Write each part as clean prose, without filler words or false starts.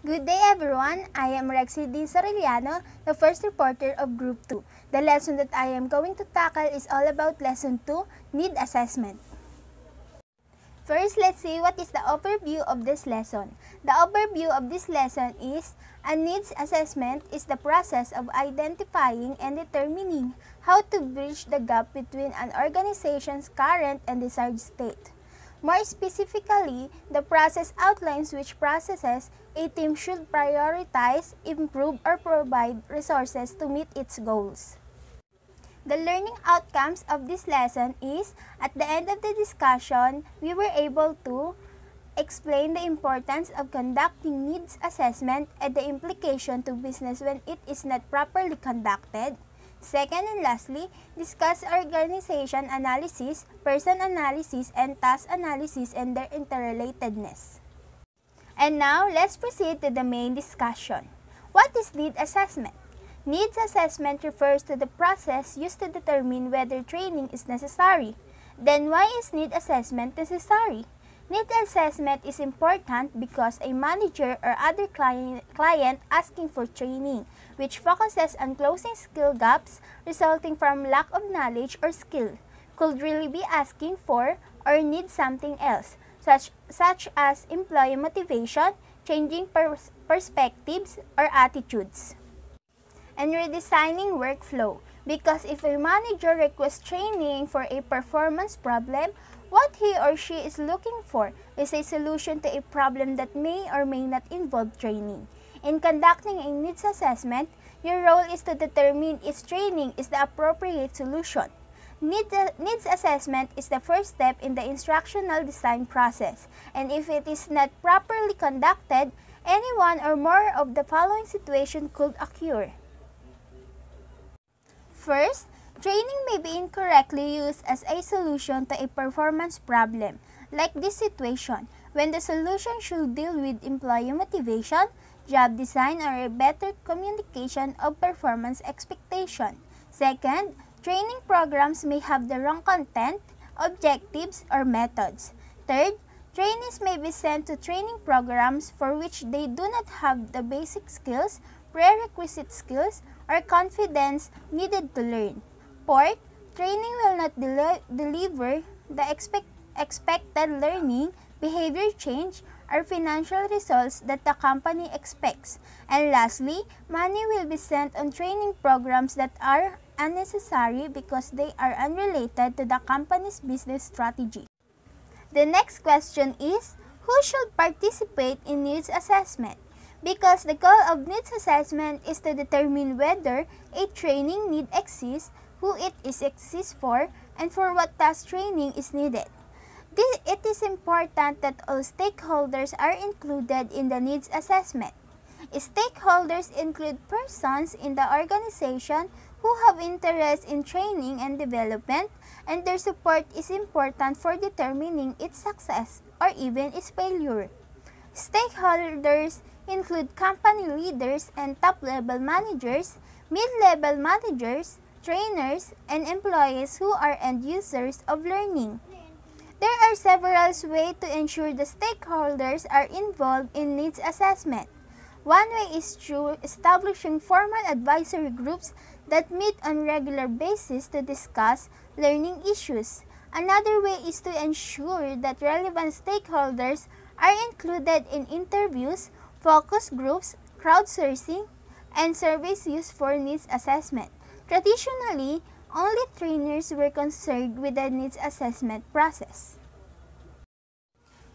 Good day everyone, I am Rexie D. Sorillano, the first reporter of Group 2. The lesson that I am going to tackle is all about Lesson 2, Need Assessment. First, let's see what is the overview of this lesson. The overview of this lesson is, a needs assessment is the process of identifying and determining how to bridge the gap between an organization's current and desired state. More specifically, the process outlines which processes a team should prioritize, improve, or provide resources to meet its goals. The learning outcomes of this lesson is, at the end of the discussion, we were able to explain the importance of conducting needs assessment and the implication to business when it is not properly conducted. Second and lastly, discuss organization analysis, person analysis, and task analysis and their interrelatedness. And now, let's proceed to the main discussion. What is need assessment? Needs assessment refers to the process used to determine whether training is necessary. Then why is need assessment necessary? Need assessment is important because a manager or other client asking for training, which focuses on closing skill gaps resulting from lack of knowledge or skill, could really be asking for or need something else, such as employee motivation, changing perspectives, or attitudes. And redesigning workflow, because if a manager requests training for a performance problem, what he or she is looking for is a solution to a problem that may or may not involve training. In conducting a needs assessment, your role is to determine if training is the appropriate solution. Needs assessment is the first step in the instructional design process, and if it is not properly conducted, any one or more of the following situations could occur. First, training may be incorrectly used as a solution to a performance problem, like this situation, when the solution should deal with employee motivation, job design, or a better communication of performance expectation. Second, training programs may have the wrong content, objectives, or methods. Third, trainees may be sent to training programs for which they do not have the basic skills, prerequisite skills, or confidence needed to learn. Fourth, training will not deliver the expected learning, behavior change, or financial results that the company expects. And lastly, money will be spent on training programs that are unnecessary because they are unrelated to the company's business strategy. The next question is, who should participate in needs assessment? Because the goal of needs assessment is to determine whether a training need exists, who it exists for, and for what task training is needed. It is important that all stakeholders are included in the needs assessment. Stakeholders include persons in the organization who have interest in training and development, and their support is important for determining its success or even its failure. Stakeholders include company leaders and top-level managers, mid-level managers, trainers, and employees who are end users of learning. There are several ways to ensure the stakeholders are involved in needs assessment. One way is through establishing formal advisory groups that meet on regular basis to discuss learning issues. Another way is to ensure that relevant stakeholders are included in interviews, focus groups, crowdsourcing, and surveys used for needs assessment. Traditionally, only trainers were concerned with the needs assessment process.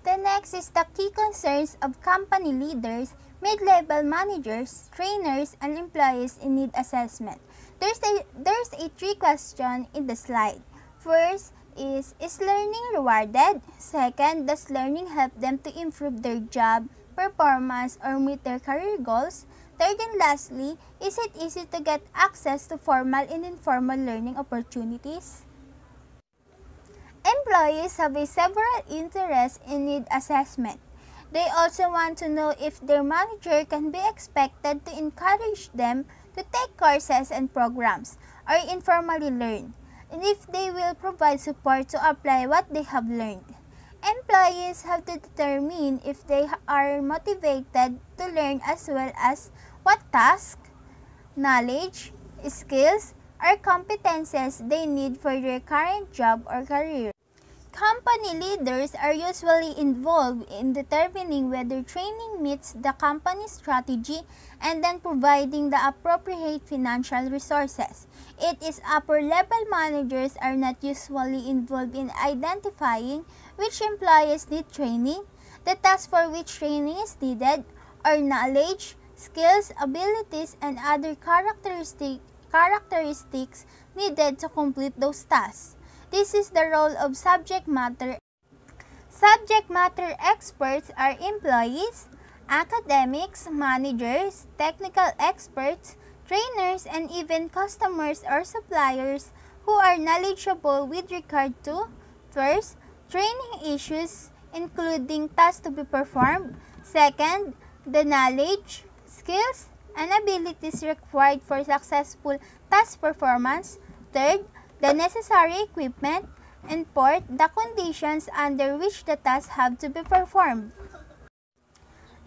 The next is the key concerns of company leaders, mid-level managers, trainers, and employees in need assessment. There's a three question in the slide. First is learning rewarded? Second, does learning help them to improve their job, performance, or meet their career goals? Third and lastly, is it easy to get access to formal and informal learning opportunities? Employees have several interests in need assessment. They also want to know if their manager can be expected to encourage them to take courses and programs or informally learn, and if they will provide support to apply what they have learned. Employees have to determine if they are motivated to learn as well as what tasks, knowledge, skills, or competences they need for their current job or career. Company leaders are usually involved in determining whether training meets the company's strategy and then providing the appropriate financial resources. It is upper-level managers are not usually involved in identifying which employees need training, the task for which training is needed, or knowledge, skills, abilities, and other characteristics needed to complete those tasks. This is the role of subject matter. Subject matter experts are employees, academics, managers, technical experts, trainers, and even customers or suppliers who are knowledgeable with regard to, first, training issues including tasks to be performed, second, the knowledge, skills, and abilities required for successful task performance, third, the necessary equipment, and fourth, the conditions under which the tasks have to be performed.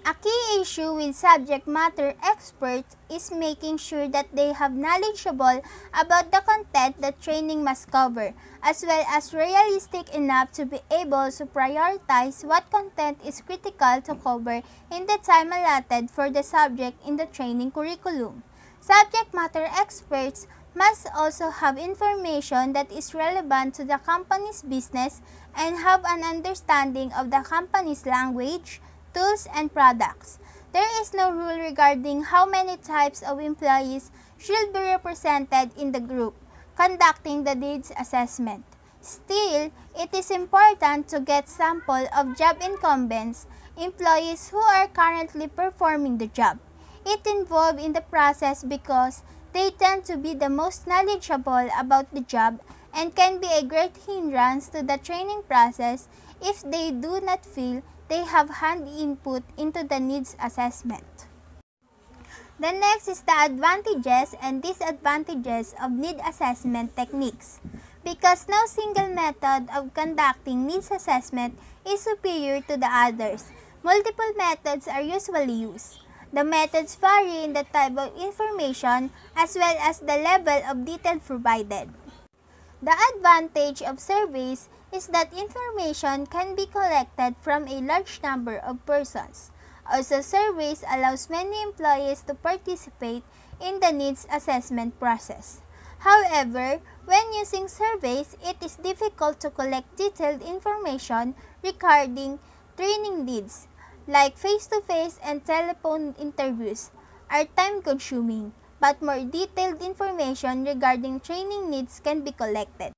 A key issue with subject matter experts is making sure that they have knowledgeable about the content that training must cover, as well as realistic enough to be able to prioritize what content is critical to cover in the time allotted for the subject in the training curriculum. Subject matter experts must also have information that is relevant to the company's business and have an understanding of the company's language, tools, and products. There is no rule regarding how many types of employees should be represented in the group conducting the needs assessment. Still, it is important to get sample of job incumbents, employees who are currently performing the job. It involved in the process because they tend to be the most knowledgeable about the job and can be a great hindrance to the training process if they do not feel they have hand input into the needs assessment. The next is the advantages and disadvantages of need assessment techniques. Because no single method of conducting needs assessment is superior to the others, multiple methods are usually used. The methods vary in the type of information as well as the level of detail provided. The advantage of surveys is that information can be collected from a large number of persons. Also, surveys allows many employees to participate in the needs assessment process. However, when using surveys, it is difficult to collect detailed information regarding training needs, like face-to-face and telephone interviews, are time-consuming, but more detailed information regarding training needs can be collected.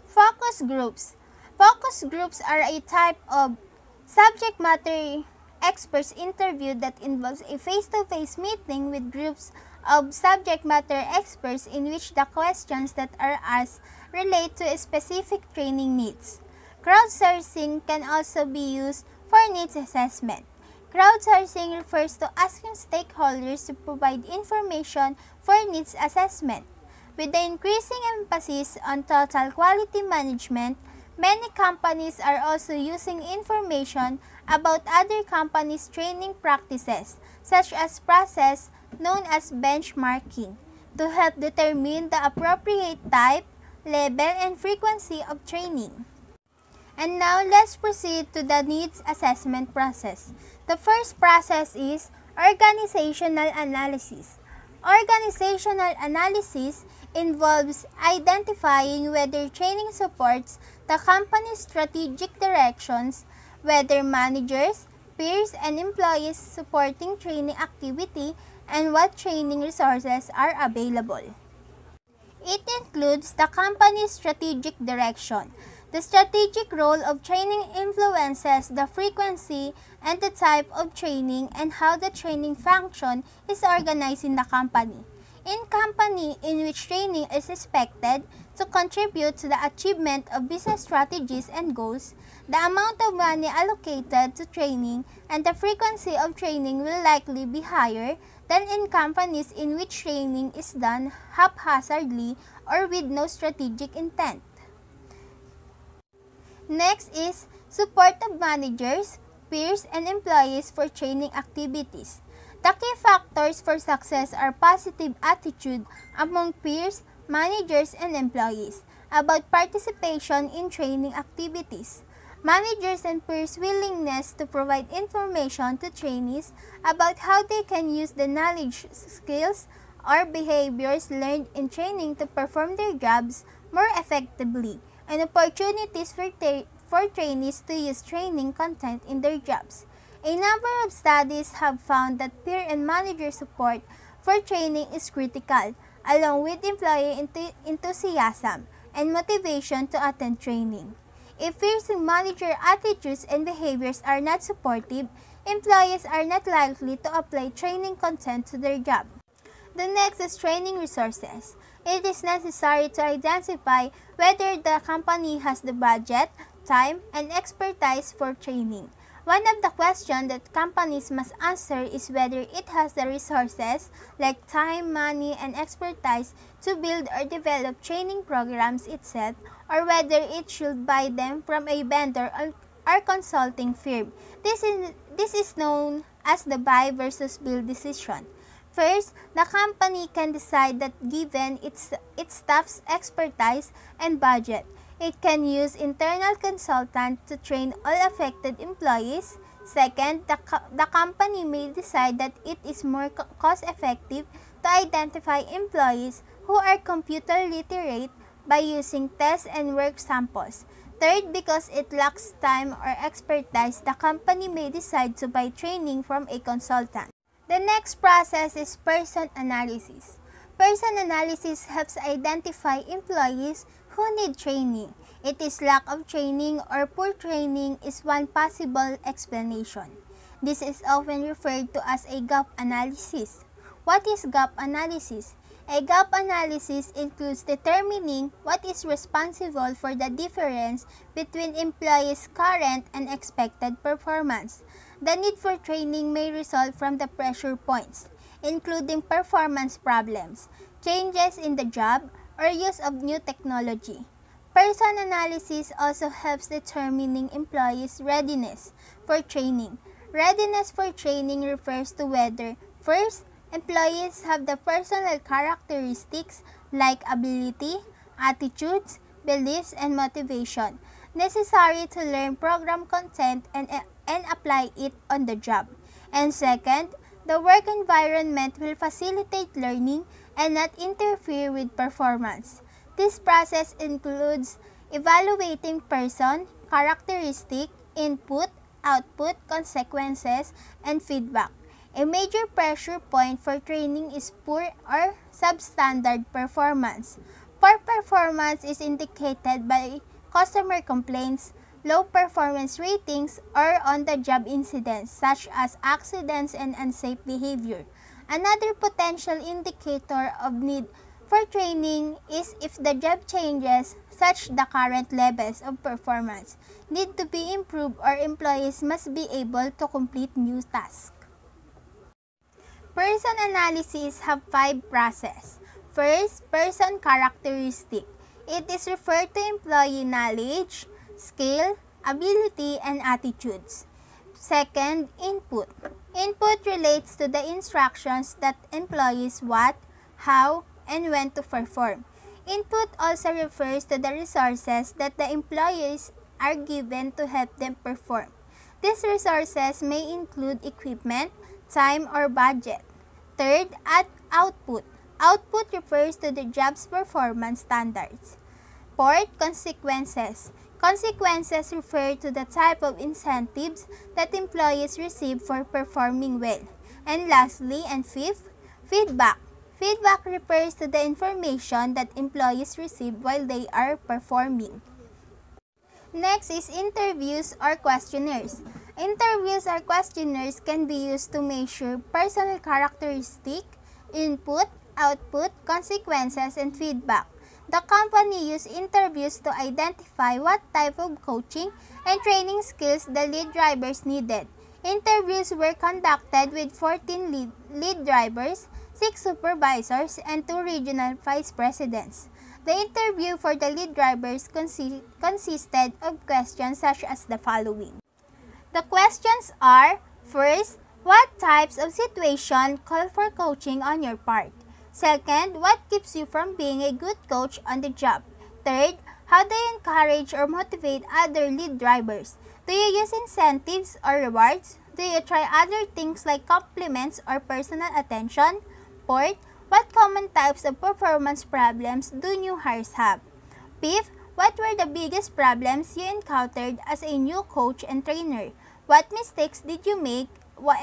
Focus groups. Focus groups are a type of subject matter experts interview that involves a face-to-face meeting with groups of subject matter experts in which the questions that are asked relate to specific training needs. Crowdsourcing can also be used for needs assessment. Crowdsourcing refers to asking stakeholders to provide information for needs assessment. With the increasing emphasis on total quality management, many companies are also using information about other companies' training practices, such as process known as benchmarking, to help determine the appropriate type, level, and frequency of training. And now, let's proceed to the needs assessment process. The first process is organizational analysis. Organizational analysis involves identifying whether training supports the company's strategic directions, whether managers, peers, and employees supporting training activity, and what training resources are available. It includes the company's strategic direction. The strategic role of training influences the frequency and the type of training and how the training function is organized in the company. In company in which training is expected to contribute to the achievement of business strategies and goals, the amount of money allocated to training and the frequency of training will likely be higher than in companies in which training is done haphazardly or with no strategic intent. Next is Support of managers, peers, and employees for training activities. The key factors for success are positive attitude among peers, managers, and employees about participation in training activities. Managers and peers' willingness to provide information to trainees about how they can use the knowledge, skills, or behaviors learned in training to perform their jobs more effectively, and opportunities for trainees to use training content in their jobs. A number of studies have found that peer and manager support for training is critical, along with employee enthusiasm and motivation to attend training. If peers and manager attitudes and behaviors are not supportive, employees are not likely to apply training content to their job. The next is training resources. It is necessary to identify whether the company has the budget, time, and expertise for training. One of the questions that companies must answer is whether it has the resources like time, money, and expertise to build or develop training programs itself, or whether it should buy them from a vendor or consulting firm. This is known as the buy versus build decision. First, the company can decide that given its staff's expertise and budget, it can use internal consultant to train all affected employees. Second, the company may decide that it is more cost-effective to identify employees who are computer literate by using tests and work samples. Third, because it lacks time or expertise, the company may decide to buy training from a consultant. The next process is person analysis. Person analysis helps identify employees who need training. It is lack of training or poor training is one possible explanation. This is often referred to as a gap analysis. What is gap analysis? A gap analysis includes determining what is responsible for the difference between employees' current and expected performance. The need for training may result from the pressure points, including performance problems, changes in the job, or use of new technology. Person analysis also helps determining employees' readiness for training. Readiness for training refers to whether, first, employees have the personal characteristics like ability, attitudes, beliefs, and motivation necessary to learn program content and apply it on the job. And second, the work environment will facilitate learning and not interfere with performance. This process includes evaluating person, characteristic, input, output, consequences, and feedback. A major pressure point for training is poor or substandard performance. Poor performance is indicated by customer complaints, low performance ratings, or on-the-job incidents such as accidents and unsafe behavior. Another potential indicator of need for training is if the job changes such the current levels of performance need to be improved or employees must be able to complete new tasks. Person analysis have 5 processes. First, person characteristic. It is referred to employee knowledge, skill, ability, and attitudes. Second, input. Input relates to the instructions that employees what, how, and when to perform. Input also refers to the resources that the employees are given to help them perform. These resources may include equipment, time, or budget. Third, output. Output refers to the job's performance standards. Fourth, consequences. Consequences refer to the type of incentives that employees receive for performing well. And lastly, and fifth, feedback. Feedback refers to the information that employees receive while they are performing. Next is interviews or questionnaires. Interviews or questionnaires can be used to measure personal characteristic, input, output, consequences, and feedback. The company used interviews to identify what type of coaching and training skills the lead drivers needed. Interviews were conducted with 14 lead drivers, 6 supervisors, and 2 regional vice presidents. The interview for the lead drivers consisted of questions such as the following. The questions are, first, what types of situation call for coaching on your part? Second, what keeps you from being a good coach on the job? Third, how do you encourage or motivate other lead drivers? Do you use incentives or rewards? Do you try other things like compliments or personal attention? Fourth, what common types of performance problems do new hires have? Fifth, what were the biggest problems you encountered as a new coach and trainer? What mistakes did you make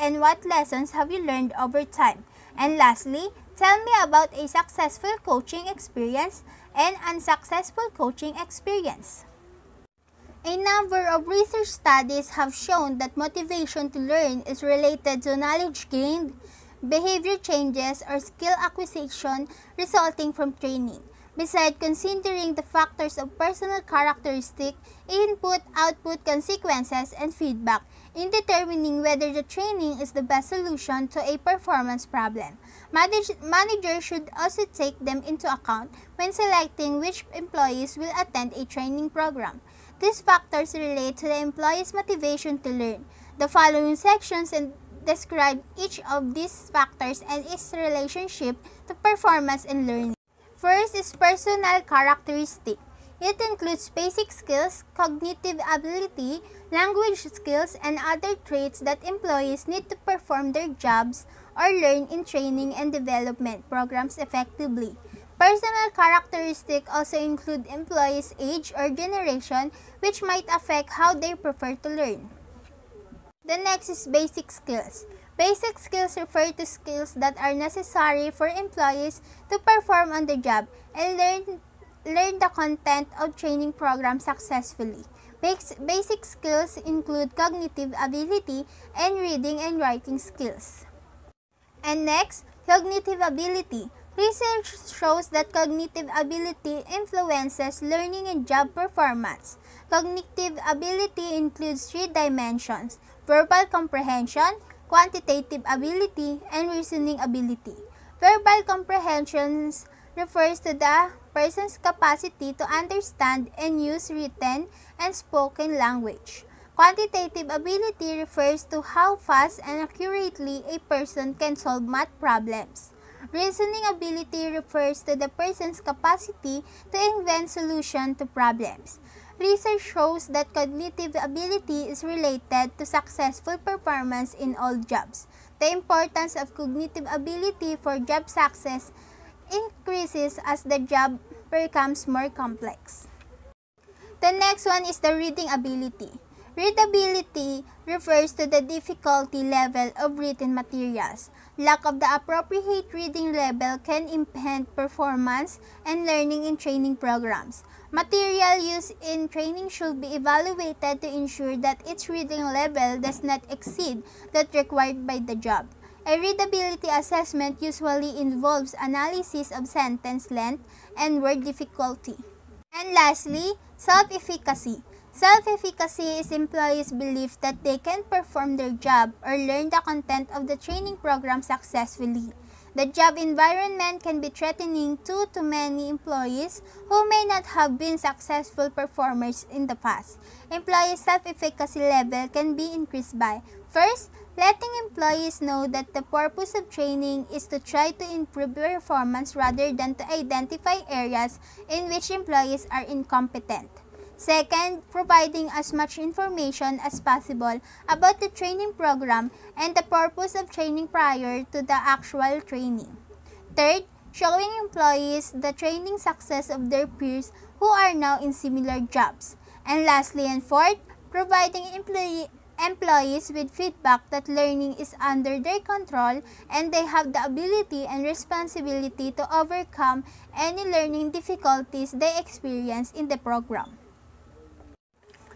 and what lessons have you learned over time? And lastly, tell me about a successful coaching experience and unsuccessful coaching experience. A number of research studies have shown that motivation to learn is related to knowledge gained, behavior changes, or skill acquisition resulting from training. Besides considering the factors of personal characteristic, input, output, consequences, and feedback in determining whether the training is the best solution to a performance problem. Managers should also take them into account when selecting which employees will attend a training program. These factors relate to the employee's motivation to learn. The following sections describe each of these factors and its relationship to performance and learning. First is personal characteristic. It includes basic skills, cognitive ability, language skills, and other traits that employees need to perform their jobs or learn in training and development programs effectively. Personal characteristics also include employees' age or generation, which might affect how they prefer to learn. The next is basic skills. Basic skills refer to skills that are necessary for employees to perform on the job and learn the content of training program successfully. Basic skills include cognitive ability and reading and writing skills. And next, cognitive ability. Research shows that cognitive ability influences learning and job performance. Cognitive ability includes 3 dimensions: verbal comprehension, quantitative ability, and reasoning ability. Verbal comprehension refers to the person's capacity to understand and use written and spoken language. Quantitative ability refers to how fast and accurately a person can solve math problems. Reasoning ability refers to the person's capacity to invent solutions to problems. Research shows that cognitive ability is related to successful performance in all jobs. The importance of cognitive ability for job success increases as the job becomes more complex. The next one is the reading ability. Readability refers to the difficulty level of written materials. Lack of the appropriate reading level can impede performance and learning in training programs. Material used in training should be evaluated to ensure that its reading level does not exceed that required by the job. A readability assessment usually involves analysis of sentence length and word difficulty. And lastly, self-efficacy. Self-efficacy is employees' belief that they can perform their job or learn the content of the training program successfully. The job environment can be threatening to many employees who may not have been successful performers in the past. Employees' self-efficacy level can be increased by, first, letting employees know that the purpose of training is to try to improve performance rather than to identify areas in which employees are incompetent. Second, providing as much information as possible about the training program and the purpose of training prior to the actual training. Third, showing employees the training success of their peers who are now in similar jobs. And lastly and fourth, providing employees with feedback that learning is under their control and they have the ability and responsibility to overcome any learning difficulties they experience in the program.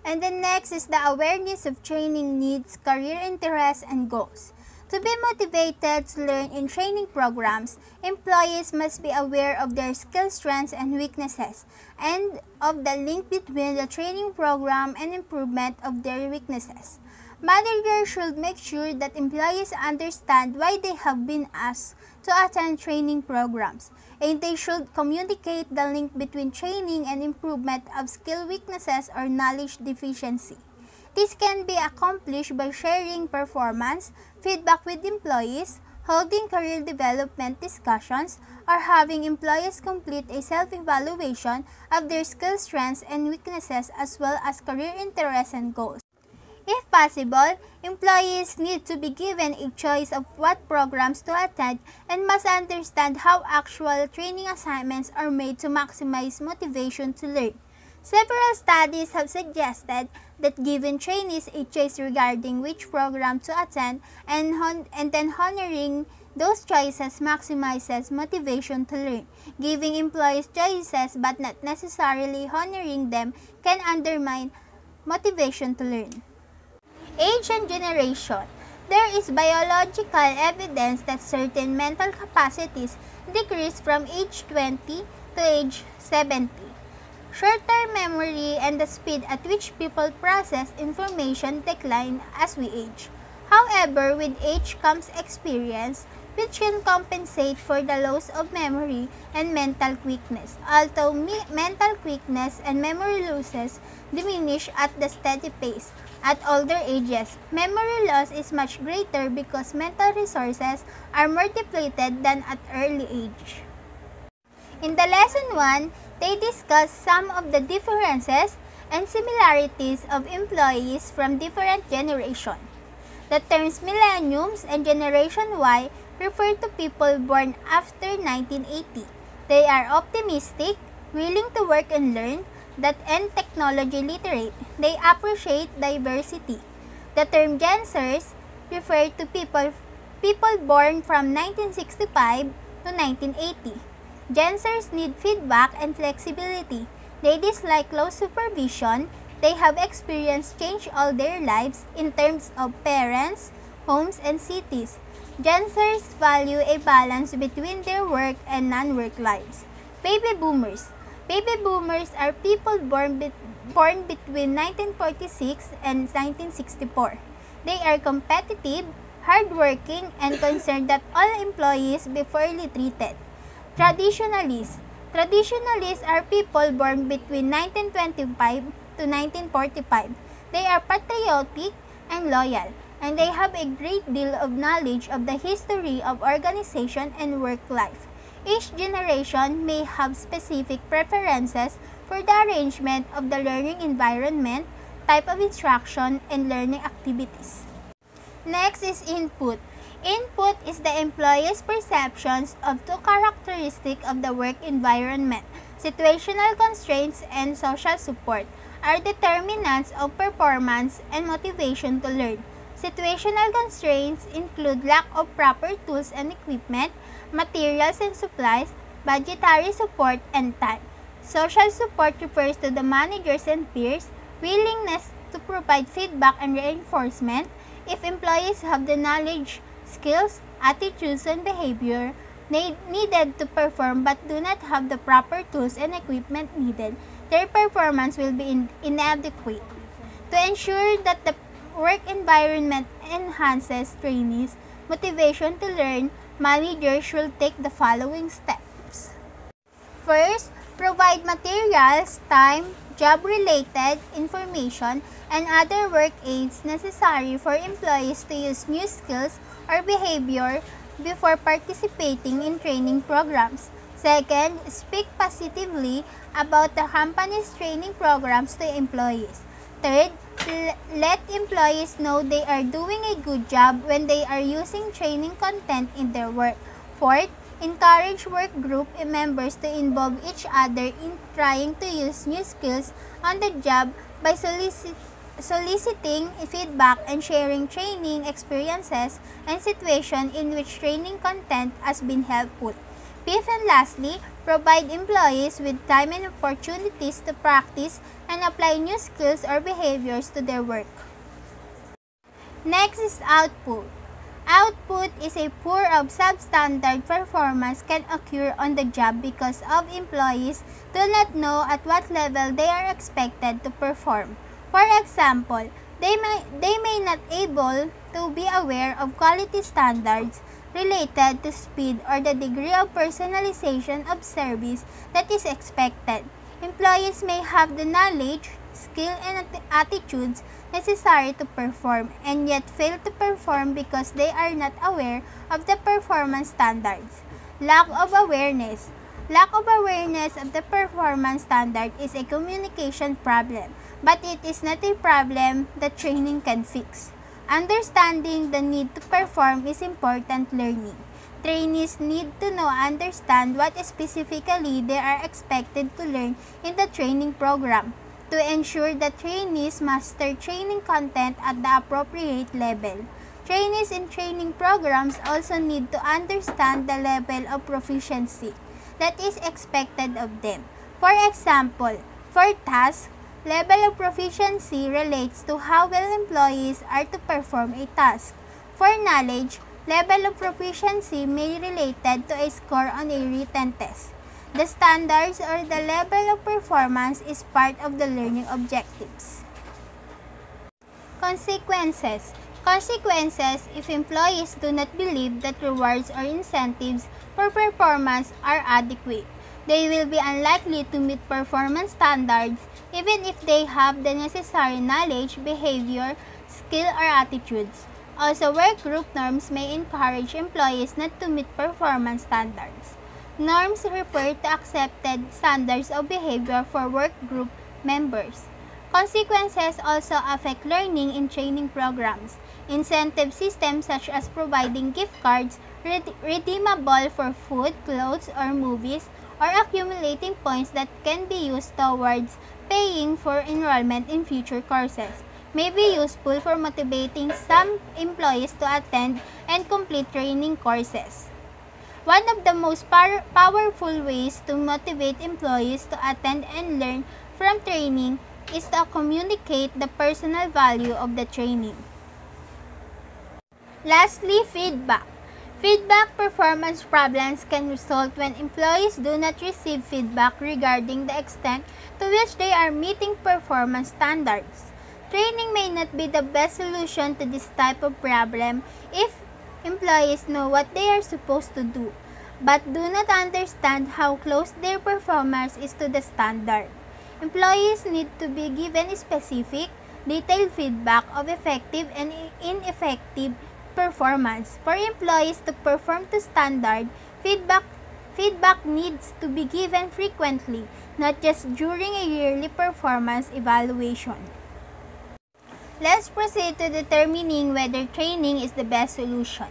And the next is the awareness of training needs, career interests, and goals. To be motivated to learn in training programs, employees must be aware of their skill strengths and weaknesses, and of the link between the training program and improvement of their weaknesses. Managers should make sure that employees understand why they have been asked to attend training programs, and they should communicate the link between training and improvement of skill weaknesses or knowledge deficiency. This can be accomplished by sharing performance feedback with employees, holding career development discussions, or having employees complete a self-evaluation of their skill strengths and weaknesses as well as career interests and goals. If possible, employees need to be given a choice of what programs to attend and must understand how actual training assignments are made to maximize motivation to learn. Several studies have suggested that giving trainees a choice regarding which program to attend and then honoring those choices maximizes motivation to learn. Giving employees choices but not necessarily honoring them can undermine motivation to learn. Age and generation. There is biological evidence that certain mental capacities decrease from age 20 to age 70. Short-term memory and the speed at which people process information decline as we age. However, with age comes experience, which can compensate for the loss of memory and mental quickness. Although mental quickness and memory losses diminish at the steady pace at older ages, memory loss is much greater because mental resources are more depleted than at early age. In the lesson 1, they discuss some of the differences and similarities of employees from different generations. The terms millennials and Generation Y refer to people born after 1980. They are optimistic, willing to work and learn, and technology literate. They appreciate diversity. The term Gen Zers refer to people born from 1965 to 1980. Gen Zers need feedback and flexibility. They dislike close supervision. They have experienced change all their lives in terms of parents, homes, and cities. Gen Zers value a balance between their work and non-work lives. Baby Boomers. Baby Boomers are people born between 1946 and 1964. They are competitive, hardworking, and concerned that all employees be fairly treated. Traditionalists. Traditionalists are people born between 1925 to 1945. They are patriotic and loyal, and they have a great deal of knowledge of the history of organization and work life. Each generation may have specific preferences for the arrangement of the learning environment, type of instruction, and learning activities. Next is input. Input is the employee's perceptions of two characteristics of the work environment. Situational constraints and social support are determinants of performance and motivation to learn. Situational constraints include lack of proper tools and equipment, materials and supplies, budgetary support, and time. Social support refers to the managers and peers' willingness to provide feedback and reinforcement if employees have the knowledge, skills, attitudes, and behavior needed to perform but do not have the proper tools and equipment needed. Their performance will be inadequate. To ensure that the work environment enhances trainees' motivation to learn, managers should take the following steps. First, provide materials, time, job-related information, and other work aids necessary for employees to use new skills or behavior before participating in training programs. Second, speak positively about the company's training programs to employees. Third, let employees know they are doing a good job when they are using training content in their work. Fourth, encourage work group members to involve each other in trying to use new skills on the job by soliciting feedback and sharing training experiences and situations in which training content has been helpful. Fifth and lastly, provide employees with time and opportunities to practice and apply new skills or behaviors to their work. Next is output. Output is a poor or substandard performance can occur on the job because of employees do not know at what level they are expected to perform. For example, They may not able to be aware of quality standards related to speed or the degree of personalization of service that is expected. Employees may have the knowledge, skill, and attitudes necessary to perform and yet fail to perform because they are not aware of the performance standards. Lack of awareness of the performance standard is a communication problem, but it is not a problem that training can fix. Understanding the need to perform is important learning. Trainees need to understand what specifically they are expected to learn in the training program to ensure that trainees master training content at the appropriate level. Trainees in training programs also need to understand the level of proficiency that is expected of them. For example, for tasks, level of proficiency relates to how well employees are to perform a task. For knowledge, level of proficiency may be related to a score on a written test. The standards or the level of performance is part of the learning objectives. Consequences if employees do not believe that rewards or incentives for performance are adequate. They will be unlikely to meet performance standards even if they have the necessary knowledge, behavior, skill, or attitudes. Also, work group norms may encourage employees not to meet performance standards. Norms refer to accepted standards of behavior for work group members. Consequences also affect learning in training programs. Incentive systems such as providing gift cards redeemable for food, clothes, or movies, or accumulating points that can be used towards paying for enrollment in future courses may be useful for motivating some employees to attend and complete training courses. One of the most powerful ways to motivate employees to attend and learn from training is to communicate the personal value of the training. Lastly, feedback. Feedback performance problems can result when employees do not receive feedback regarding the extent to which they are meeting performance standards. Training may not be the best solution to this type of problem if employees know what they are supposed to do, but do not understand how close their performance is to the standard. Employees need to be given specific, detailed feedback of effective and ineffective performance. For employees to perform to standard, feedback needs to be given frequently, not just during a yearly performance evaluation. Let's proceed to determining whether training is the best solution.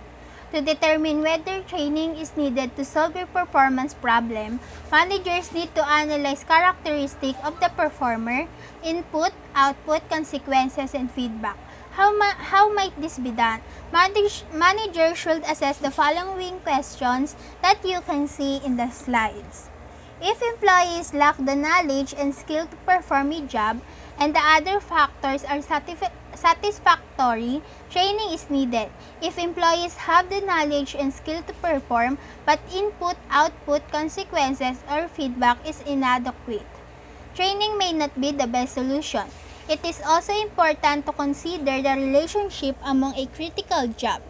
To determine whether training is needed to solve a performance problem, managers need to analyze characteristics of the performer, input, output, consequences, and feedback. How might this be done? Managers should assess the following questions that you can see in the slides. If employees lack the knowledge and skill to perform a job, and the other factors are satisfactory, training is needed. If employees have the knowledge and skill to perform, but input, output, consequences, or feedback is inadequate, training may not be the best solution. It is also important to consider the relationship among a critical job,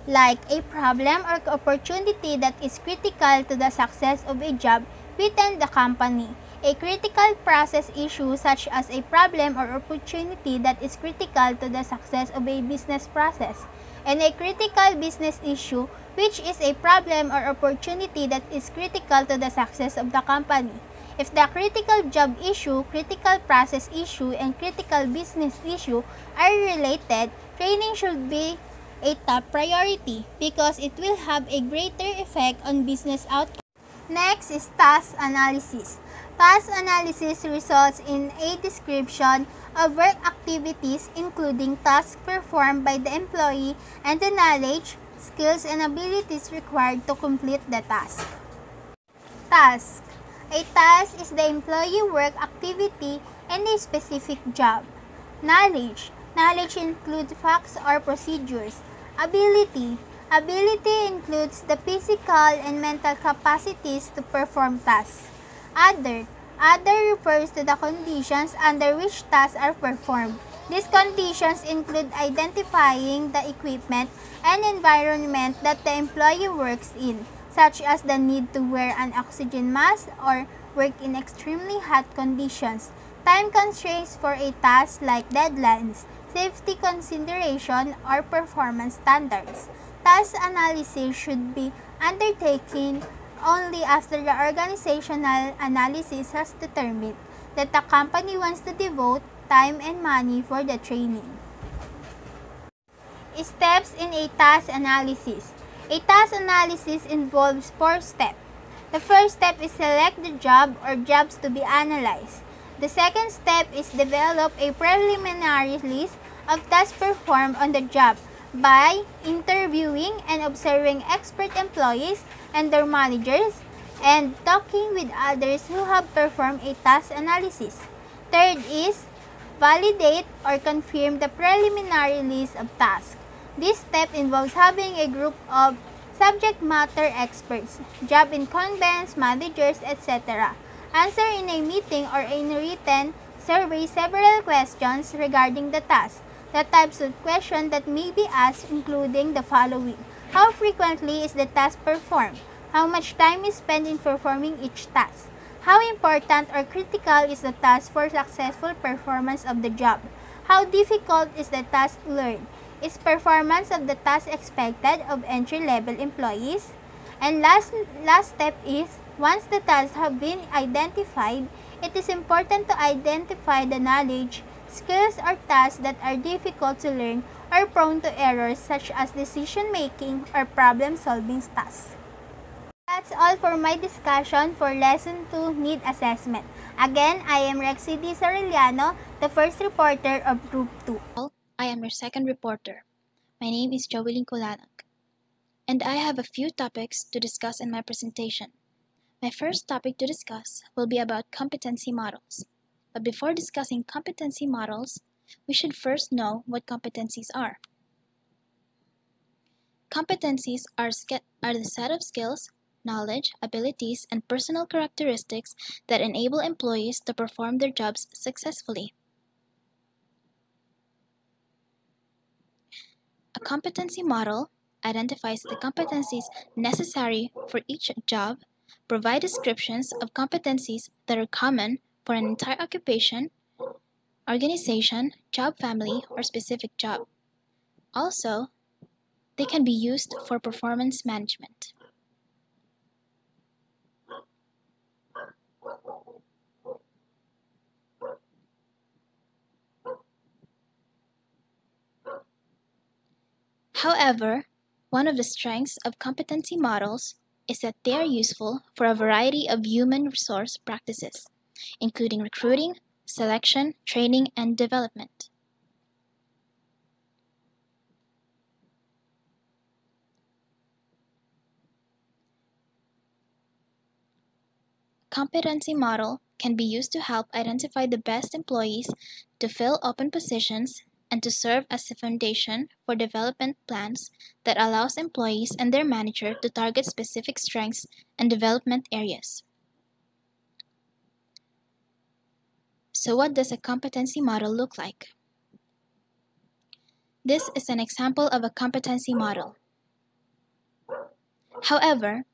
like a problem or opportunity that is critical to the success of a job within the company, a critical process issue such as a problem or opportunity that is critical to the success of a business process, and a critical business issue which is a problem or opportunity that is critical to the success of the company. If the critical job issue, critical process issue, and critical business issue are related, training should be a top priority because it will have a greater effect on business outcomes. Next is task analysis. Task analysis results in a description of work activities including tasks performed by the employee and the knowledge, skills, and abilities required to complete the task. Task. A task is the employee work activity in a specific job. Knowledge. Knowledge includes facts or procedures. Ability. Ability includes the physical and mental capacities to perform tasks. Other refers to the conditions under which tasks are performed. These conditions include identifying the equipment and environment that the employee works in, such as the need to wear an oxygen mask or work in extremely hot conditions, time constraints for a task like deadlines, safety consideration, or performance standards. Task analysis should be undertaken only after the organizational analysis has determined that the company wants to devote time and money for the training. Steps in a task analysis. A task analysis involves 4 steps. The first step is select the job or jobs to be analyzed. The second step is develop a preliminary list of tasks performed on the job by interviewing and observing expert employees and their managers and talking with others who have performed a task analysis. Third is validate or confirm the preliminary list of tasks. This step involves having a group of subject matter experts, job incumbents, managers, etc. Answer in a meeting or in a written survey several questions regarding the task. The types of questions that may be asked including the following. How frequently is the task performed? How much time is spent in performing each task? How important or critical is the task for successful performance of the job? How difficult is the task to learn? Is performance of the task expected of entry-level employees? And last step is, once the tasks have been identified, it is important to identify the knowledge, skills, or tasks that are difficult to learn or prone to errors such as decision-making or problem-solving tasks. That's all for my discussion for Lesson 2 Need Assessment. Again, I am Rexie D. Sorillano, the first reporter of Group 2. I am your second reporter. My name is Joellene Culanag, and I have a few topics to discuss in my presentation. My first topic to discuss will be about competency models. But before discussing competency models, we should first know what competencies are. Competencies are the set of skills, knowledge, abilities, and personal characteristics that enable employees to perform their jobs successfully. A competency model identifies the competencies necessary for each job, provide descriptions of competencies that are common for an entire occupation, organization, job family, or specific job. Also, they can be used for performance management. However, one of the strengths of competency models is that they are useful for a variety of human resource practices, including recruiting, selection, training, and development. Competency model can be used to help identify the best employees to fill open positions and to serve as the foundation for development plans that allows employees and their manager to target specific strengths and development areas. So what does a competency model look like? This is an example of a competency model. However,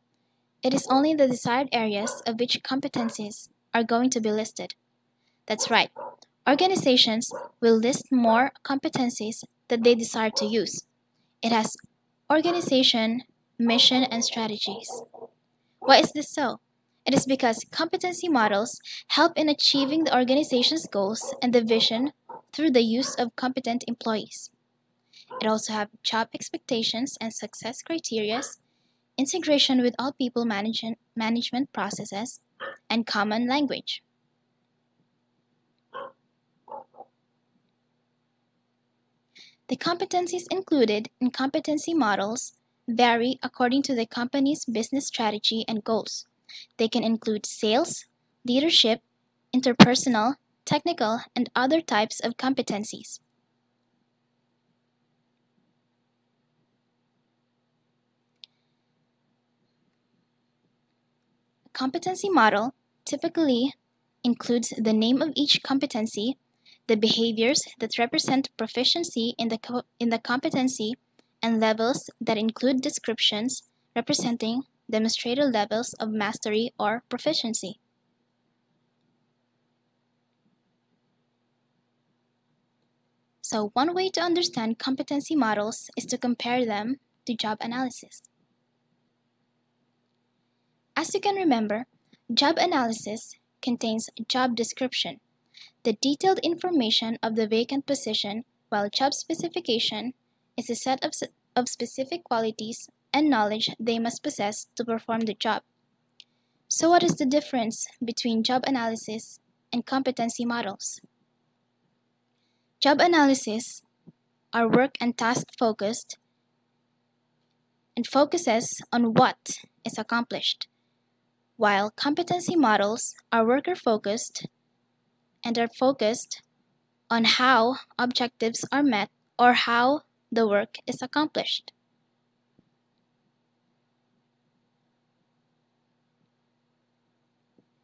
it is only the desired areas of which competencies are going to be listed. That's right. Organizations will list more competencies that they desire to use. It has organization, mission, and strategies. Why is this so? It is because competency models help in achieving the organization's goals and the vision through the use of competent employees. It also has job expectations and success criteria, integration with all people management processes, and common language. The competencies included in competency models vary according to the company's business strategy and goals. They can include sales, leadership, interpersonal, technical, and other types of competencies. A competency model typically includes the name of each competency, the behaviors that represent proficiency in the competency, and levels that include descriptions representing demonstrated levels of mastery or proficiency. So one way to understand competency models is to compare them to job analysis. As you can remember, job analysis contains job description, the detailed information of the vacant position, while job specification is a set of specific qualities and knowledge they must possess to perform the job. So what is the difference between job analysis and competency models? Job analysis are work and task focused and focuses on what is accomplished, while competency models are worker focused and are focused on how objectives are met or how the work is accomplished.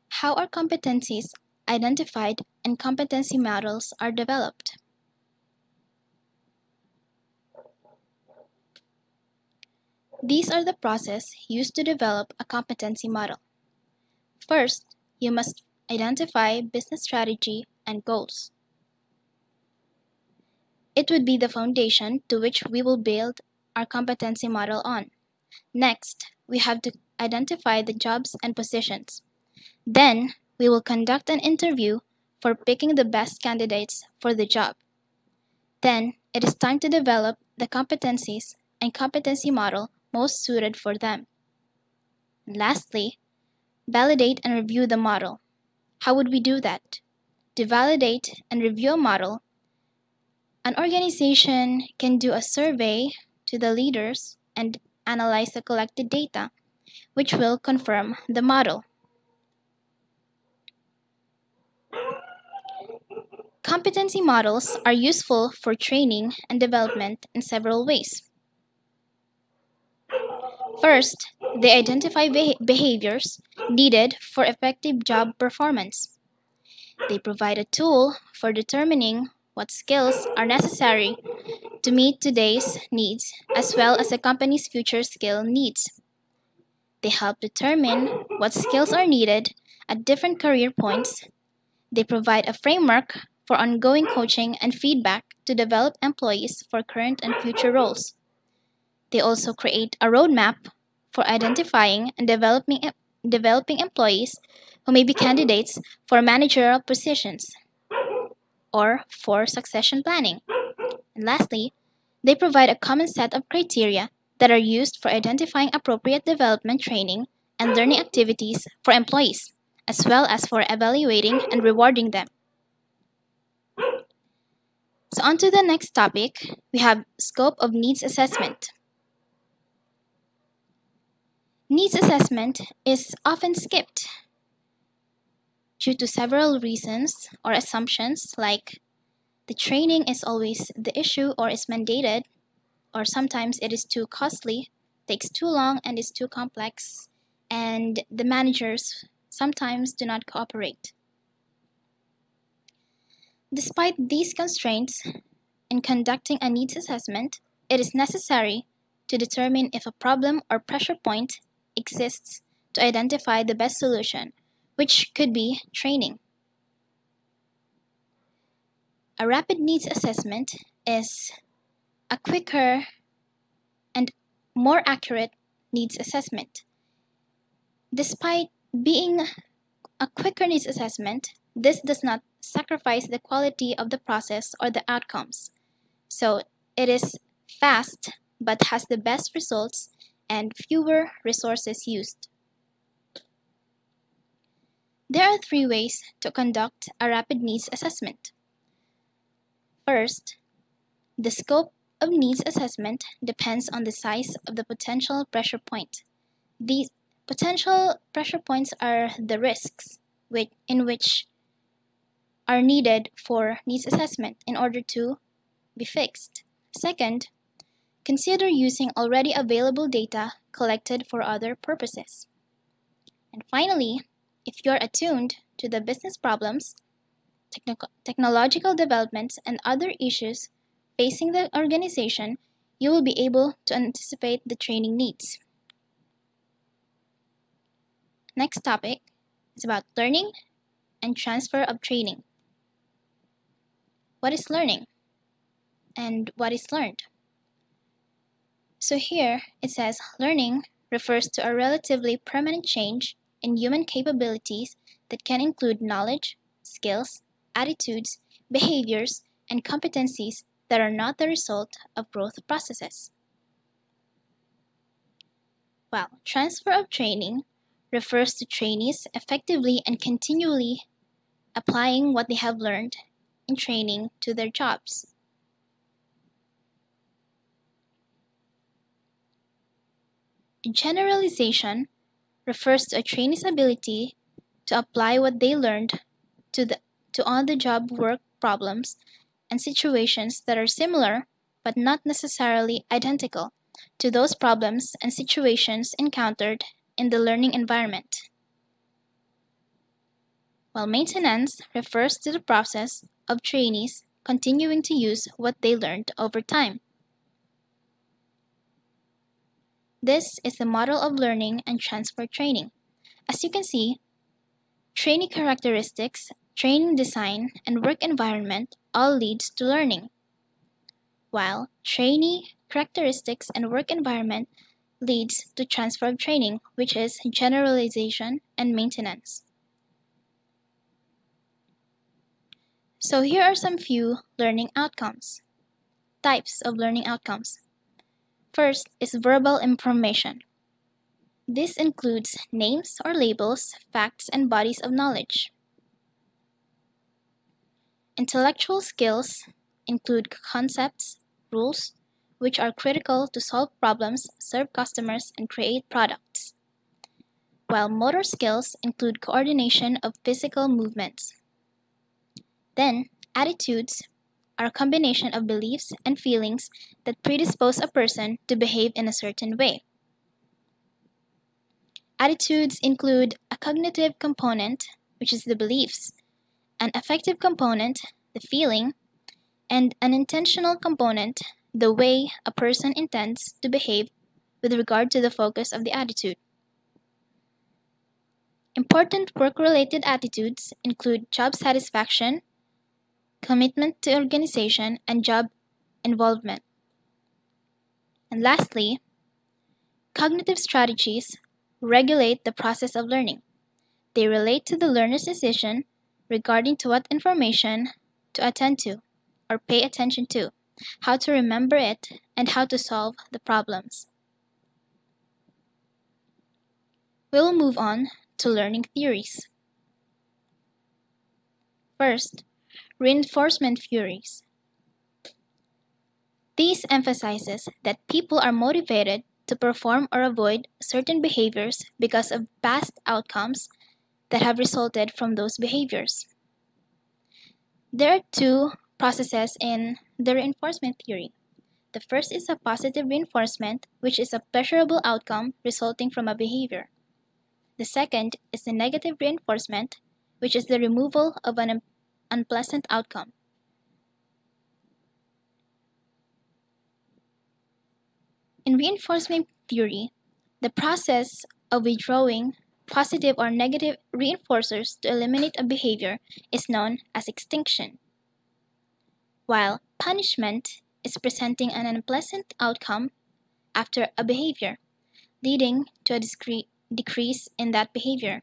How are competencies identified and competency models are developed? These are the process used to develop a competency model. First, you must identify business strategy and goals. It would be the foundation to which we will build our competency model on. Next, we have to identify the jobs and positions. Then, we will conduct an interview for picking the best candidates for the job. Then, it is time to develop the competencies and competency model most suited for them. And lastly, validate and review the model. How would we do that? To validate and review a model, an organization can do a survey to the leaders and analyze the collected data, which will confirm the model. Competency models are useful for training and development in several ways. First, they identify behaviors needed for effective job performance. They provide a tool for determining what skills are necessary to meet today's needs as well as the company's future skill needs. They help determine what skills are needed at different career points. They provide a framework for ongoing coaching and feedback to develop employees for current and future roles. They also create a roadmap for identifying and developing employees who may be candidates for managerial positions or for succession planning. And lastly, they provide a common set of criteria that are used for identifying appropriate development training and learning activities for employees, as well as for evaluating and rewarding them. So on to the next topic, we have scope of needs assessment. Needs assessment is often skipped due to several reasons or assumptions like the training is always the issue or is mandated, or sometimes it is too costly, takes too long, and is too complex, and the managers sometimes do not cooperate. Despite these constraints, in conducting a needs assessment, it is necessary to determine if a problem or pressure point exists to identify the best solution, which could be training. A rapid needs assessment is a quicker and more accurate needs assessment. Despite being a quicker needs assessment, this does not sacrifice the quality of the process or the outcomes. So it is fast but has the best results and fewer resources used. There are 3 ways to conduct a rapid needs assessment. First, the scope of needs assessment depends on the size of the potential pressure point. These potential pressure points are the risks in which are needed for needs assessment in order to be fixed. Second, consider using already available data collected for other purposes. And finally, if you're attuned to the business problems, technological developments, and other issues facing the organization, you will be able to anticipate the training needs. Next topic is about learning and transfer of training. What is learning? And what is learned? So here it says learning refers to a relatively permanent change in human capabilities that can include knowledge, skills, attitudes, behaviors, and competencies that are not the result of growth processes. While transfer of training refers to trainees effectively and continually applying what they have learned in training to their jobs. Generalization refers to a trainee's ability to apply what they learned to on-the-job work problems and situations that are similar but not necessarily identical to those problems and situations encountered in the learning environment. While maintenance refers to the process of trainees continuing to use what they learned over time. This is the model of learning and transfer training. As you can see, trainee characteristics, training design, and work environment all leads to learning, while trainee characteristics and work environment leads to transfer of training, which is generalization and maintenance. So here are some few learning outcomes. Types of learning outcomes. First is verbal information. This includes names or labels, facts, and bodies of knowledge. Intellectual skills include concepts, rules, which are critical to solve problems, serve customers, and create products. While motor skills include coordination of physical movements. Then, attitudes are a combination of beliefs and feelings that predispose a person to behave in a certain way. Attitudes include a cognitive component, which is the beliefs, an affective component, the feeling, and an intentional component, the way a person intends to behave with regard to the focus of the attitude. Important work-related attitudes include job satisfaction, commitment to organization, and job involvement. And lastly, cognitive strategies regulate the process of learning. They relate to the learner's decision regarding to what information to attend to or pay attention to, how to remember it, and how to solve the problems. We will move on to learning theories. First, reinforcement theories. These emphasizes that people are motivated to perform or avoid certain behaviors because of past outcomes that have resulted from those behaviors. There are two processes in the reinforcement theory. The first is a positive reinforcement, which is a pleasurable outcome resulting from a behavior. The second is the negative reinforcement, which is the removal of an unpleasant outcome. In reinforcement theory, the process of withdrawing positive or negative reinforcers to eliminate a behavior is known as extinction, while punishment is presenting an unpleasant outcome after a behavior, leading to a decrease in that behavior,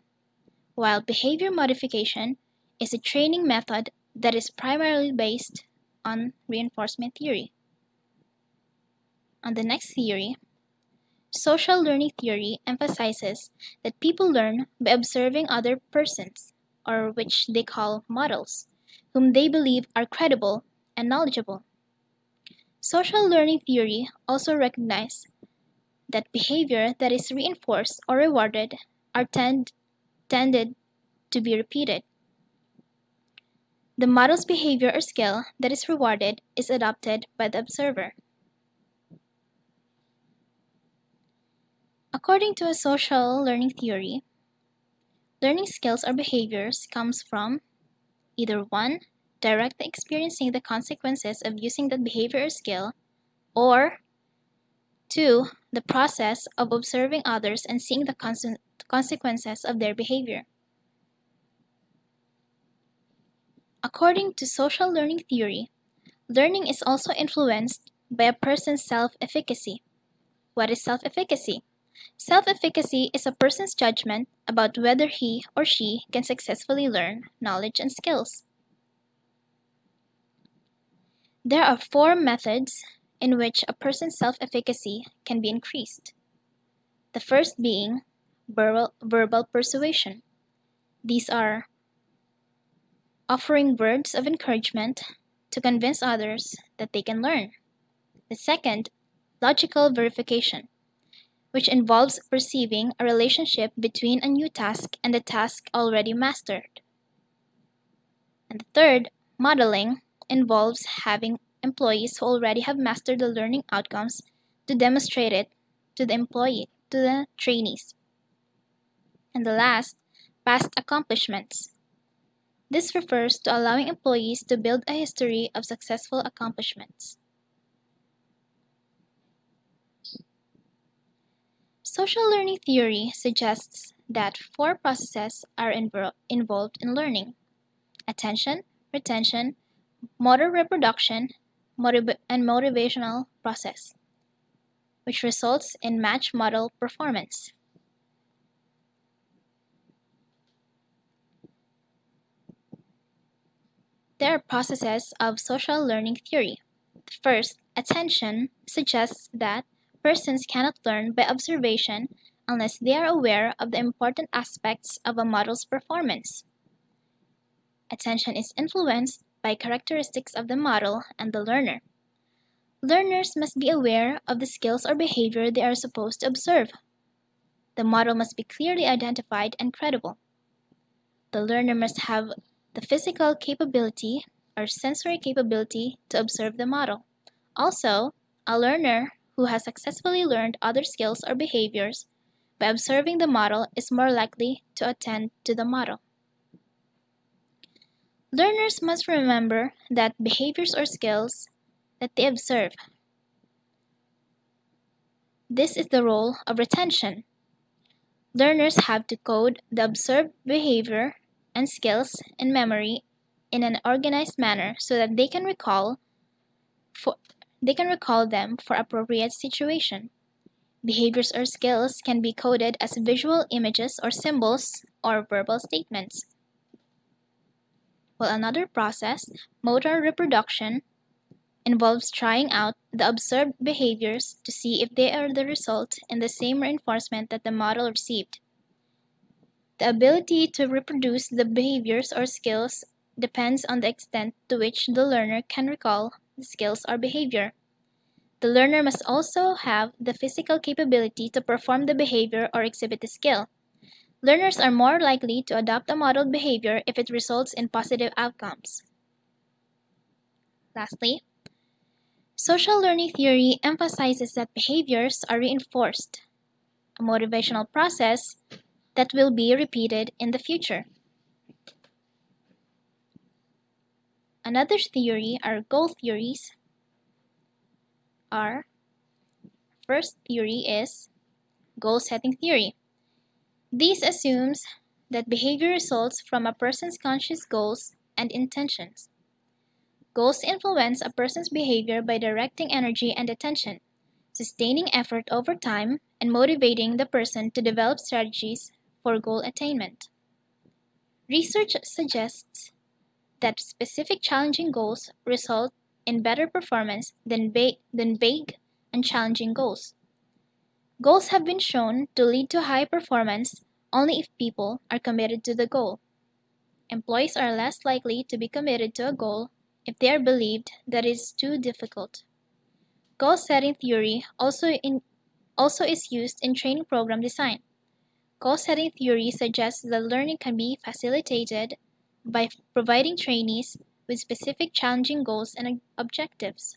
while behavior modification is a training method that is primarily based on reinforcement theory. On the next theory, social learning theory emphasizes that people learn by observing other persons, or which they call models, whom they believe are credible and knowledgeable. Social learning theory also recognizes that behavior that is reinforced or rewarded are tended to be repeated. The model's behavior or skill that is rewarded is adopted by the observer. According to a social learning theory, learning skills or behaviors comes from Either 1. Directly experiencing the consequences of using that behavior or skill, or 2. The process of observing others and seeing the consequences of their behavior. According to social learning theory, learning is also influenced by a person's self-efficacy. What is self-efficacy? Self-efficacy is a person's judgment about whether he or she can successfully learn knowledge and skills. There are 4 methods in which a person's self-efficacy can be increased. The first being verbal persuasion. These are offering words of encouragement to convince others that they can learn. The second, logical verification, which involves perceiving a relationship between a new task and the task already mastered. And the third, modeling, involves having employees who already have mastered the learning outcomes to demonstrate it to the trainees. And the last, past accomplishments. This refers to allowing employees to build a history of successful accomplishments. Social learning theory suggests that 4 processes are involved in learning: attention, retention, motor reproduction, and motivational process, which results in match model performance. There are processes of social learning theory. First, attention suggests that persons cannot learn by observation unless they are aware of the important aspects of a model's performance. Attention is influenced by characteristics of the model and the learner. Learners must be aware of the skills or behavior they are supposed to observe. The model must be clearly identified and credible. The learner must have the physical capability or sensory capability to observe the model. Also, a learner who has successfully learned other skills or behaviors by observing the model is more likely to attend to the model. Learners must remember that behaviors or skills that they observe. This is the role of retention. Learners have to code the observed behavior and skills in memory in an organized manner so that they can recall them for appropriate situation. Behaviors or skills can be coded as visual images or symbols or verbal statements. While another process, motor reproduction, involves trying out the observed behaviors to see if they are the result in the same reinforcement that the model received. The ability to reproduce the behaviors or skills depends on the extent to which the learner can recall the skills or behavior. The learner must also have the physical capability to perform the behavior or exhibit the skill. Learners are more likely to adopt a modeled behavior if it results in positive outcomes. Lastly, social learning theory emphasizes that behaviors are reinforced, a motivational process that will be repeated in the future. Another theory, or goal theories, are: first theory is goal setting theory. This assumes that behavior results from a person's conscious goals and intentions. Goals influence a person's behavior by directing energy and attention, sustaining effort over time, and motivating the person to develop strategies for goal attainment. Research suggests that specific challenging goals result in better performance than vague and challenging goals. Goals have been shown to lead to high performance only if people are committed to the goal. Employees are less likely to be committed to a goal if they are believed that it is too difficult. Goal setting theory also is used in training program design. Goal setting theory suggests that learning can be facilitated by providing trainees with specific challenging goals and objectives.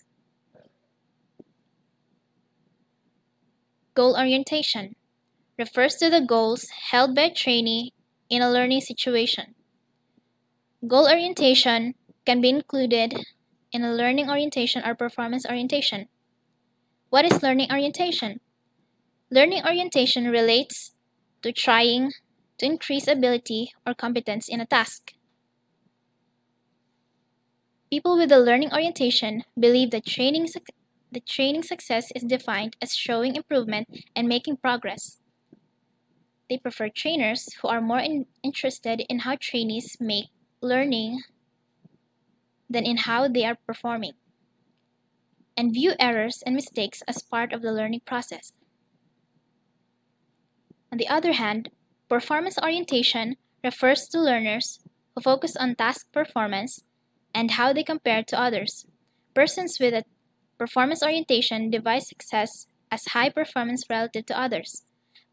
Goal orientation refers to the goals held by a trainee in a learning situation. Goal orientation can be included in a learning orientation or performance orientation. What is learning orientation? Learning orientation relates to trying to increase ability or competence in a task. People with a learning orientation believe that training success is defined as showing improvement and making progress. They prefer trainers who are more interested in how trainees make learning than in how they are performing, and view errors and mistakes as part of the learning process. On the other hand, performance orientation refers to learners who focus on task performance and how they compare to others. Persons with a performance orientation divide success as high performance relative to others,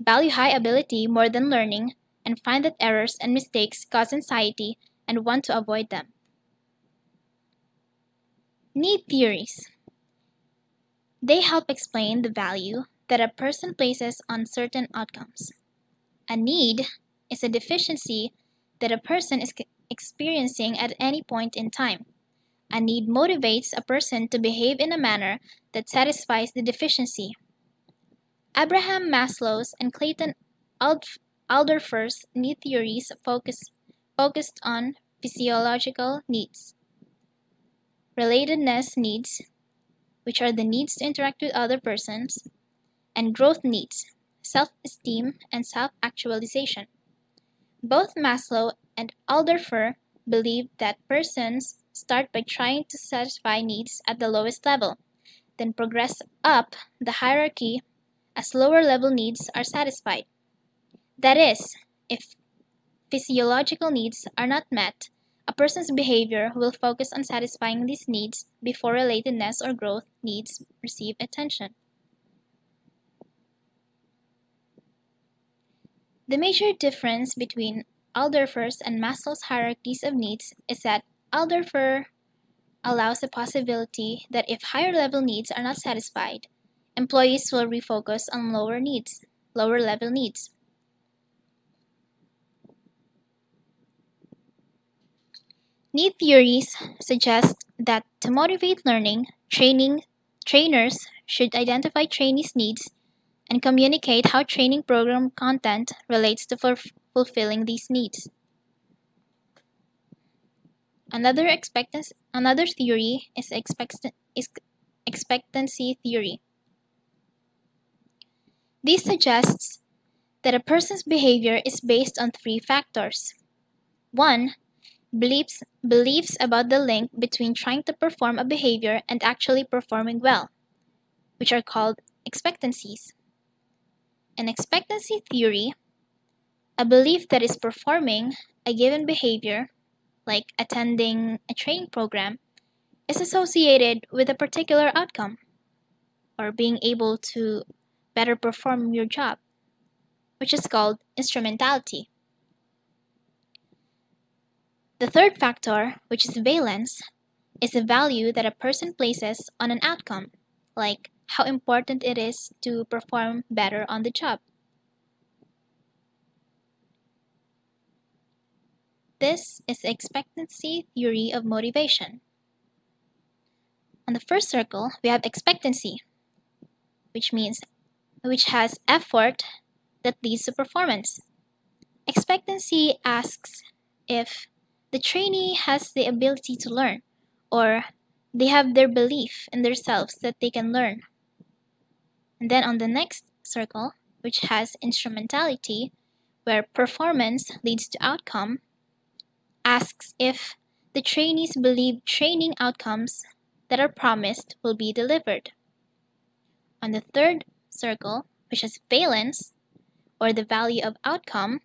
value high ability more than learning, and find that errors and mistakes cause anxiety and want to avoid them. Need theories. They help explain the value that a person places on certain outcomes. A need is a deficiency that a person is experiencing at any point in time. A need motivates a person to behave in a manner that satisfies the deficiency. Abraham Maslow's and Clayton Alderfer's need theories focused on physiological needs, relatedness needs, which are the needs to interact with other persons, and growth needs, self-esteem and self-actualization. Both Maslow and Alderfer believe that persons start by trying to satisfy needs at the lowest level, then progress up the hierarchy as lower level needs are satisfied. That is, if physiological needs are not met, a person's behavior will focus on satisfying these needs before relatedness or growth needs receive attention. The major difference between Alderfer's and Maslow's hierarchies of needs is that Alderfer allows the possibility that if higher level needs are not satisfied, employees will refocus on lower level needs. Need theories suggest that to motivate learning, trainers should identify trainees' needs and communicate how training program content relates to fulfilling these needs. Another theory is expectancy theory. This suggests that a person's behavior is based on three factors. 1. Beliefs about the link between trying to perform a behavior and actually performing well, which are called expectancies. In expectancy theory, a belief that is performing a given behavior, like attending a training program, is associated with a particular outcome, or being able to better perform your job, which is called instrumentality. The third factor, which is valence, is the value that a person places on an outcome, like how important it is to perform better on the job. This is the expectancy theory of motivation. On the first circle, we have expectancy, which has effort that leads to performance. Expectancy asks if the trainee has the ability to learn, or they have their belief in themselves that they can learn. And then on the next circle, which has instrumentality, where performance leads to outcome, asks if the trainees believe training outcomes that are promised will be delivered. On the third circle, which has valence, or the value of outcome,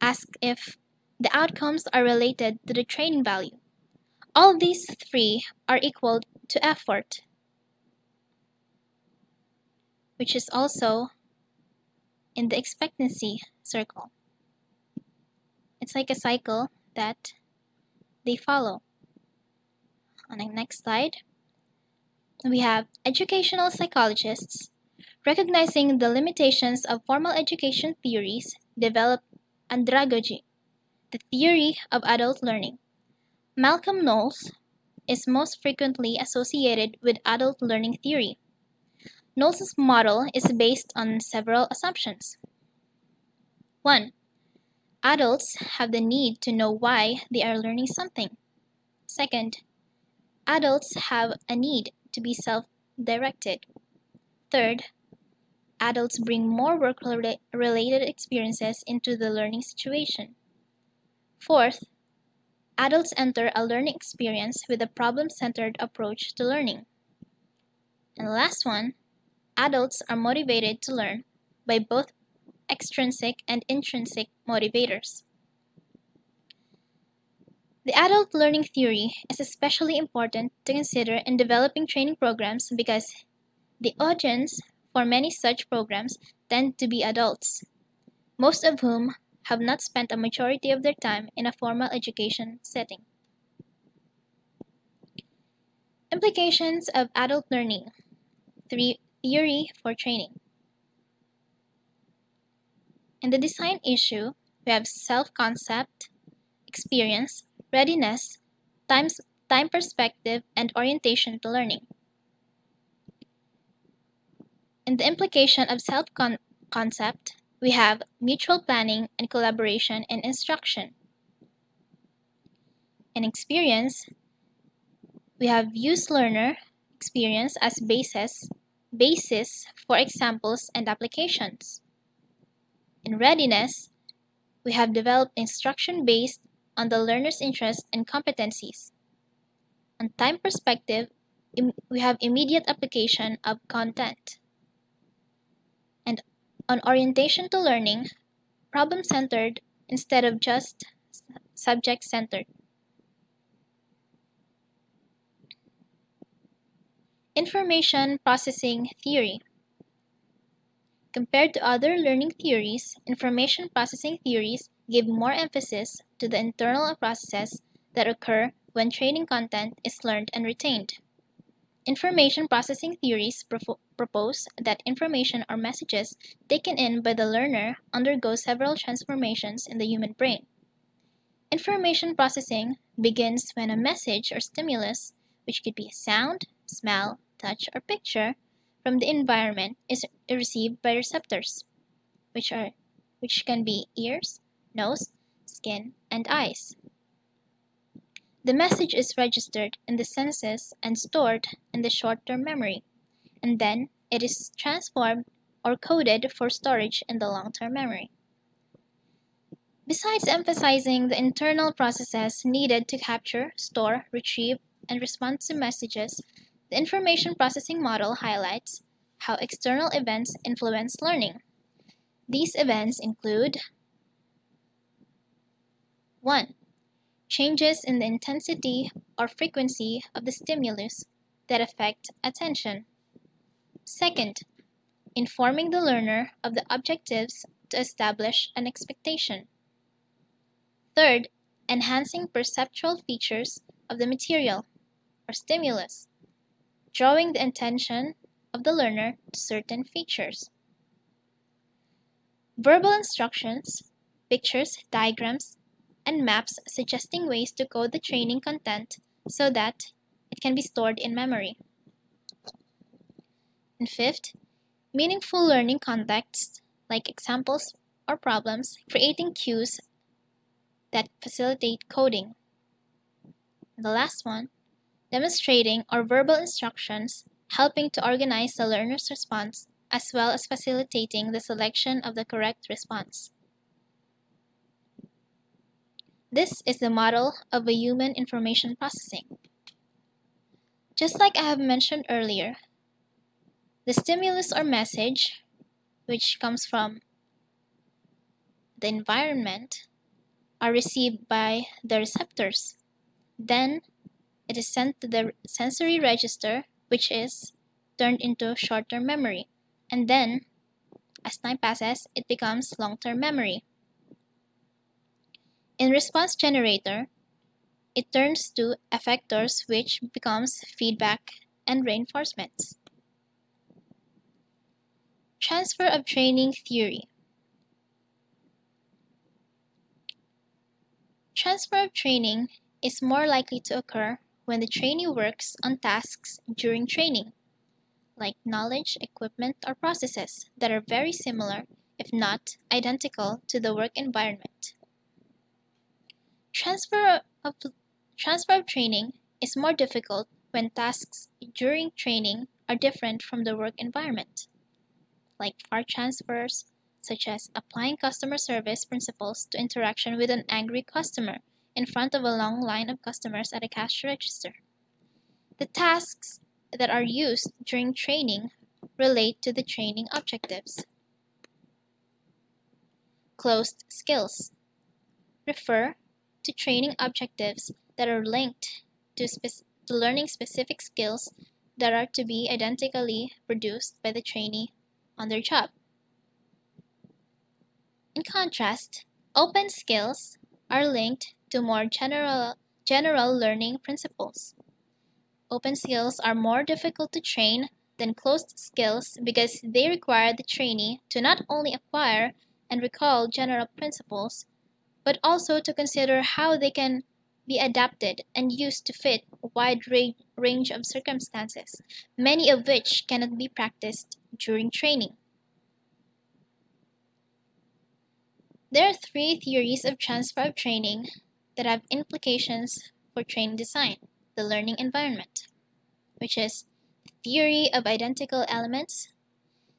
asks if the outcomes are related to the training value. All these three are equal to effort, which is also in the expectancy circle. It's like a cycle that they follow. On the next slide, we have educational psychologists recognizing the limitations of formal education theories develop andragogy, The theory of adult learning. Malcolm Knowles is most frequently associated with adult learning theory. Knowles' model is based on several assumptions. 1. Adults have the need to know why they are learning something. Second, adults have a need to be self-directed. Third, adults bring more work-related experiences into the learning situation. Fourth, adults enter a learning experience with a problem-centered approach to learning. And the last one, adults are motivated to learn by both extrinsic and intrinsic motivators. The adult learning theory is especially important to consider in developing training programs because the audience for many such programs tend to be adults, most of whom have not spent a majority of their time in a formal education setting. Implications of adult learning theory for training. In the design issue, we have self-concept, experience, readiness, time perspective, and orientation to learning. In the implication of self-concept, we have mutual planning and collaboration in instruction. In experience, we have used learner experience as basis for examples and applications. In readiness, we have developed instruction based on the learner's interests and competencies. On time perspective, we have immediate application of content. And on orientation to learning, problem-centered instead of just subject-centered. Information processing theory. Compared to other learning theories, information processing theories give more emphasis to the internal processes that occur when training content is learned and retained. Information processing theories propose that information or messages taken in by the learner undergo several transformations in the human brain. Information processing begins when a message or stimulus, which could be a sound, smell, touch, or picture, from the environment is received by receptors, which can be ears, nose, skin, and eyes. The message is registered in the senses and stored in the short-term memory, and then it is transformed or coded for storage in the long-term memory. Besides emphasizing the internal processes needed to capture, store, retrieve, and respond to messages, the information processing model highlights how external events influence learning. These events include 1. Changes in the intensity or frequency of the stimulus that affect attention. Second, informing the learner of the objectives to establish an expectation. Third, enhancing perceptual features of the material or stimulus, drawing the attention of the learner to certain features. Verbal instructions, pictures, diagrams, and maps suggesting ways to code the training content so that it can be stored in memory. And fifth, meaningful learning contexts like examples or problems, creating cues that facilitate coding. And the last one, demonstrating or verbal instructions helping to organize the learner's response as well as facilitating the selection of the correct response. This is the model of a human information processing. Just like I have mentioned earlier, the stimulus or message, which comes from the environment, are received by the receptors. Then it is sent to the sensory register, which is turned into short-term memory. And then, as time passes, it becomes long-term memory. In response generator, it turns to effectors, which becomes feedback and reinforcements. Transfer of training theory. Transfer of training is more likely to occur when the trainee works on tasks during training, like knowledge, equipment, or processes that are very similar, if not identical, to the work environment. Transfer of training is more difficult when tasks during training are different from the work environment, like far transfers, such as applying customer service principles to interaction with an angry customer in front of a long line of customers at a cash register. The tasks that are used during training relate to the training objectives. Closed skills refer to training objectives that are linked to learning specific skills that are to be identically produced by the trainee on their job. In contrast, open skills are linked to more general learning principles. Open skills are more difficult to train than closed skills because they require the trainee to not only acquire and recall general principles, but also to consider how they can be adapted and used to fit a wide range of circumstances, many of which cannot be practiced during training. There are three theories of transfer of training that have implications for training design, the learning environment, which is the theory of identical elements,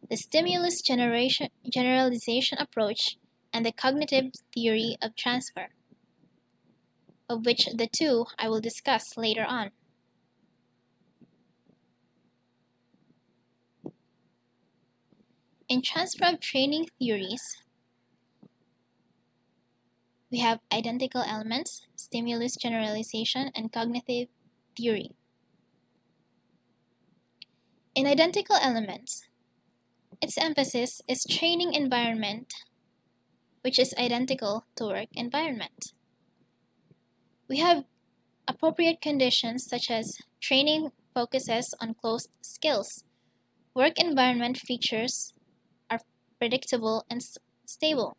the stimulus generalization approach, and the cognitive theory of transfer, of which the two I will discuss later on. In transfer of training theories, we have identical elements, stimulus generalization, and cognitive theory. In identical elements, its emphasis is training environment, which is identical to work environment. We have appropriate conditions such as training focuses on closed skills. Work environment features are predictable and stable.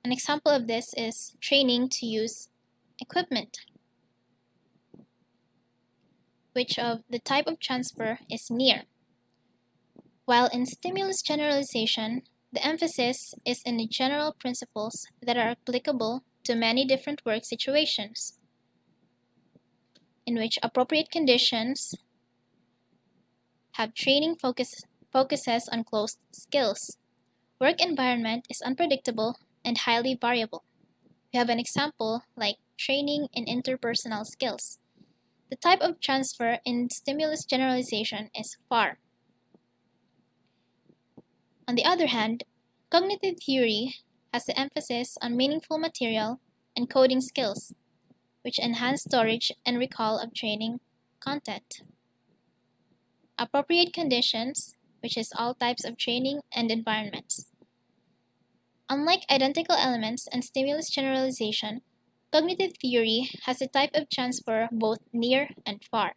An example of this is training to use equipment, which of the type of transfer is near. While in stimulus generalization, the emphasis is in the general principles that are applicable to many different work situations, in which appropriate conditions have training focuses on closed skills. Work environment is unpredictable and highly variable. We have an example like training in interpersonal skills. The type of transfer in stimulus generalization is far. On the other hand, cognitive theory has the emphasis on meaningful material and coding skills, which enhance storage and recall of training content. Appropriate conditions, which is all types of training and environments. Unlike identical elements and stimulus generalization, cognitive theory has a type of transfer both near and far.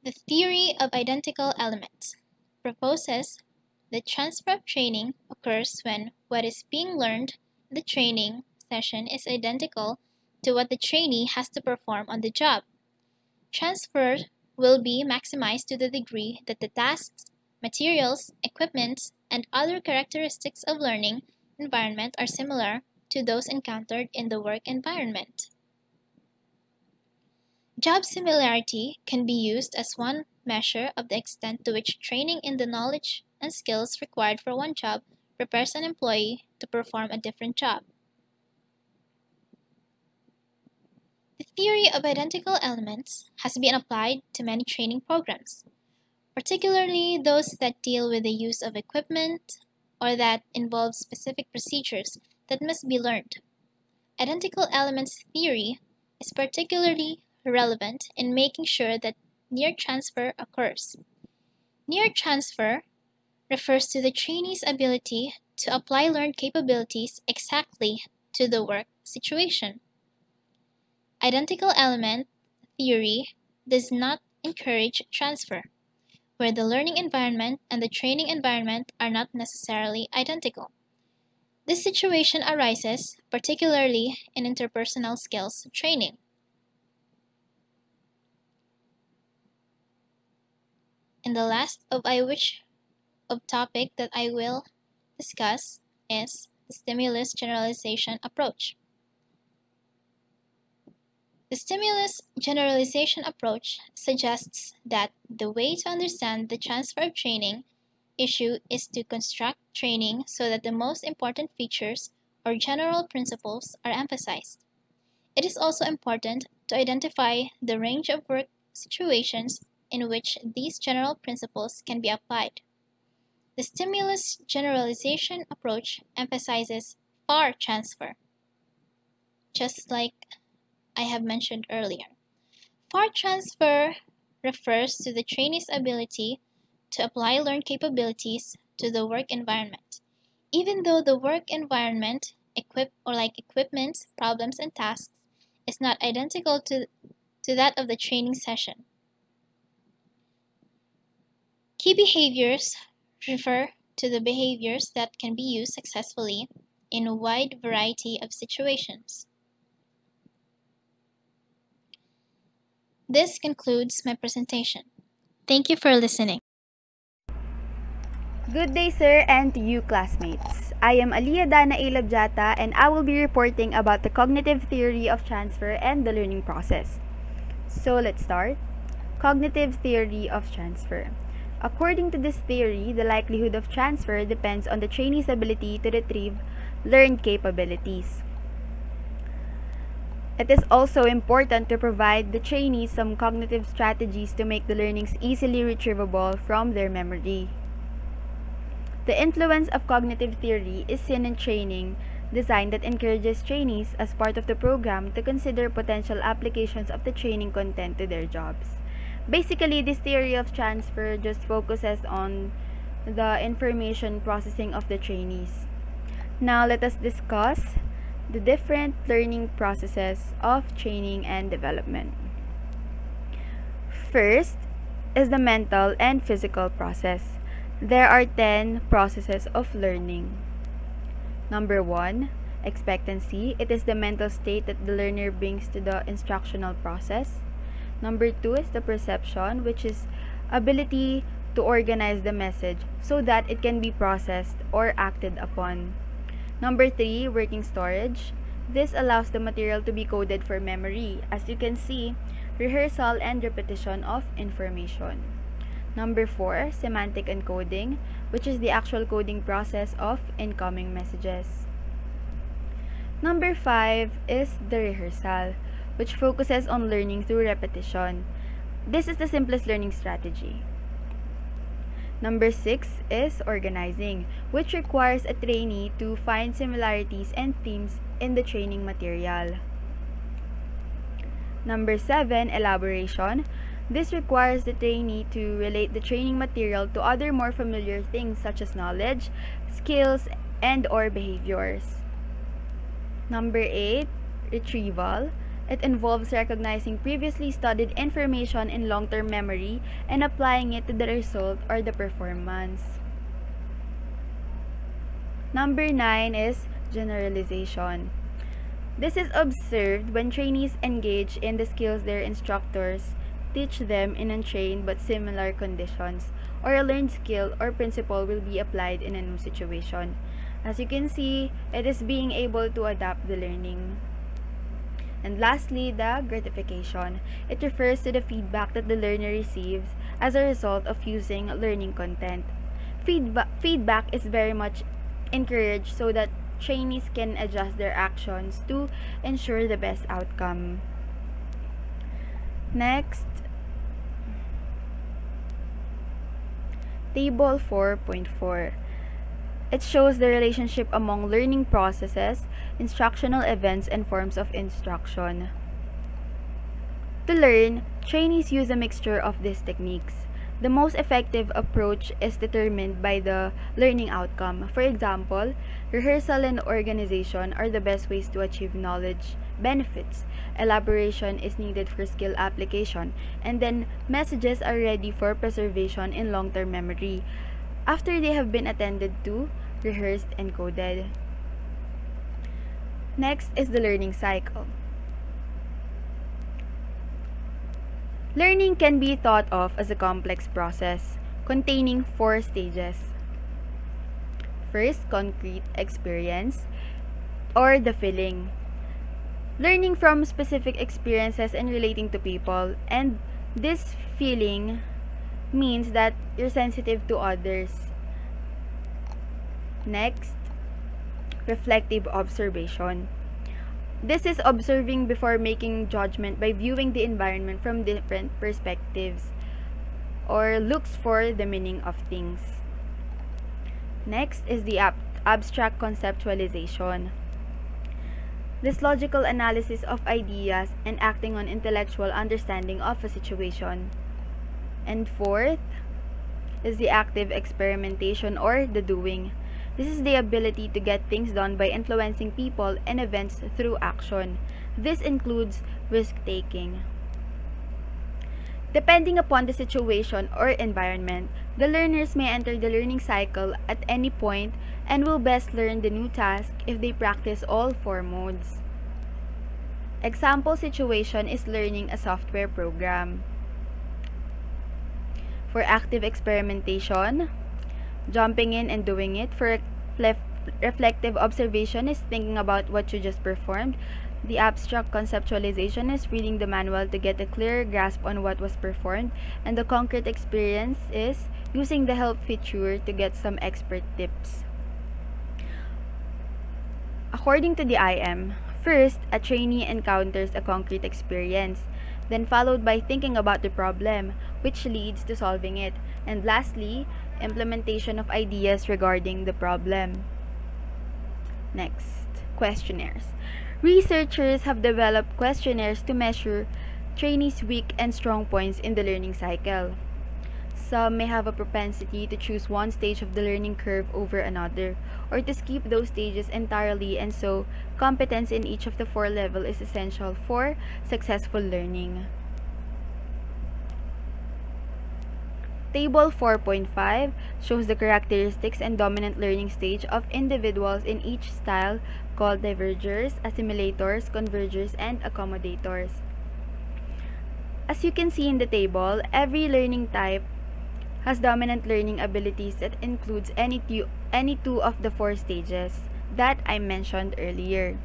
The theory of identical elements proposes that transfer of training occurs when what is being learned in the training session is identical to what the trainee has to perform on the job. Transfer will be maximized to the degree that the tasks, materials, equipment, and other characteristics of learning environment are similar to those encountered in the work environment. Job similarity can be used as one measure of the extent to which training in the knowledge and skills required for one job prepares an employee to perform a different job. The theory of identical elements has been applied to many training programs, particularly those that deal with the use of equipment or that involve specific procedures that must be learned. Identical elements theory is particularly relevant in making sure that near transfer occurs. Near transfer refers to the trainee's ability to apply learned capabilities exactly to the work situation. Identical element theory does not encourage transfer, where the learning environment and the training environment are not necessarily identical. This situation arises particularly in interpersonal skills training. And the last of topic that I will discuss is the stimulus generalization approach. The stimulus generalization approach suggests that the way to understand the transfer of training issue is to construct training so that the most important features or general principles are emphasized. It is also important to identify the range of work situations in which these general principles can be applied. The stimulus generalization approach emphasizes far transfer, just like I have mentioned earlier. Far transfer refers to the trainee's ability to apply learned capabilities to the work environment, even though the work environment, equipment, problems, and tasks is not identical to that of the training session. Key behaviors refer to the behaviors that can be used successfully in a wide variety of situations. This concludes my presentation. Thank you for listening. Good day, sir, and to you, classmates. I am Aaah-Liyah Labjata, and I will be reporting about the cognitive theory of transfer and the learning process. So let's start. Cognitive theory of transfer. According to this theory, the likelihood of transfer depends on the trainee's ability to retrieve learned capabilities. It is also important to provide the trainees some cognitive strategies to make the learnings easily retrievable from their memory. The influence of cognitive theory is seen in training design that encourages trainees as part of the program to consider potential applications of the training content to their jobs. Basically, this theory of transfer just focuses on the information processing of the trainees. Now, let us discuss the different learning processes of training and development. First is the mental and physical process. There are 10 processes of learning. Number 1, expectancy. It is the mental state that the learner brings to the instructional process. Number 2 is the perception, which is ability to organize the message so that it can be processed or acted upon. Number 3, working storage. This allows the material to be coded for memory. As you can see, rehearsal and repetition of information. Number 4, semantic encoding, which is the actual coding process of incoming messages. Number 5 is the rehearsal, which focuses on learning through repetition. This is the simplest learning strategy. Number 6 is organizing, which requires a trainee to find similarities and themes in the training material. Number 7, elaboration. This requires the trainee to relate the training material to other more familiar things such as knowledge, skills, and/or behaviors. Number 8, retrieval. It involves recognizing previously studied information in long-term memory and applying it to the result or the performance. Number 9 is generalization. This is observed when trainees engage in the skills their instructors teach them in untrained but similar conditions, or a learned skill or principle will be applied in a new situation. As you can see, it is being able to adapt the learning. And lastly, the gratification. It refers to the feedback that the learner receives as a result of using learning content. Feedback is very much encouraged so that trainees can adjust their actions to ensure the best outcome. Next, Table 4.4. It shows the relationship among learning processes, instructional events, and forms of instruction. To learn, trainees use a mixture of these techniques. The most effective approach is determined by the learning outcome. For example, rehearsal and organization are the best ways to achieve knowledge benefits. Elaboration is needed for skill application, and then messages are ready for preservation in long-term memory after they have been attended to, rehearsed, and coded. Next is the learning cycle. Learning can be thought of as a complex process containing 4 stages. First, concrete experience or the feeling. Learning from specific experiences and relating to people, and this feeling means that you're sensitive to others. Next, reflective observation. This is observing before making judgment by viewing the environment from different perspectives or looks for the meaning of things. Next is the abstract conceptualization. This logical analysis of ideas and acting on intellectual understanding of a situation. And fourth is the active experimentation or the doing. This is the ability to get things done by influencing people and events through action. This includes risk-taking. Depending upon the situation or environment, the learners may enter the learning cycle at any point and will best learn the new task if they practice all 4 modes. Example situation is learning a software program. For active experimentation, jumping in and doing it. For reflective observation is thinking about what you just performed. The abstract conceptualization is reading the manual to get a clear grasp on what was performed. And the concrete experience is using the help feature to get some expert tips. According to the IM, first, a trainee encounters a concrete experience, then followed by thinking about the problem, which leads to solving it, and lastly, implementation of ideas regarding the problem. Next, questionnaires. Researchers have developed questionnaires to measure trainees' weak and strong points in the learning cycle. Some may have a propensity to choose one stage of the learning curve over another, or to skip those stages entirely, and so competence in each of the 4 levels is essential for successful learning. Table 4.5 shows the characteristics and dominant learning stage of individuals in each style, called divergers, assimilators, convergers, and accommodators. As you can see in the table, every learning type has dominant learning abilities that includes any two of the 4 stages that I mentioned earlier.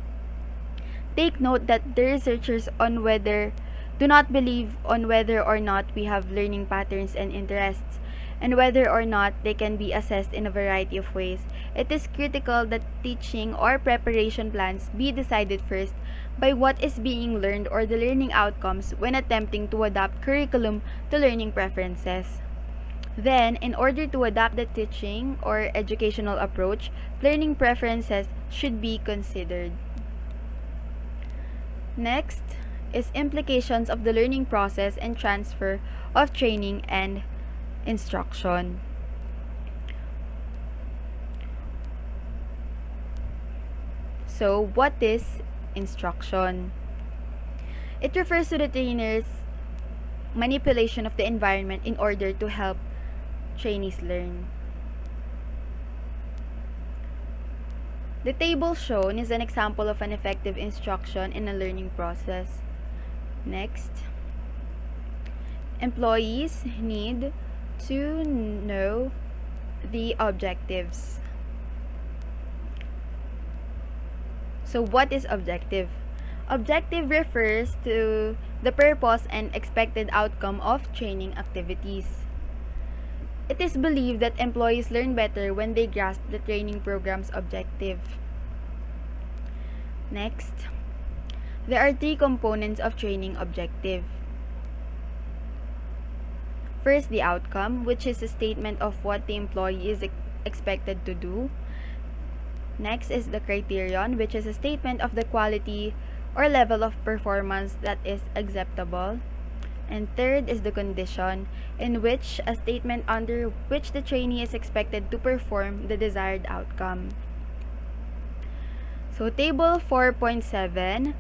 Take note that the researchers do not believe on whether or not we have learning patterns and interests, and whether or not they can be assessed in a variety of ways. It is critical that teaching or preparation plans be decided first by what is being learned or the learning outcomes when attempting to adapt curriculum to learning preferences. Then, in order to adapt the teaching or educational approach, learning preferences should be considered. Next is implications of the learning process and transfer of training and instruction. So, what is instruction? It refers to the trainer's manipulation of the environment in order to help trainees learn. The table shown is an example of an effective instruction in a learning process. Next, employees need to know the objectives. So what is objective? Objective refers to the purpose and expected outcome of training activities. It is believed that employees learn better when they grasp the training program's objective. Next, there are 3 components of training objective. First, the outcome, which is a statement of what the employee is expected to do. Next is the criterion, which is a statement of the quality or level of performance that is acceptable. And third is the condition, in which a statement under which the trainee is expected to perform the desired outcome. So table 4.7,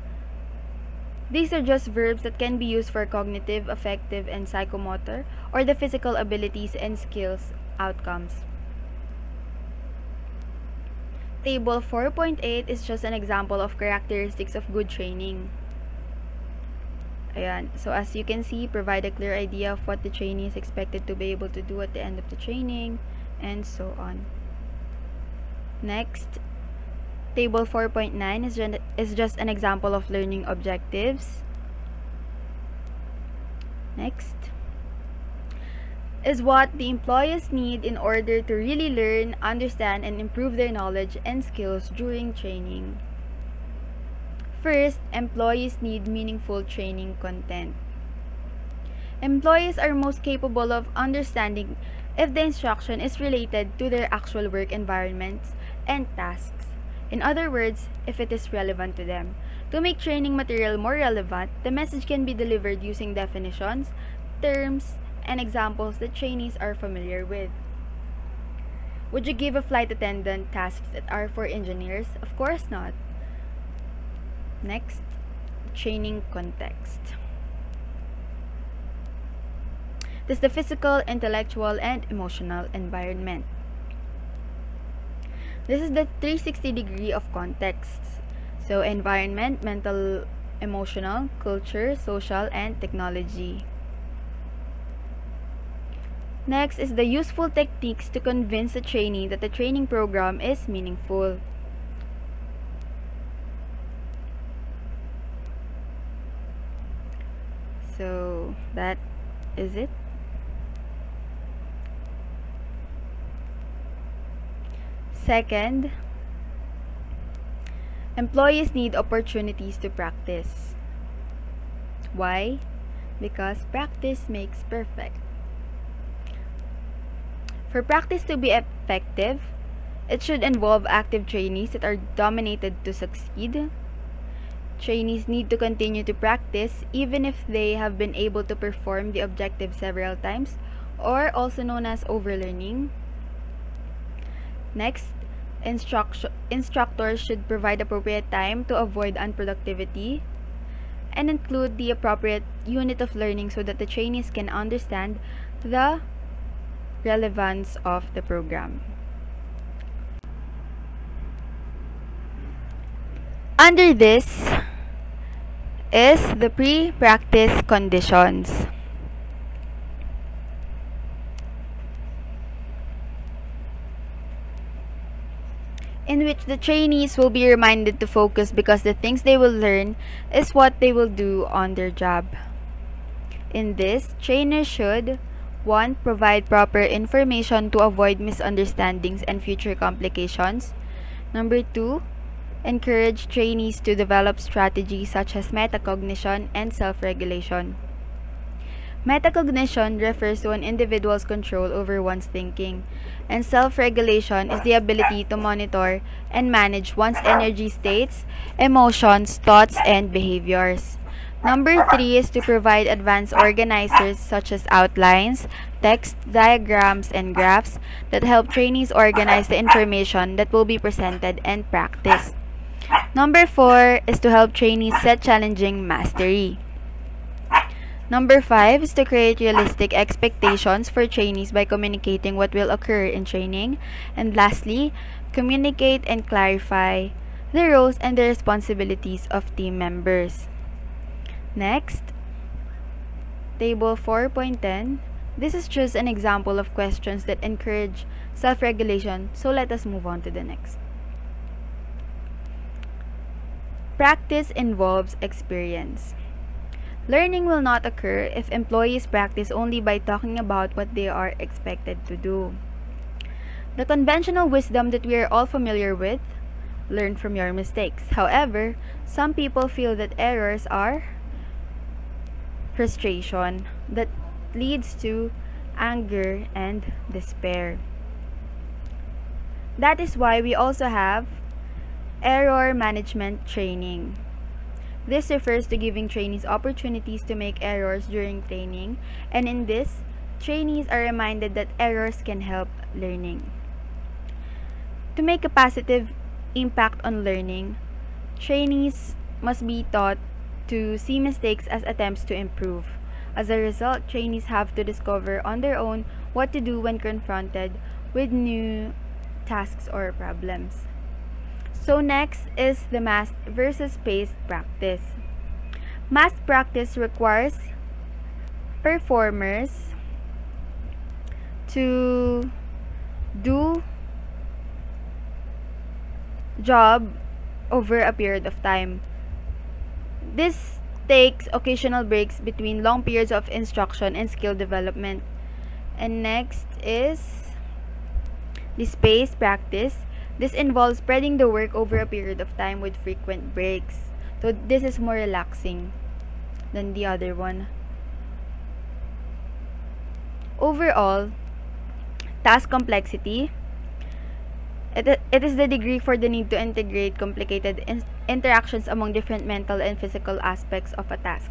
these are just verbs that can be used for cognitive, affective, and psychomotor, or the physical abilities and skills outcomes. Table 4.8 is just an example of characteristics of good training. Ayan. So as you can see, provide a clear idea of what the trainee is expected to be able to do at the end of the training, and so on. Next, table 4.9 is just an example of learning objectives. Next is what the employees need in order to really learn, understand, and improve their knowledge and skills during training. First, employees need meaningful training content. Employees are most capable of understanding if the instruction is related to their actual work environments and tasks. In other words, if it is relevant to them. To make training material more relevant, the message can be delivered using definitions, terms, and examples that trainees are familiar with. Would you give a flight attendant tasks that are for engineers? Of course not. Next, training context. This is the physical, intellectual, and emotional environment. This is the 360 degree of contexts. So, environment, mental, emotional, culture, social, and technology. Next is the useful techniques to convince the trainee that the training program is meaningful. So, that is it. Second, employees need opportunities to practice. Why? Because practice makes perfect. For practice to be effective, it should involve active trainees that are dominated to succeed. Trainees need to continue to practice even if they have been able to perform the objective several times, or also known as overlearning. Next, instructors should provide appropriate time to avoid unproductivity and include the appropriate unit of learning so that the trainees can understand the relevance of the program. Under this is the pre-practice conditions. In which the trainees will be reminded to focus because the things they will learn is what they will do on their job. In this, trainers should 1. Provide proper information to avoid misunderstandings and future complications. Number 2. Encourage trainees to develop strategies such as metacognition and self-regulation. Metacognition refers to an individual's control over one's thinking, and self-regulation is the ability to monitor and manage one's energy states, emotions, thoughts, and behaviors. Number 3 is to provide advanced organizers such as outlines, text, diagrams, and graphs that help trainees organize the information that will be presented and practiced. Number 4 is to help trainees set challenging mastery. Number 5 is to create realistic expectations for trainees by communicating what will occur in training. And lastly, communicate and clarify the roles and the responsibilities of team members. Next, table 4.10. This is just an example of questions that encourage self-regulation, so let us move on to the next. Practice involves experience. Learning will not occur if employees practice only by talking about what they are expected to do. The conventional wisdom that we are all familiar with, learn from your mistakes. However, some people feel that errors are frustration that leads to anger and despair. That is why we also have error management training. This refers to giving trainees opportunities to make errors during training, and in this, trainees are reminded that errors can help learning. To make a positive impact on learning, trainees must be taught to see mistakes as attempts to improve. As a result, trainees have to discover on their own what to do when confronted with new tasks or problems. So next is the massed versus paced practice. Mass practice requires performers to do job over a period of time. This takes occasional breaks between long periods of instruction and skill development. And next is the spaced practice. This involves spreading the work over a period of time with frequent breaks. So this is more relaxing than the other one. Overall, task complexity. It is the degree for the need to integrate complicated interactions among different mental and physical aspects of a task.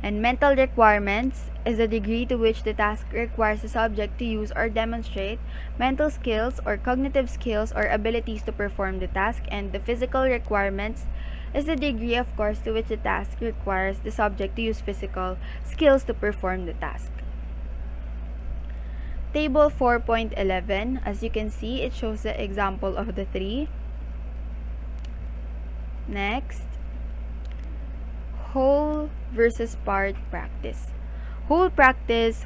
And mental requirements is the degree to which the task requires the subject to use or demonstrate mental skills or cognitive skills or abilities to perform the task. And the physical requirements is the degree, of course, to which the task requires the subject to use physical skills to perform the task. Table 4.11, as you can see, it shows the example of the three. Next, whole versus part practice. Whole practice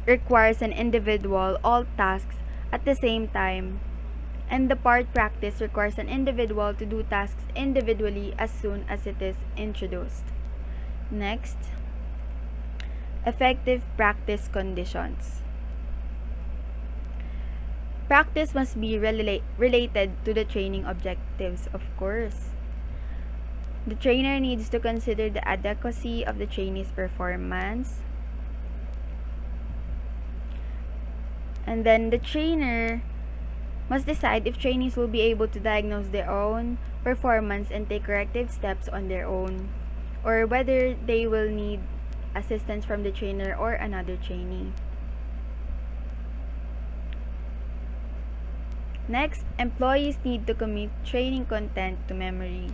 requires an individual all tasks at the same time, and the part practice requires an individual to do tasks individually as soon as it is introduced. Next, effective practice conditions. Practice must be related to the training objectives, of course. The trainer needs to consider the adequacy of the trainee's performance. And then the trainer must decide if trainees will be able to diagnose their own performance and take corrective steps on their own, or whether they will need assistance from the trainer or another trainee. Next, employees need to commit training content to memory.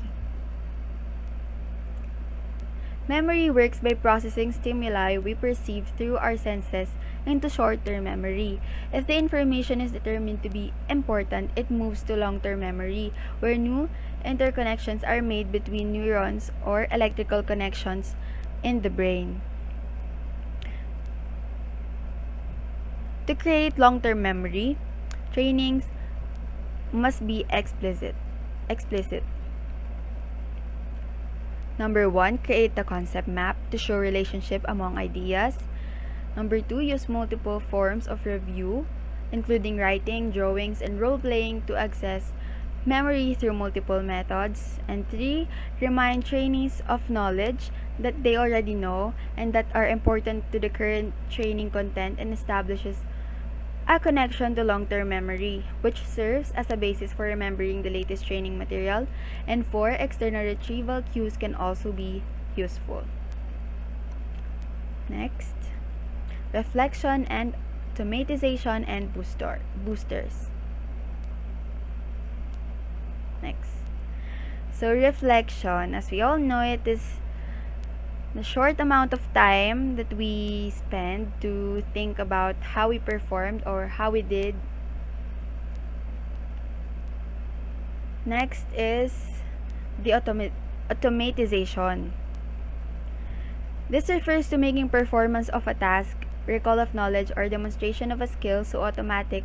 Memory works by processing stimuli we perceive through our senses into short-term memory. If the information is determined to be important, it moves to long-term memory, where new interconnections are made between neurons or electrical connections in the brain. To create long-term memory, trainings must be explicit. Number 1, create the concept map to show relationship among ideas. Number 2, use multiple forms of review, including writing, drawings, and role-playing to access memory through multiple methods. And 3, remind trainees of knowledge that they already know and that are important to the current training content, and establishes a connection to long-term memory, which serves as a basis for remembering the latest training material. And 4, external retrieval cues can also be useful. Next, reflection and automatization and boosters. Next, so reflection, as we all know, it is the short amount of time that we spend to think about how we performed or how we did. Next is the automatization. This refers to making performance of a task, recall of knowledge, or demonstration of a skill so automatic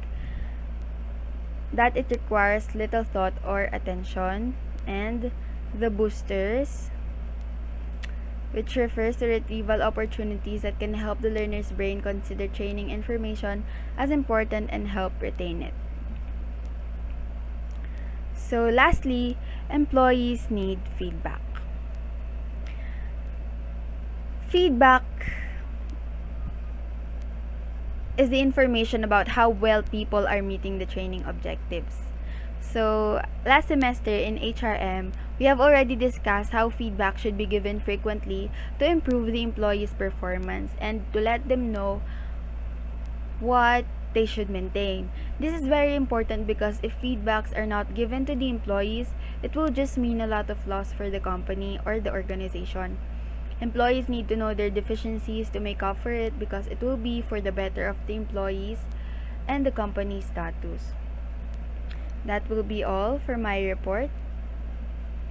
that it requires little thought or attention. And the boosters, which refers to retrieval opportunities that can help the learner's brain consider training information as important and help retain it. So lastly, employees need feedback. Feedback is the information about how well people are meeting the training objectives. So, last semester in HRM, we have already discussed how feedback should be given frequently to improve the employees' performance and to let them know what they should maintain. This is very important because if feedbacks are not given to the employees, it will just mean a lot of loss for the company or the organization. Employees need to know their deficiencies to make up for it, because it will be for the better of the employees and the company's status. That will be all for my report.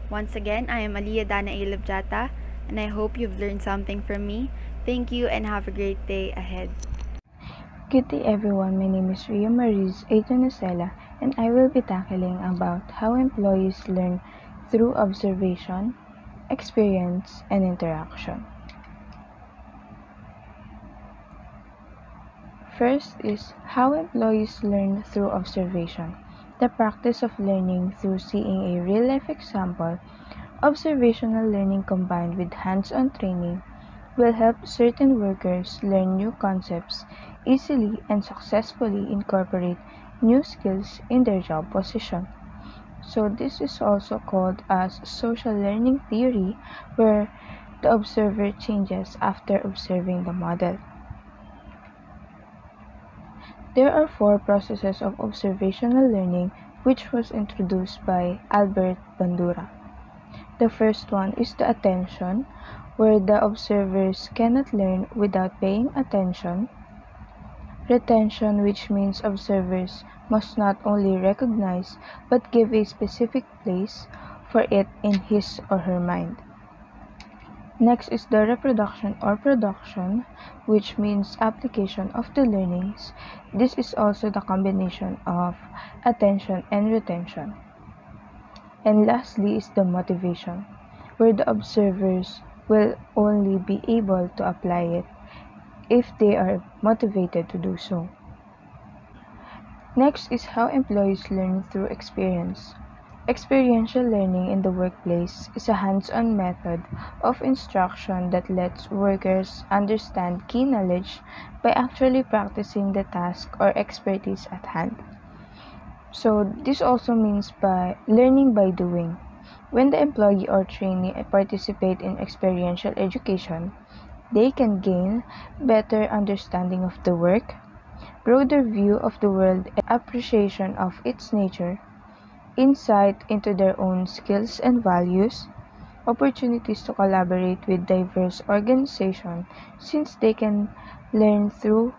Once again, I am Aah-Liyah Labjata, and I hope you've learned something from me. Thank you and have a great day ahead. Good day everyone, my name is Ria Mariz A, Genesela, and I will be tackling about how employees learn through observation, experience, and interaction. First is how employees learn through observation, the practice of learning through seeing a real-life example. Observational learning combined with hands-on training will help certain workers learn new concepts easily and successfully incorporate new skills in their job position. So this is also called as social learning theory, where the observer changes after observing the model. There are 4 processes of observational learning which was introduced by Albert Bandura. The first one is the attention, where the observers cannot learn without paying attention. Retention, which means observers must not only recognize but give a specific place for it in his or her mind. Next is the reproduction or production, which means application of the learnings. This is also the combination of attention and retention. And lastly is the motivation, where the observers will only be able to apply it if they are motivated to do so. Next is how employees learn through experience. Experiential learning in the workplace is a hands-on method of instruction that lets workers understand key knowledge by actually practicing the task or expertise at hand. So this also means by learning by doing. When the employee or trainee participate in experiential education, they can gain better understanding of the work, broader view of the world, and appreciation of its nature, insight into their own skills and values, opportunities to collaborate with diverse organizations since they can learn through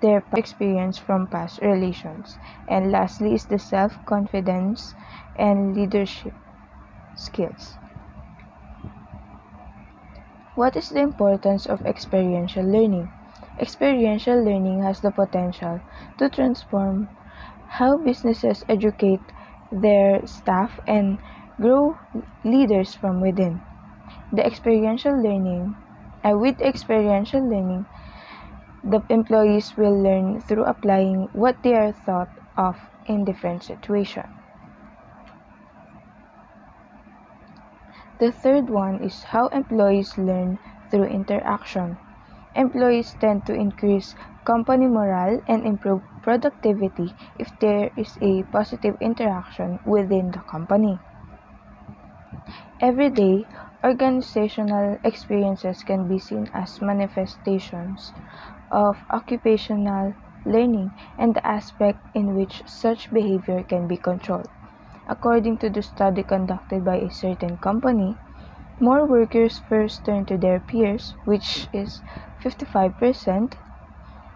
their experience from past relations. And lastly is the self-confidence and leadership skills. What is the importance of experiential learning? Experiential learning has the potential to transform how businesses educate their staff and grow leaders from within. With experiential learning, the employees will learn through applying what they are taught of in different situations. The third one is how employees learn through interaction. Employees tend to increase company morale and improve productivity if there is a positive interaction within the company. Every day, organizational experiences can be seen as manifestations of occupational learning and the aspect in which such behavior can be controlled. According to the study conducted by a certain company, more workers first turn to their peers, which is 55%,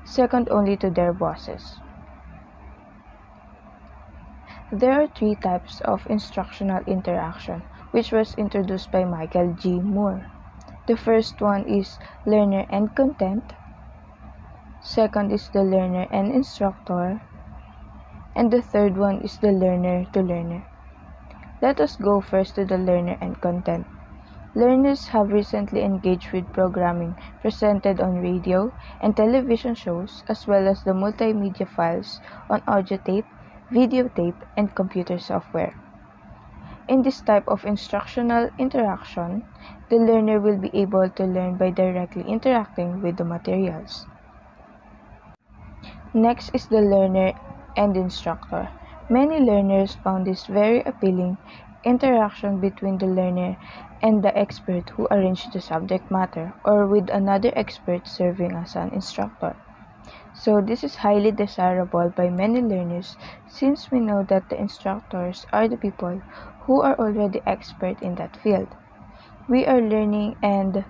second only to their bosses. There are 3 types of instructional interaction, which was introduced by Michael G. Moore. The first one is learner and content. Second is the learner and instructor. And the third one is the learner to learner. Let us go first to the learner and content. Learners have recently engaged with programming presented on radio and television shows as well as the multimedia files on audio tape, videotape, and computer software. In this type of instructional interaction, the learner will be able to learn by directly interacting with the materials. Next is the learner and instructor. Many learners found this very appealing interaction between the learner and the expert who arranged the subject matter, or with another expert serving as an instructor. So this is highly desirable by many learners since we know that the instructors are the people who are already expert in that field. We are learning and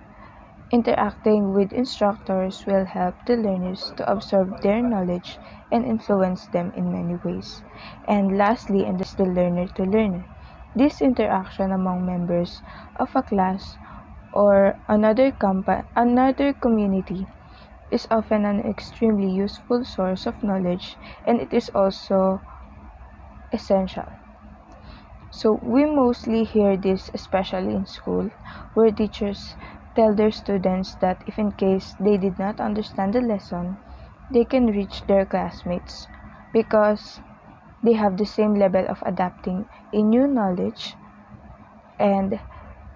interacting with instructors will help the learners to absorb their knowledge and influence them in many ways. And lastly, and this is the learner to learner. This interaction among members of a class or another community is often an extremely useful source of knowledge, and it is also essential. So we mostly hear this especially in school, where teachers tell their students that if in case they did not understand the lesson, they can reach their classmates because they have the same level of adapting a new knowledge, and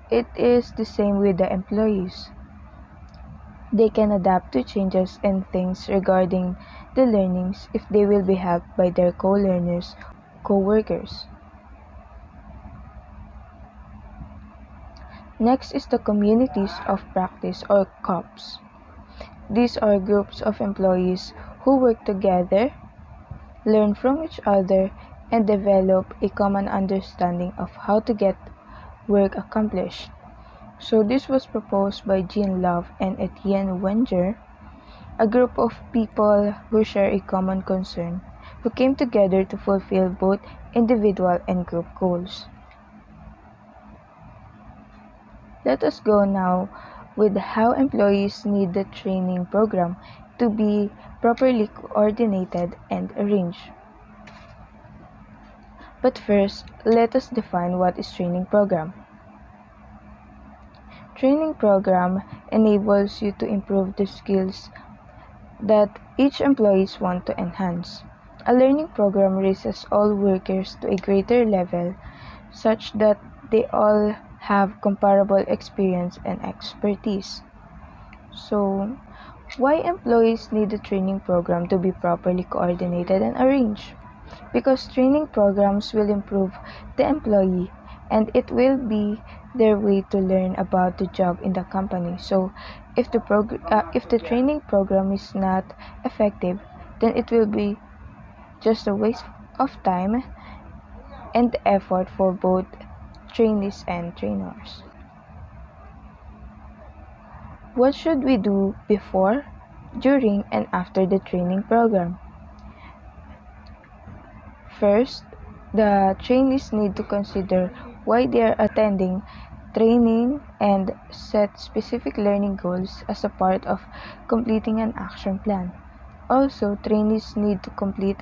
it is the same with the employees. They can adapt to changes and things regarding the learnings if they will be helped by their co-learners, co-workers. Next is the communities of practice or COPs. These are groups of employees who work together, learn from each other, and develop a common understanding of how to get work accomplished. So this was proposed by Jean Love and Etienne Wenger, a group of people who share a common concern, who came together to fulfill both individual and group goals. Let us go now with how employees need the training program to be properly coordinated and arranged. But first, let us define what is training program. Training program enables you to improve the skills that each employees want to enhance. A learning program raises all workers to a greater level such that they all have comparable experience and expertise. So, why employees need a training program to be properly coordinated and arranged? Because training programs will improve the employee and it will be their way to learn about the job in the company. So, if the training program is not effective, then it will be just a waste of time and effort for both trainees and trainers. What should we do before, during, and after the training program? First, the trainees need to consider why they are attending training and set specific learning goals as a part of completing an action plan. Also, trainees need to complete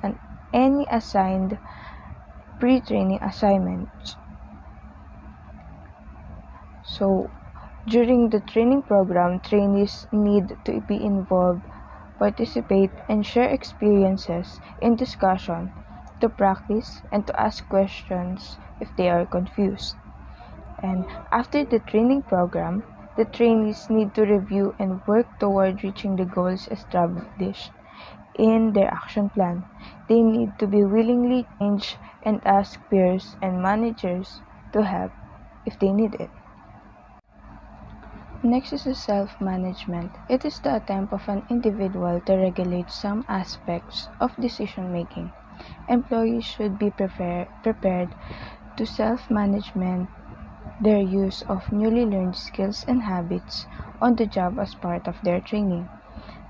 any assigned pre-training assignments. So, during the training program, trainees need to be involved, participate, and share experiences in discussion, to practice, and to ask questions if they are confused. And after the training program, the trainees need to review and work toward reaching the goals established in their action plan. They need to be willingly change and ask peers and managers to help if they need it. Next is the self-management. It is the attempt of an individual to regulate some aspects of decision-making. Employees should be prepared to self-management their use of newly learned skills and habits on the job as part of their training.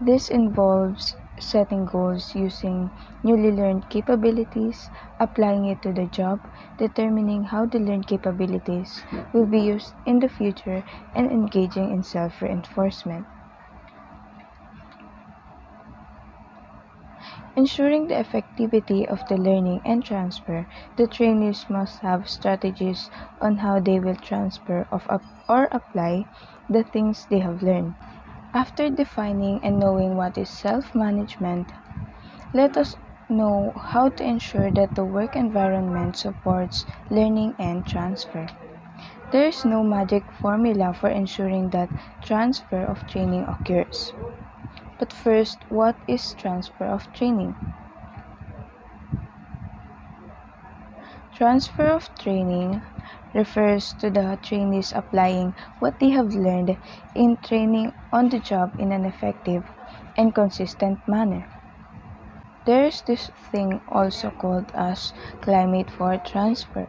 This involves setting goals using newly learned capabilities, applying it to the job, determining how the learned capabilities will be used in the future, and engaging in self-reinforcement. Ensuring the effectivity of the learning and transfer, the trainees must have strategies on how they will transfer or apply the things they have learned. After defining and knowing what is self-management, let us know how to ensure that the work environment supports learning and transfer. There is no magic formula for ensuring that transfer of training occurs. But first, what is transfer of training? Transfer of training refers to the trainees applying what they have learned in training on the job in an effective and consistent manner. There is this thing also called as climate for transfer.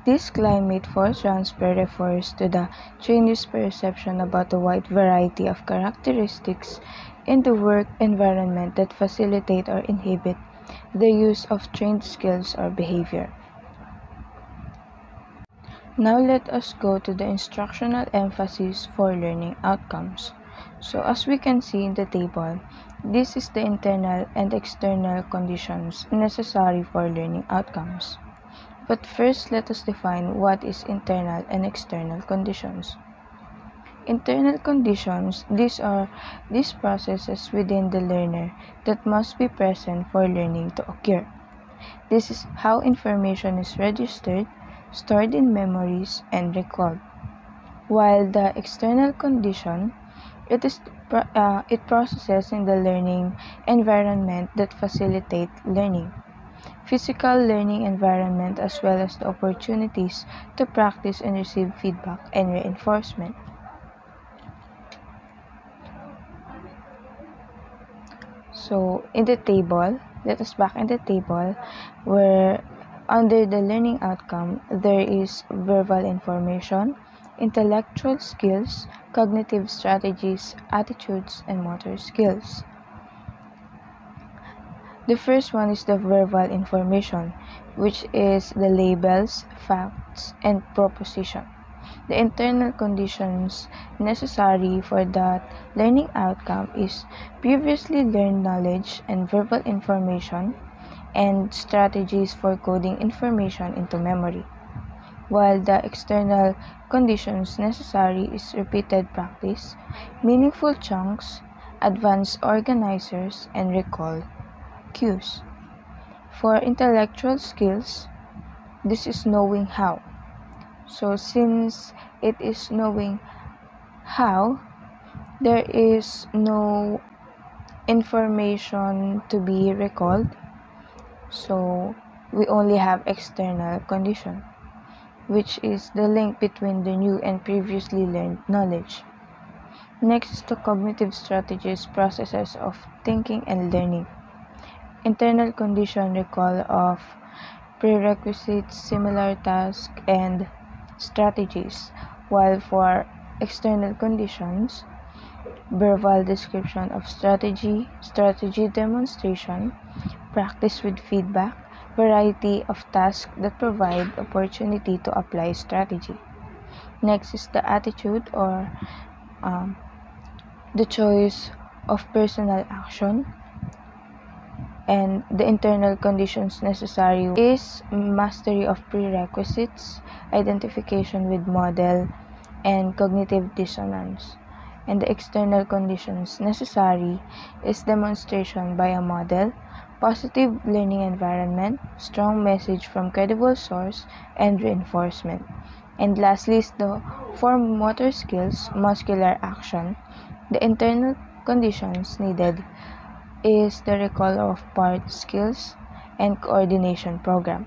This climate for transfer refers to the trainees' perception about a wide variety of characteristics in the work environment that facilitate or inhibit the use of trained skills or behavior. Now let us go to the instructional emphasis for learning outcomes. So as we can see in the table, this is the internal and external conditions necessary for learning outcomes. But first, let us define what is internal and external conditions. Internal conditions, these are these processes within the learner that must be present for learning to occur. This is how information is registered, stored in memories, and recalled. While the external condition, it processes in the learning environment that facilitate learning. Physical learning environment as well as the opportunities to practice and receive feedback and reinforcement. So in the table, let us back in the table where under the learning outcome, there is verbal information, intellectual skills, cognitive strategies, attitudes, and motor skills. The first one is the verbal information, which is the labels, facts, and proposition. The internal conditions necessary for that learning outcome is previously learned knowledge and verbal information and strategies for coding information into memory, while the external conditions necessary is repeated practice, meaningful chunks, advanced organizers, and recall cues. For intellectual skills, this is knowing how. So since it is knowing how, there is no information to be recalled, so we only have external condition, which is the link between the new and previously learned knowledge. Next is the cognitive strategies, processes of thinking and learning. Internal condition, recall of prerequisites, similar tasks, and strategies, while for external conditions, verbal description of strategy, strategy demonstration, practice with feedback, variety of tasks that provide opportunity to apply strategy. Next is the attitude or the choice of personal action, and the internal conditions necessary is mastery of prerequisites, identification with model, and cognitive dissonance. And the external conditions necessary is demonstration by a model, positive learning environment, strong message from credible source, and reinforcement. And lastly is the form motor skills, muscular action. The internal conditions needed is the recall of part skills and coordination program.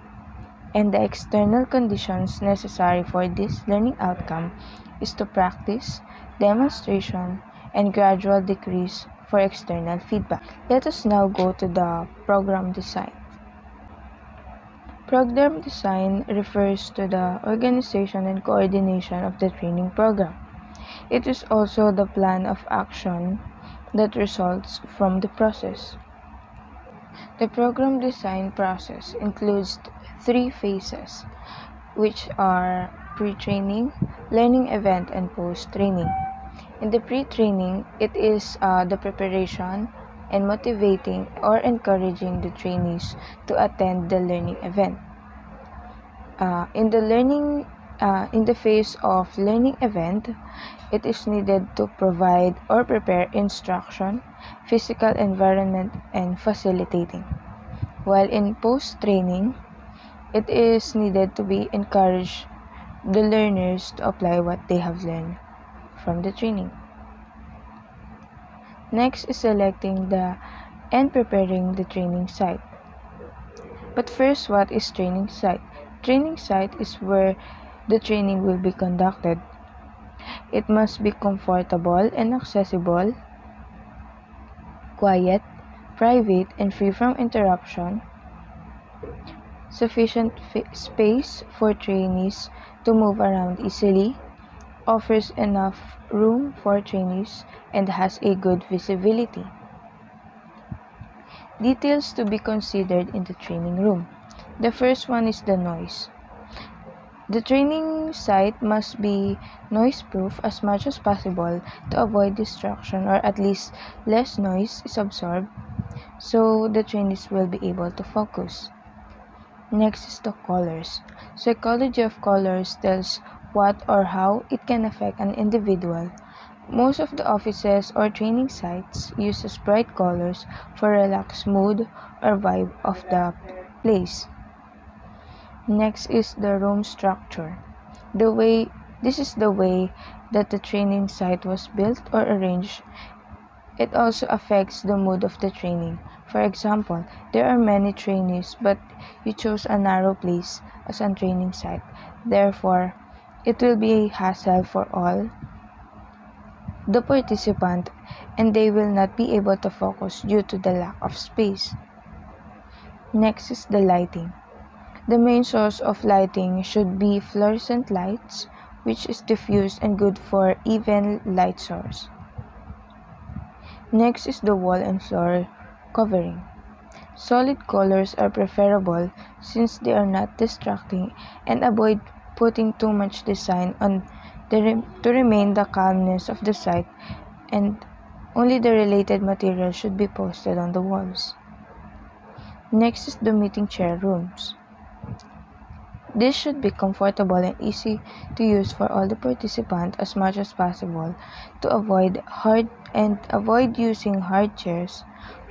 And the external conditions necessary for this learning outcome is to practice, demonstration, and gradual decrease for external feedback. Let us now go to the program design. Program design refers to the organization and coordination of the training program. It is also the plan of action that results from the process. The program design process includes 3 phases, which are pre-training, learning event, and post-training. In the pre-training, it is the preparation and motivating or encouraging the trainees to attend the learning event. In the phase of learning event, it is needed to provide or prepare instruction, physical environment, and facilitating. While in post-training, it is needed to be encourage the learners to apply what they have learned from the training. Next is selecting and preparing the training site. But first, what is training site? Training site is where the training will be conducted. It must be comfortable and accessible, quiet, private, and free from interruption. Sufficient space for trainees to move around easily, offers enough room for trainees, and has a good visibility. Details to be considered in the training room. The first one is the noise. The training site must be noise-proof as much as possible to avoid distraction, or at least less noise is absorbed so the trainees will be able to focus. Next is the colors. Psychology of colors tells what or how it can affect an individual. Most of the offices or training sites uses bright colors for relaxed mood or vibe of the place. Next is the room structure. This is the way that the training site was built or arranged. It also affects the mood of the training. For example, there are many trainees but you chose a narrow place as a training site. Therefore, it will be a hassle for all the participant and they will not be able to focus due to the lack of space. Next is the lighting. The main source of lighting should be fluorescent lights, which is diffused and good for even light source. Next is the wall and floor covering. Solid colors are preferable since they are not distracting, and avoid putting too much design on to remain the calmness of the site, and only the related material should be posted on the walls. Next is the meeting chair rooms. This should be comfortable and easy to use for all the participants as much as possible to avoid using hard chairs,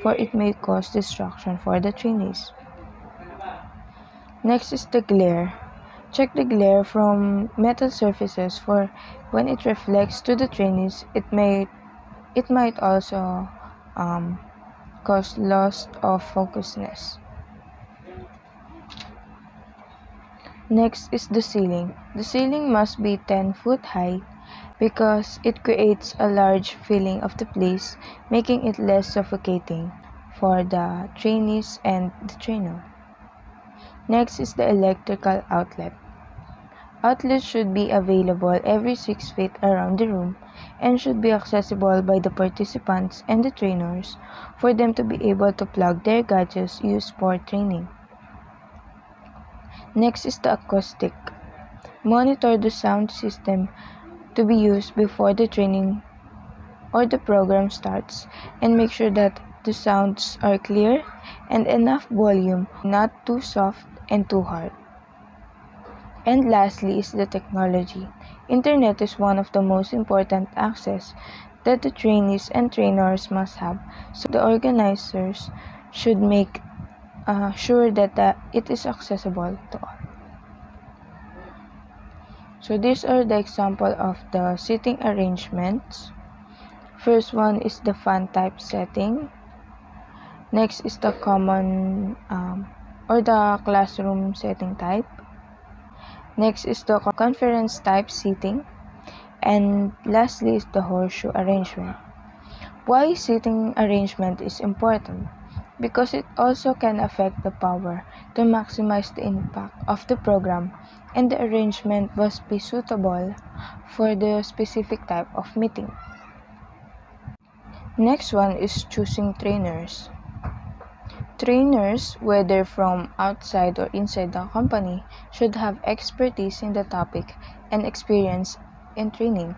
for it may cause distraction for the trainees. Next is the glare. Check the glare from metal surfaces, for when it reflects to the trainees, it might also cause loss of focusness. Next is the ceiling. The ceiling must be 10 feet high because it creates a large feeling of the place, making it less suffocating for the trainees and the trainer. Next is the electrical outlet. Outlets should be available every 6 feet around the room and should be accessible by the participants and the trainers for them to be able to plug their gadgets used for training. Next is the acoustic. Monitor the sound system to be used before the training or the program starts, and make sure that the sounds are clear and enough volume, not too soft and too hard. And lastly is the technology. Internet is one of the most important access that the trainees and trainers must have, so the organizers should make sure that it is accessible to all. So these are the example of the seating arrangements. First one is the fan type setting. Next is the common or the classroom setting type. Next is the conference type seating. And lastly is the horseshoe arrangement. Why seating arrangement is important? Because it also can affect the power to maximize the impact of the program, and the arrangement must be suitable for the specific type of meeting. Next one is choosing trainers. Trainers, whether from outside or inside the company, should have expertise in the topic and experience in training.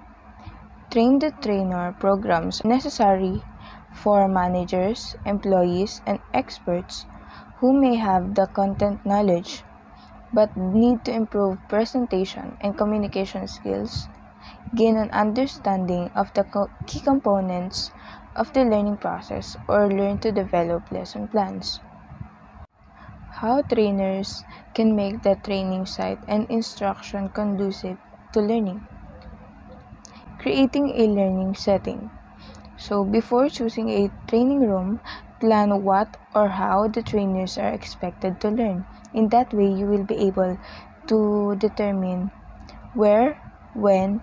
Train the trainer programs necessary for managers, employees, and experts who may have the content knowledge but need to improve presentation and communication skills, gain an understanding of the key components of the learning process, or learn to develop lesson plans. How trainers can make the training site and instruction conducive to learning. Creating a learning setting. So before choosing a training room, plan what or how the trainers are expected to learn. In that way, you will be able to determine where, when,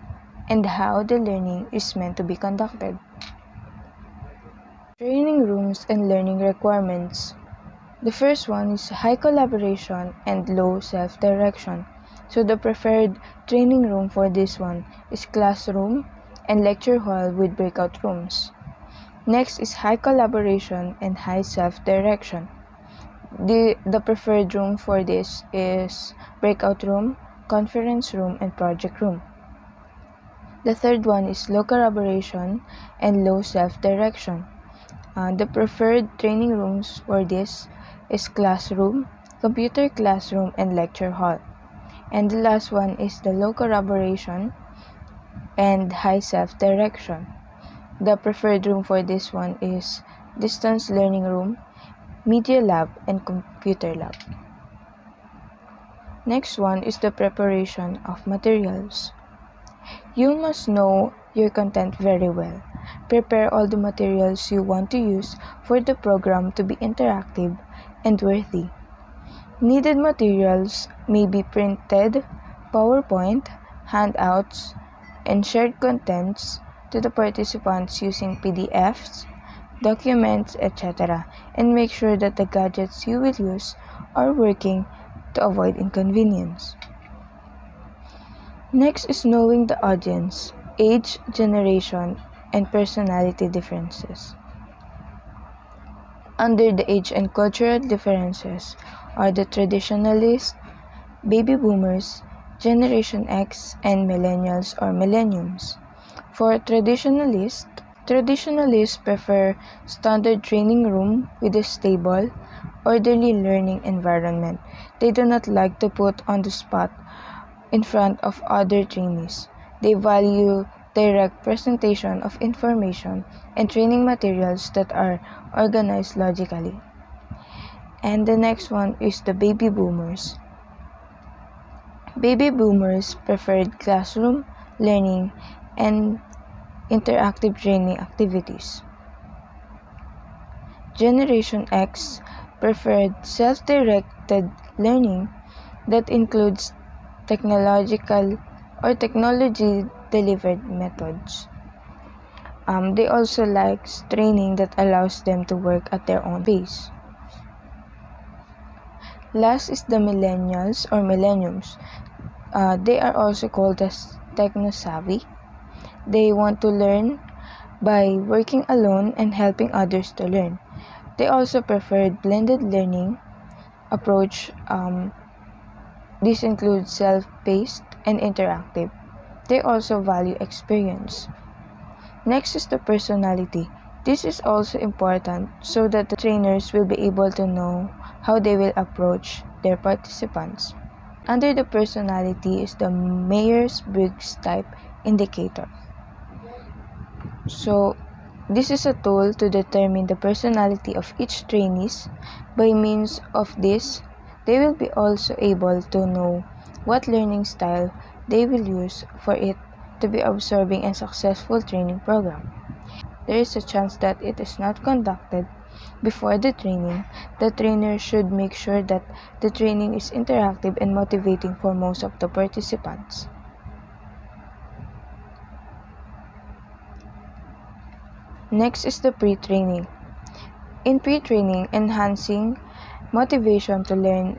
and how the learning is meant to be conducted. Training rooms and learning requirements. The first one is high collaboration and low self-direction. So the preferred training room for this one is classroom and lecture hall with breakout rooms. Next is high collaboration and high self-direction. The preferred room for this is breakout room conference room, and project room. The third one is low collaboration and low self-direction. The preferred training rooms for this is classroom, computer classroom, and lecture hall. And the last one is the low collaboration and high self-direction. The preferred room for this one is distance learning room, media lab, and computer lab. Next one is the preparation of materials. You must know your content very well. Prepare all the materials you want to use for the program to be interactive and worthy. Needed materials may be printed, PowerPoint, handouts, and shared contents to the participants using PDFs, documents, etc. And make sure that the gadgets you will use are working to avoid inconvenience. Next is knowing the audience, age, generation, and personality differences. Under the age and cultural differences are the traditionalists, baby boomers, Generation X, and millennials or millenniums. For traditionalists prefer standard training room with a stable, orderly learning environment. They do not like to put on the spot in front of other trainees. They value direct presentation of information and training materials that are organized logically. And the next one is the baby boomers. Baby boomers preferred classroom learning and interactive training activities. Generation X preferred self-directed learning that includes technology-delivered methods. They also like training that allows them to work at their own pace. Last is the millennials or millenniums. They are also called as techno-savvy. They want to learn by working alone and helping others to learn. They also prefer blended learning approach. This includes self-paced and interactive. They also value experience. Next is the personality. This is also important so that the trainers will be able to know how they will approach their participants. Under the personality is the Myers-Briggs type indicator. So, this is a tool to determine the personality of each trainees. By means of this, they will be also able to know what learning style they will use for it to be absorbing and successful training program. There is a chance that it is not conducted before the training. The trainer should make sure that the training is interactive and motivating for most of the participants. Next is the pre-training. In pre-training, enhancing motivation to learn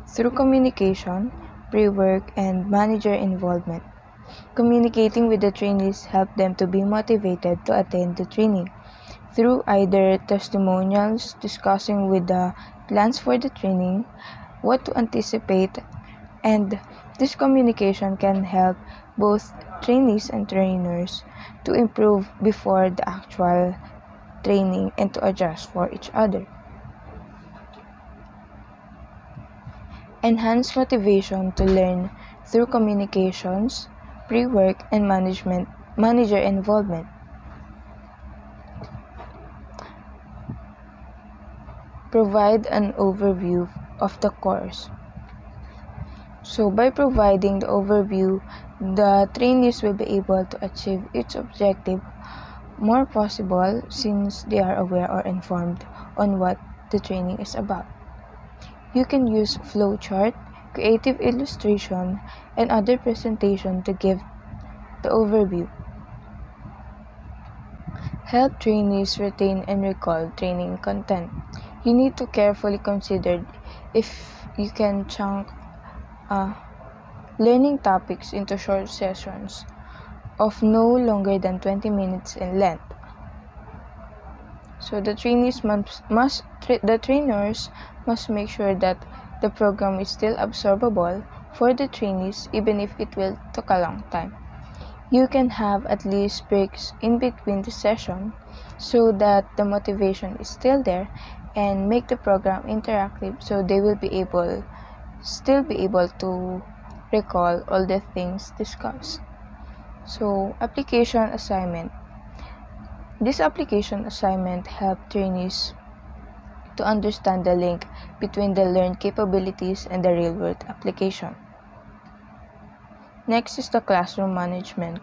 through communication, pre-work, and manager involvement. Communicating with the trainees help them to be motivated to attend the training through either testimonials, discussing with the plans for the training, what to anticipate, and this communication can help both trainees and trainers to improve before the actual training and to adjust for each other. Enhance motivation to learn through communications, pre-work, and manager involvement. Provide an overview of the course. So by providing the overview, the trainees will be able to achieve each objective more possible since they are aware or informed on what the training is about. You can use flowchart, creative illustration, and other presentation to give the overview. Help trainees retain and recall training content. You need to carefully consider if you can chunk learning topics into short sessions of no longer than 20 minutes in length. So the trainers must make sure that the program is still absorbable for the trainees even if it will take a long time. You can have at least breaks in between the session so that the motivation is still there, and make the program interactive so they will still be able to recall all the things discussed. So, application assignment. This application assignment helps trainees to understand the link between the learned capabilities and the real-world application. Next is the classroom management.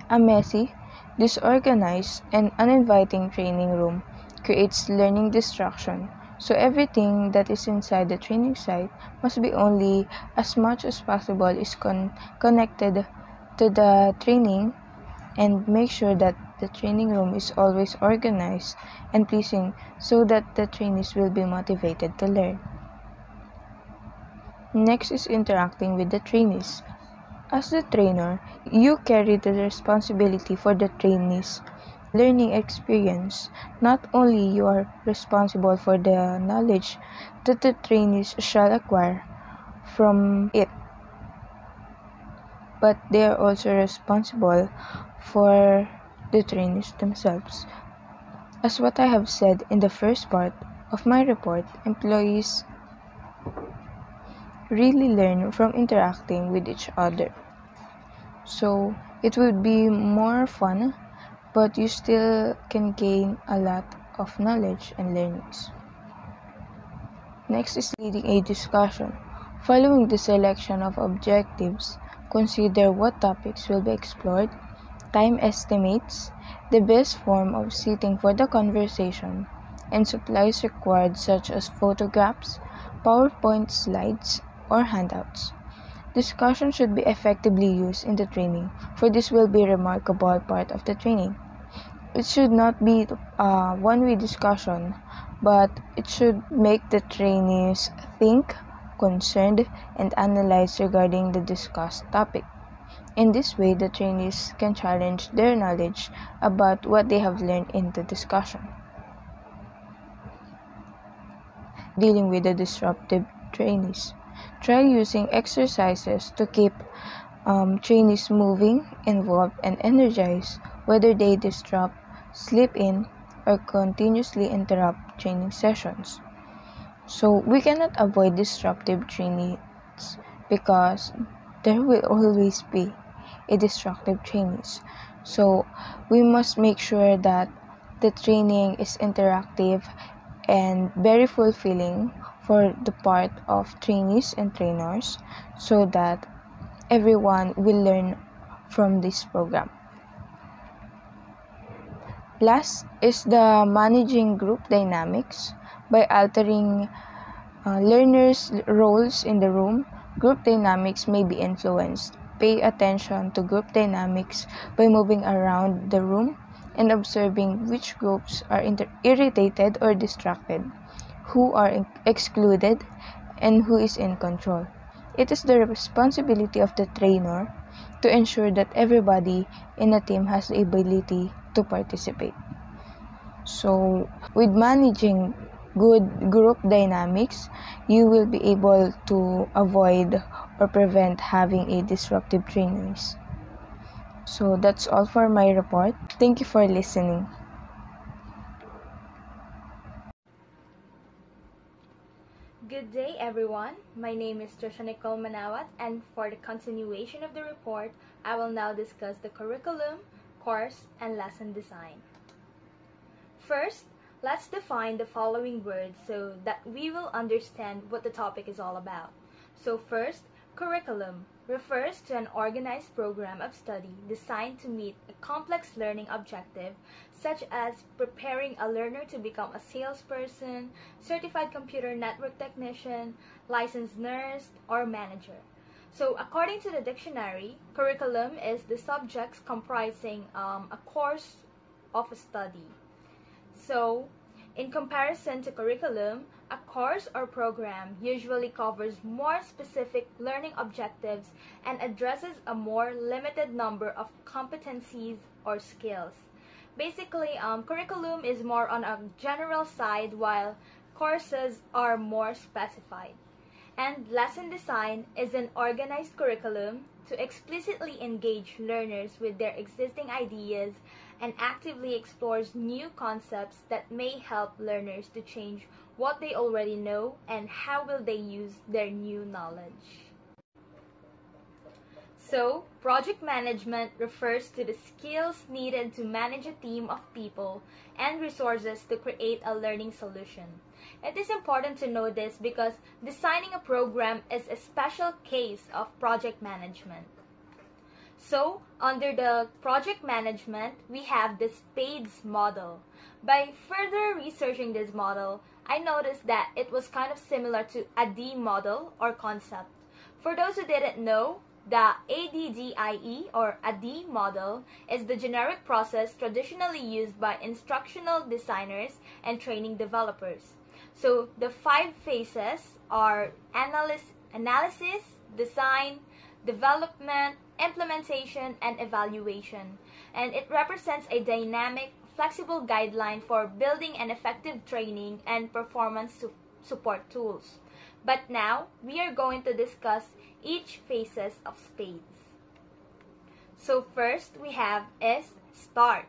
A messy, disorganized, and uninviting training room creates learning distraction, so everything that is inside the training site must be only as much as possible is connected to the training, and make sure that the training room is always organized and pleasing so that the trainees will be motivated to learn. Next is interacting with the trainees. As the trainer, you carry the responsibility for the trainees' learning experience. Not only you are responsible for the knowledge that the trainees shall acquire from it, but they are also responsible for the trainees themselves. As what I have said in the first part of my report, employees really learn from interacting with each other. So it would be more fun, but you still can gain a lot of knowledge and learnings. Next is leading a discussion. Following the selection of objectives, consider what topics will be explored, time estimates, the best form of sitting for the conversation, and supplies required such as photographs, PowerPoint slides, or handouts. Discussion should be effectively used in the training, for this will be a remarkable part of the training. It should not be a one-way discussion, but it should make the trainees think, concerned, and analyze regarding the discussed topic. In this way, the trainees can challenge their knowledge about what they have learned in the discussion. Dealing with the disruptive trainees. Try using exercises to keep trainees moving, involved, and energized, whether they disrupt, sleep in, or continuously interrupt training sessions. So we cannot avoid disruptive trainees because there will always be a destructive trainees. So we must make sure that the training is interactive and very fulfilling for the part of trainees and trainers, so that everyone will learn from this program. Last is the managing group dynamics. By altering learners' roles in the room, group dynamics may be influenced. Pay attention to group dynamics by moving around the room and observing which groups are irritated or distracted, who are excluded, and who is in control. It is the responsibility of the trainer to ensure that everybody in a team has the ability to participate. So, with managing good group dynamics, you will be able to avoid or prevent having a disruptive trainees. So, that's all for my report. Thank you for listening. Good day, everyone. My name is Trisha Nicole Manawat, and for the continuation of the report, I will now discuss the curriculum, course, and lesson design. First, let's define the following words so that we will understand what the topic is all about. So first, curriculum refers to an organized program of study designed to meet a complex learning objective, such as preparing a learner to become a salesperson, certified computer network technician, licensed nurse, or manager. So according to the dictionary, curriculum is the subjects comprising a course of study. So, in comparison to curriculum, a course or program usually covers more specific learning objectives and addresses a more limited number of competencies or skills. Basically, curriculum is more on a general side while courses are more specified. And lesson design is an organized curriculum to explicitly engage learners with their existing ideas and actively explores new concepts that may help learners to change what they already know and how will they use their new knowledge. So, project management refers to the skills needed to manage a team of people and resources to create a learning solution. It is important to know this because designing a program is a special case of project management. So, under the project management, we have the SPADES model. By further researching this model, I noticed that it was kind of similar to a D model or concept. For those who didn't know, the ADDIE or AD model is the generic process traditionally used by instructional designers and training developers. So the 5 phases are analysis, design, development, implementation, and evaluation. And it represents a dynamic, flexible guideline for building an effective training and performance support tools. But now, we are going to discuss each phases of SPADES. So first we have is START.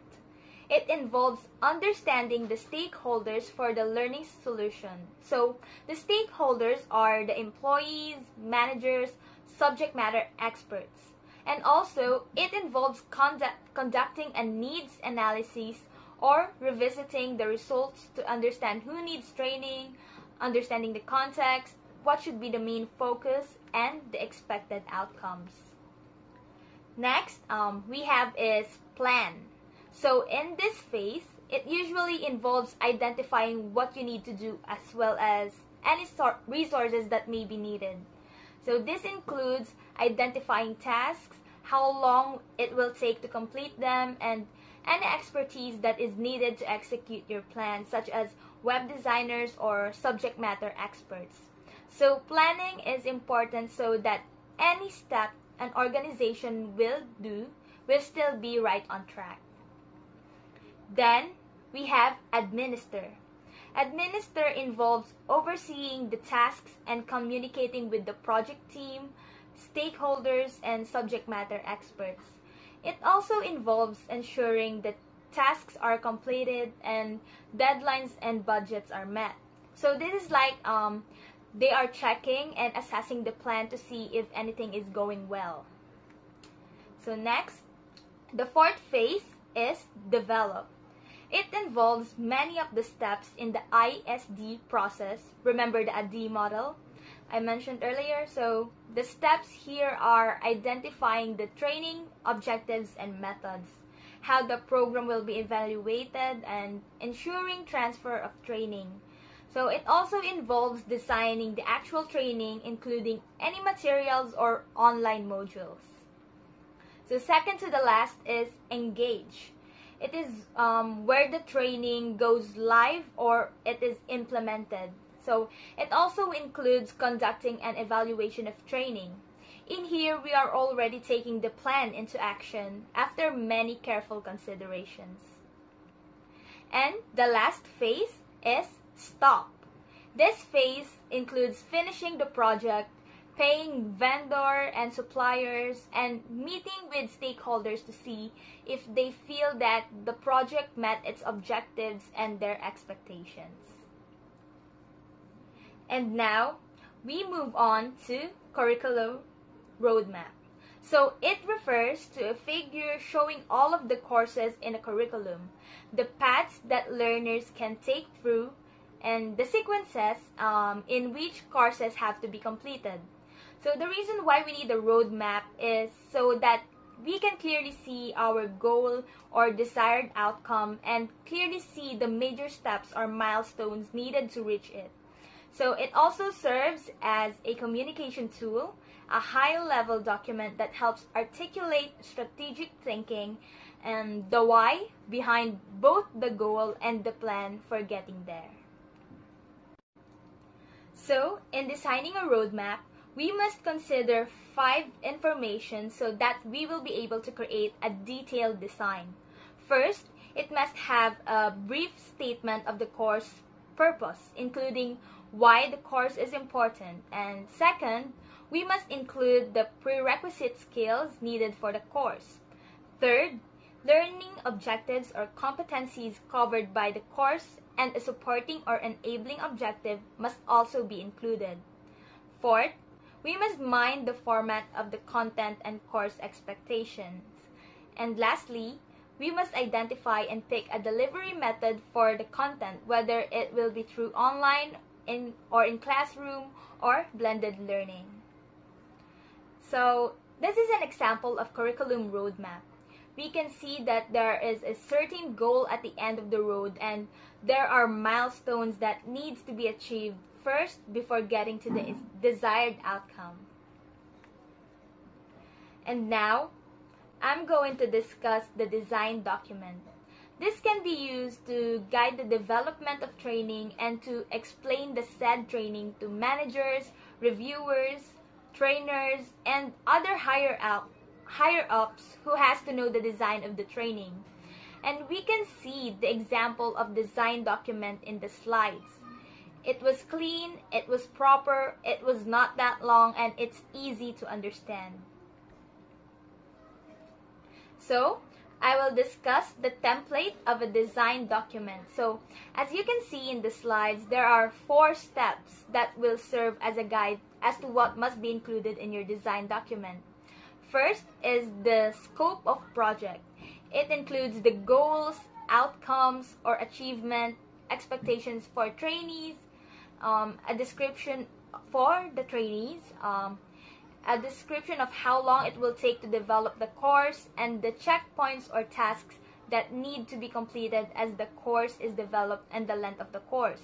It involves understanding the stakeholders for the learning solution. So the stakeholders are the employees, managers, subject matter experts. And also, it involves conducting a needs analysis or revisiting the results to understand who needs training, understanding the context, what should be the main focus, and the expected outcomes. Next, we have is plan. So in this phase, it usually involves identifying what you need to do as well as any resources that may be needed. So this includes identifying tasks, how long it will take to complete them, and any expertise that is needed to execute your plan, such as web designers or subject matter experts. So planning is important so that any step an organization will do will still be right on track. Then we have administer. Administer involves overseeing the tasks and communicating with the project team, stakeholders, and subject matter experts. It also involves ensuring that tasks are completed and deadlines and budgets are met. So this is like they are checking and assessing the plan to see if anything is going well. So next, the 4th phase is develop. It involves many of the steps in the ISD process. Remember the AD model I mentioned earlier? So the steps here are identifying the training objectives and methods, how the program will be evaluated, and ensuring transfer of training. So it also involves designing the actual training, including any materials or online modules. So second to the last is engage. It is where the training goes live or it is implemented. So it also includes conducting an evaluation of training. In here, we are already taking the plan into action after many careful considerations. And the last phase is stop. This phase includes finishing the project, paying vendor and suppliers, and meeting with stakeholders to see if they feel that the project met its objectives and their expectations. And now, we move on to curriculum roadmap. So it refers to a figure showing all of the courses in a curriculum, the paths that learners can take through, and the sequences in which courses have to be completed. So the reason why we need a roadmap is so that we can clearly see our goal or desired outcome and clearly see the major steps or milestones needed to reach it. So it also serves as a communication tool, a high-level document that helps articulate strategic thinking and the why behind both the goal and the plan for getting there. So, in designing a roadmap, we must consider 5 information so that we will be able to create a detailed design. First, it must have a brief statement of the course purpose, including why the course is important, and second, we must include the prerequisite skills needed for the course. Third, learning objectives or competencies covered by the course and a supporting or enabling objective must also be included. Fourth, we must mind the format of the content and course expectations. And lastly, we must identify and pick a delivery method for the content, whether it will be through online in classroom or blended learning. So this is an example of curriculum roadmap. We can see that there is a certain goal at the end of the road, and there are milestones that needs to be achieved first before getting to the desired outcome. And now, I'm going to discuss the design document. This can be used to guide the development of training and to explain the said training to managers, reviewers, trainers, and other higher-ups who has to know the design of the training. And we can see the example of design document in the slides. It was clean, it was proper, it was not that long, and it's easy to understand. So, I will discuss the template of a design document. So, as you can see in the slides, there are 4 steps that will serve as a guide as to what must be included in your design document. First is the scope of project. It includes the goals, outcomes, or achievement, expectations for trainees, a description for the trainees, a description of how long it will take to develop the course, and the checkpoints or tasks that need to be completed as the course is developed and the length of the course.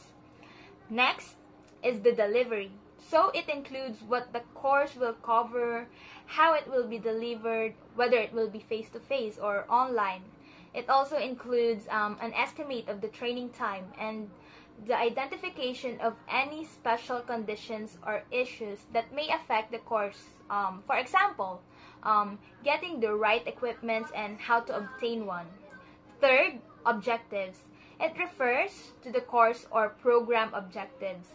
Next is the delivery. So it includes what the course will cover, how it will be delivered, whether it will be face-to-face or online. It also includes an estimate of the training time and the identification of any special conditions or issues that may affect the course. For example, getting the right equipment and how to obtain one. Third, objectives. It refers to the course or program objectives.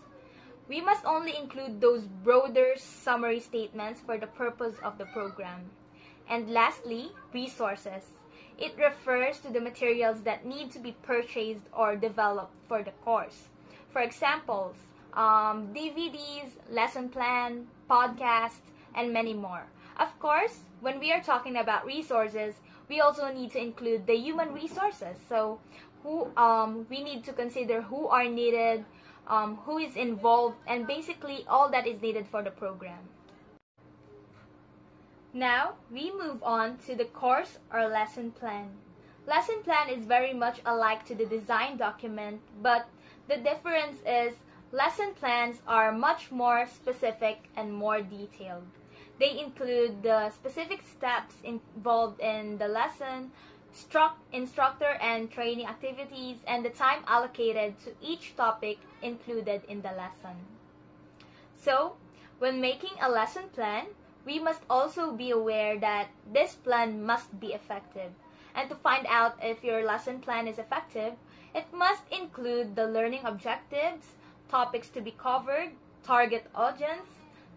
We must only include those broader summary statements for the purpose of the program. And lastly, resources. It refers to the materials that need to be purchased or developed for the course. For examples, DVDs, lesson plan, podcasts, and many more. Of course, when we are talking about resources, we also need to include the human resources. So, we need to consider who are needed, who is involved, and basically all that is needed for the program. Now, we move on to the course or lesson plan. Lesson plan is very much alike to the design document, but the difference is lesson plans are much more specific and more detailed. They include the specific steps involved in the lesson, instructor and training activities, and the time allocated to each topic included in the lesson. So, when making a lesson plan, we must also be aware that this plan must be effective. And to find out if your lesson plan is effective, it must include the learning objectives, topics to be covered, target audience,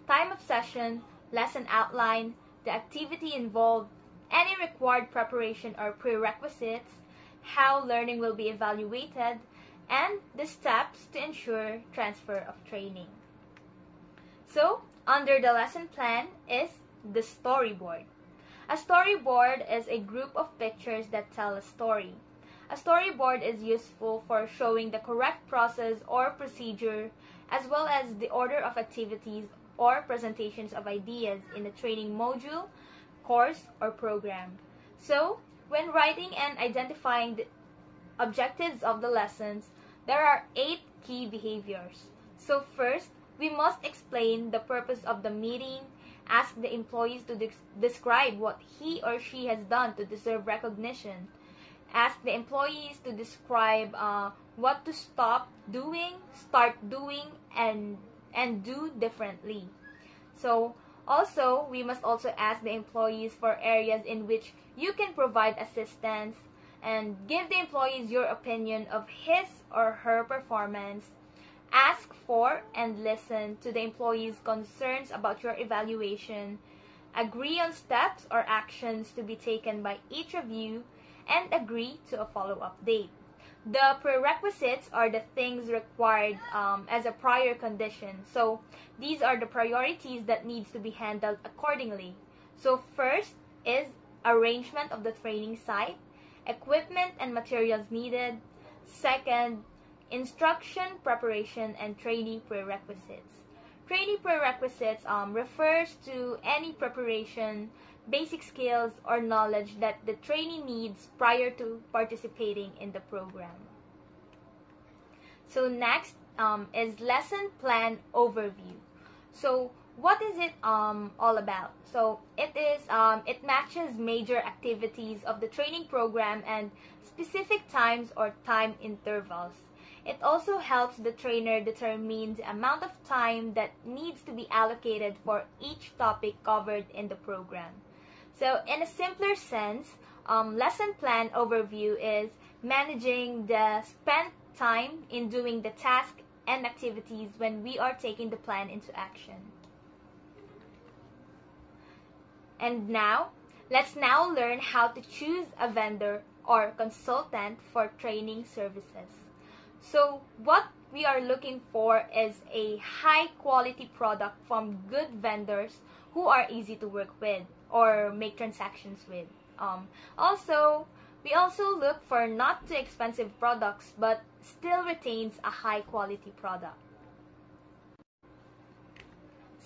time of session, lesson outline, the activity involved, any required preparation or prerequisites, how learning will be evaluated, and the steps to ensure transfer of training. So, under the lesson plan is the storyboard. A storyboard is a group of pictures that tell a story. A storyboard is useful for showing the correct process or procedure, as well as the order of activities or presentations of ideas in a training module, course, or program. So, when writing and identifying the objectives of the lessons, there are 8 key behaviors. So first, we must explain the purpose of the meeting, ask the employees to describe what he or she has done to deserve recognition, ask the employees to describe what to stop doing, start doing, and do differently. So, also, we must also ask the employees for areas in which you can provide assistance and give the employees your opinion of his or her performance. Ask for and listen to the employees' concerns about your evaluation. Agree on steps or actions to be taken by each of you, and agree to a follow-up date. The prerequisites are the things required as a prior condition. So these are the priorities that needs to be handled accordingly. So first is arrangement of the training site, equipment and materials needed. Second, instruction, preparation, and trainee prerequisites. Trainee prerequisites refers to any preparation, basic skills, or knowledge that the trainee needs prior to participating in the program. So next is lesson plan overview. So what is it all about? So it matches major activities of the training program and specific times or time intervals. It also helps the trainer determine the amount of time that needs to be allocated for each topic covered in the program. So in a simpler sense, lesson plan overview is managing the spent time in doing the task and activities when we are taking the plan into action. And now, let's now learn how to choose a vendor or consultant for training services. So what we are looking for is a high quality product from good vendors who are easy to work with or make transactions with. We also look for not too expensive products but still retains a high quality product.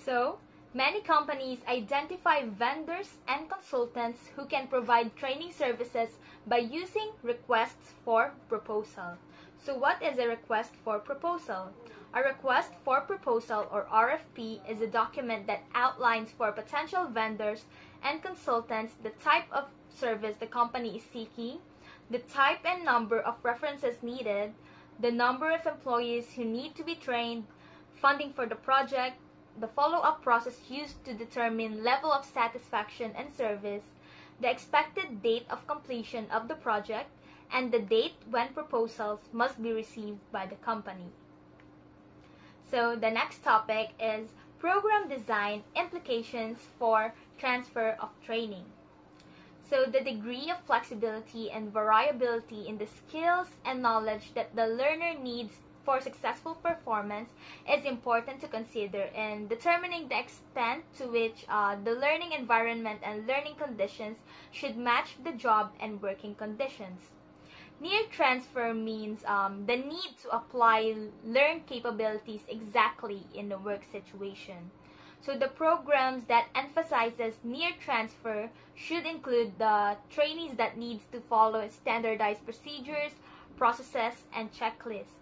So, many companies identify vendors and consultants who can provide training services by using requests for proposal. So what is a request for proposal? A request for proposal or RFP is a document that outlines for potential vendors and consultants the type of service the company is seeking, the type and number of references needed, the number of employees who need to be trained, funding for the project, the follow-up process used to determine level of satisfaction and service, the expected date of completion of the project, and the date when proposals must be received by the company. So the next topic is program design implications for transfer of training. So the degree of flexibility and variability in the skills and knowledge that the learner needs for successful performance is important to consider in determining the extent to which the learning environment and learning conditions should match the job and working conditions. Near transfer means the need to apply learned capabilities exactly in the work situation. So the programs that emphasizes near transfer should include the trainees that needs to follow standardized procedures, processes, and checklists.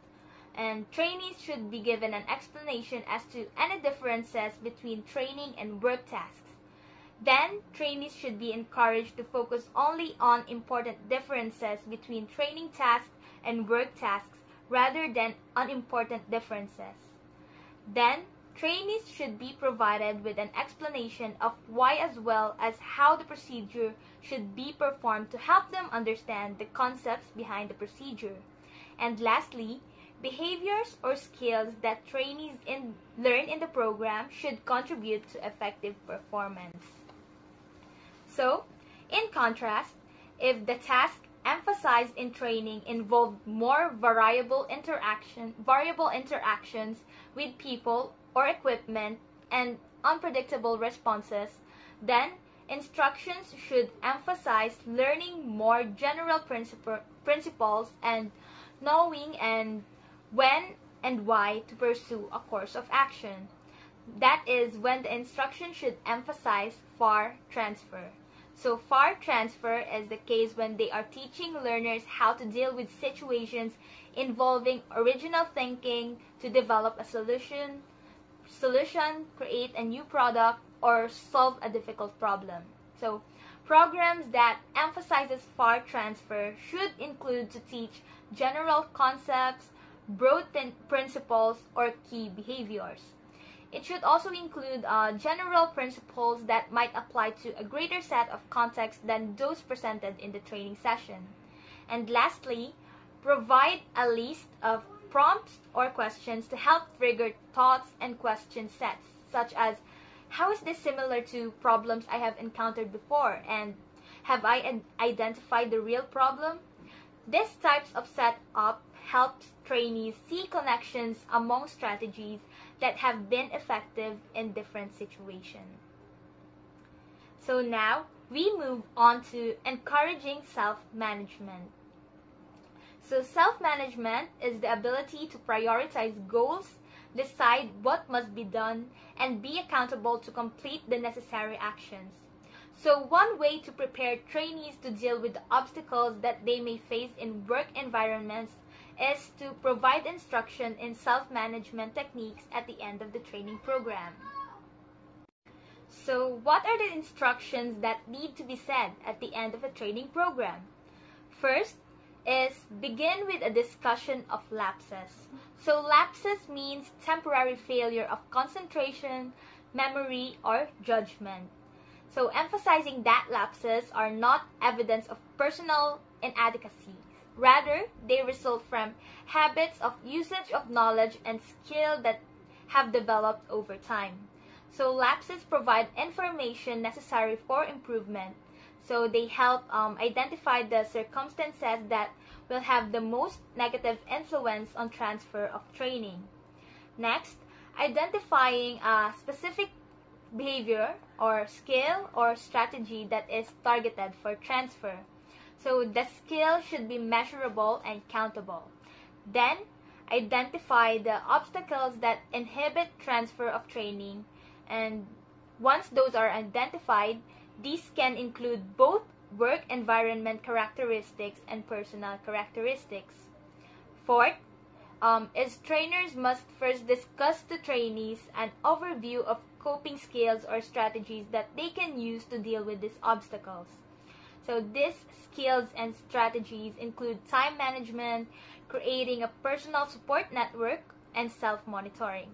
And trainees should be given an explanation as to any differences between training and work tasks. Then, trainees should be encouraged to focus only on important differences between training tasks and work tasks rather than unimportant differences. Then, trainees should be provided with an explanation of why as well as how the procedure should be performed to help them understand the concepts behind the procedure. And lastly, behaviors or skills that trainees learn in the program should contribute to effective performance. So, in contrast, if the task emphasized in training involved more variable interactions with people or equipment and unpredictable responses, then instructions should emphasize learning more general principles and knowing and when and why to pursue a course of action. That is when the instruction should emphasize far transfer. So far transfer is the case when they are teaching learners how to deal with situations involving original thinking to develop a solution, create a new product, or solve a difficult problem. So programs that emphasizes far transfer should include to teach general concepts, broad principles, or key behaviors. It should also include general principles that might apply to a greater set of contexts than those presented in the training session. And lastly, provide a list of prompts or questions to help trigger thoughts and question sets, such as, how is this similar to problems I have encountered before, and have I identified the real problem? This types of setup helps trainees see connections among strategies that have been effective in different situations. So now, we move on to encouraging self-management. So self-management is the ability to prioritize goals, decide what must be done, and be accountable to complete the necessary actions. So one way to prepare trainees to deal with the obstacles that they may face in work environments is to provide instruction in self-management techniques at the end of the training program. So what are the instructions that need to be said at the end of a training program? First is begin with a discussion of lapses. So lapses means temporary failure of concentration, memory, or judgment. So emphasizing that lapses are not evidence of personal inadequacy. Rather, they result from habits of usage of knowledge and skill that have developed over time. So lapses provide information necessary for improvement. So they help identify the circumstances that will have the most negative influence on transfer of training. Next, identifying a specific behavior or skill or strategy that is targeted for transfer. So the skill should be measurable and countable. Then, identify the obstacles that inhibit transfer of training, and once those are identified, these can include both work environment characteristics and personal characteristics. Fourth, is trainers must first discuss to trainees an overview of coping skills or strategies that they can use to deal with these obstacles. So these skills and strategies include time management, creating a personal support network, and self-monitoring.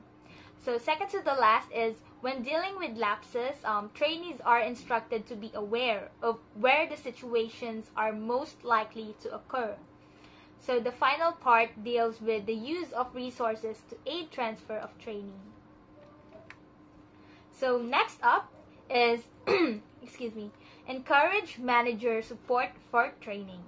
So second to the last is, when dealing with lapses, trainees are instructed to be aware of where the situations are most likely to occur. So the final part deals with the use of resources to aid transfer of training. So next up is, encourage manager support for training.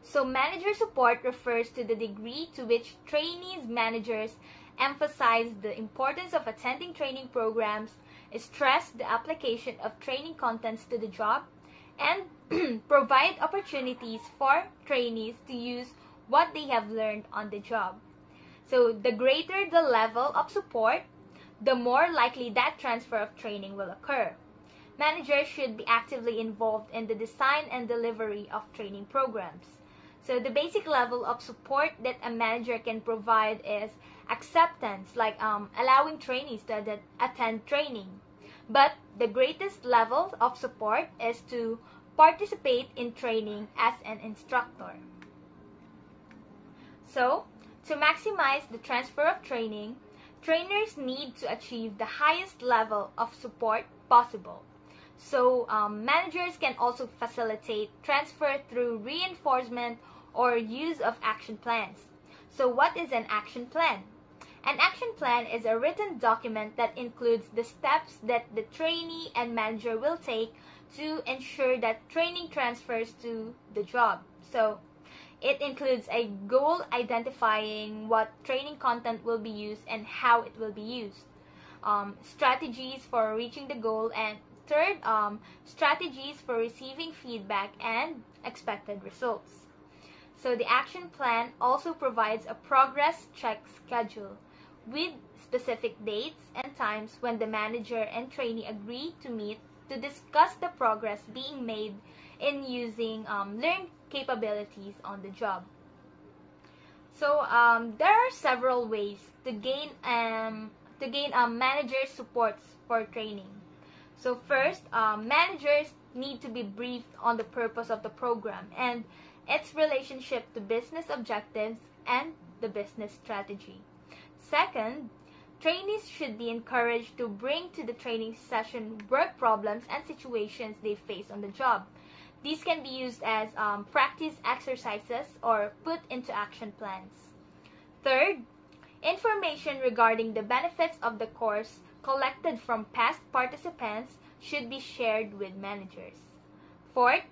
So manager support refers to the degree to which trainees' managers emphasize the importance of attending training programs, stress the application of training contents to the job, and provide opportunities for trainees to use what they have learned on the job. So the greater the level of support, the more likely that transfer of training will occur. Managers should be actively involved in the design and delivery of training programs. So the basic level of support that a manager can provide is acceptance, like allowing trainees to attend training. But the greatest level of support is to participate in training as an instructor. So, to maximize the transfer of training, trainers need to achieve the highest level of support possible. So, managers can also facilitate transfer through reinforcement or use of action plans. So, what is an action plan? An action plan is a written document that includes the steps that the trainee and manager will take to ensure that training transfers to the job. So, it includes a goal identifying what training content will be used and how it will be used, strategies for reaching the goal, and third, strategies for receiving feedback and expected results. So the action plan also provides a progress check schedule with specific dates and times when the manager and trainee agree to meet to discuss the progress being made in using learned capabilities on the job. So there are several ways to gain manager supports for training. So first, managers need to be briefed on the purpose of the program and its relationship to business objectives and the business strategy. Second, trainees should be encouraged to bring to the training session work problems and situations they face on the job. These can be used as practice exercises or put into action plans. Third, information regarding the benefits of the course collected from past participants should be shared with managers. Fourth,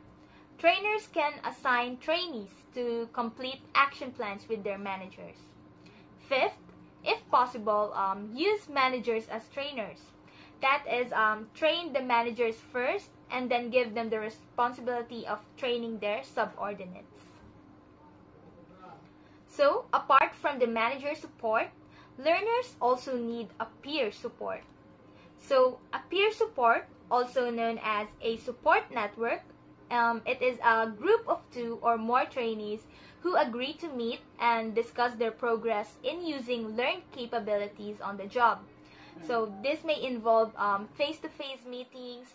trainers can assign trainees to complete action plans with their managers. Fifth, if possible, use managers as trainers. That is, train the managers first and then give them the responsibility of training their subordinates. So, apart from the manager support, learners also need a peer support. So, a peer support, also known as a support network, it is a group of 2 or more trainees who agree to meet and discuss their progress in using learned capabilities on the job. So, this may involve face-to-face meetings,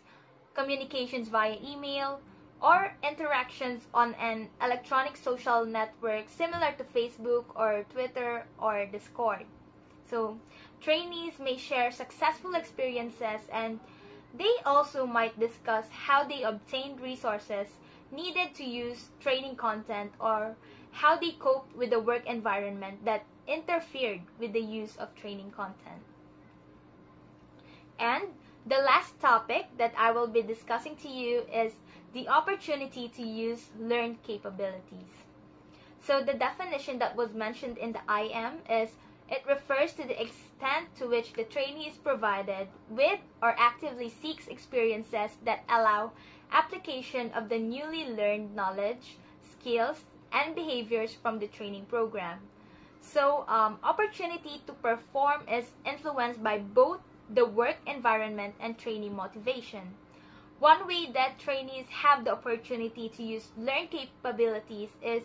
communications via email, or interactions on an electronic social network similar to Facebook or Twitter or Discord. So, trainees may share successful experiences, and they also might discuss how they obtained resources needed to use training content or how they coped with the work environment that interfered with the use of training content. And the last topic that I will be discussing to you is the opportunity to use learned capabilities. So the definition that was mentioned in the IM is it refers to the extent to which the trainee is provided with or actively seeks experiences that allow application of the newly learned knowledge, skills, and behaviors from the training program. So opportunity to perform is influenced by both the work environment and trainee motivation. One way that trainees have the opportunity to use learned capabilities is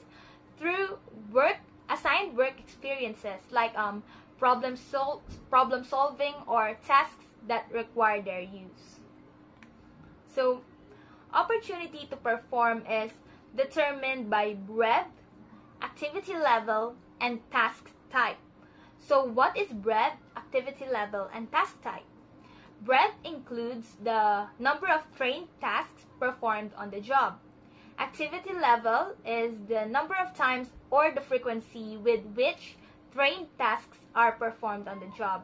through assigned work experiences like problem solving or tasks that require their use. So, opportunity to perform is determined by breadth, activity level, and task type. So, what is breadth, activity level, and task type? Breadth includes the number of trained tasks performed on the job. Activity level is the number of times or the frequency with which trained tasks are performed on the job.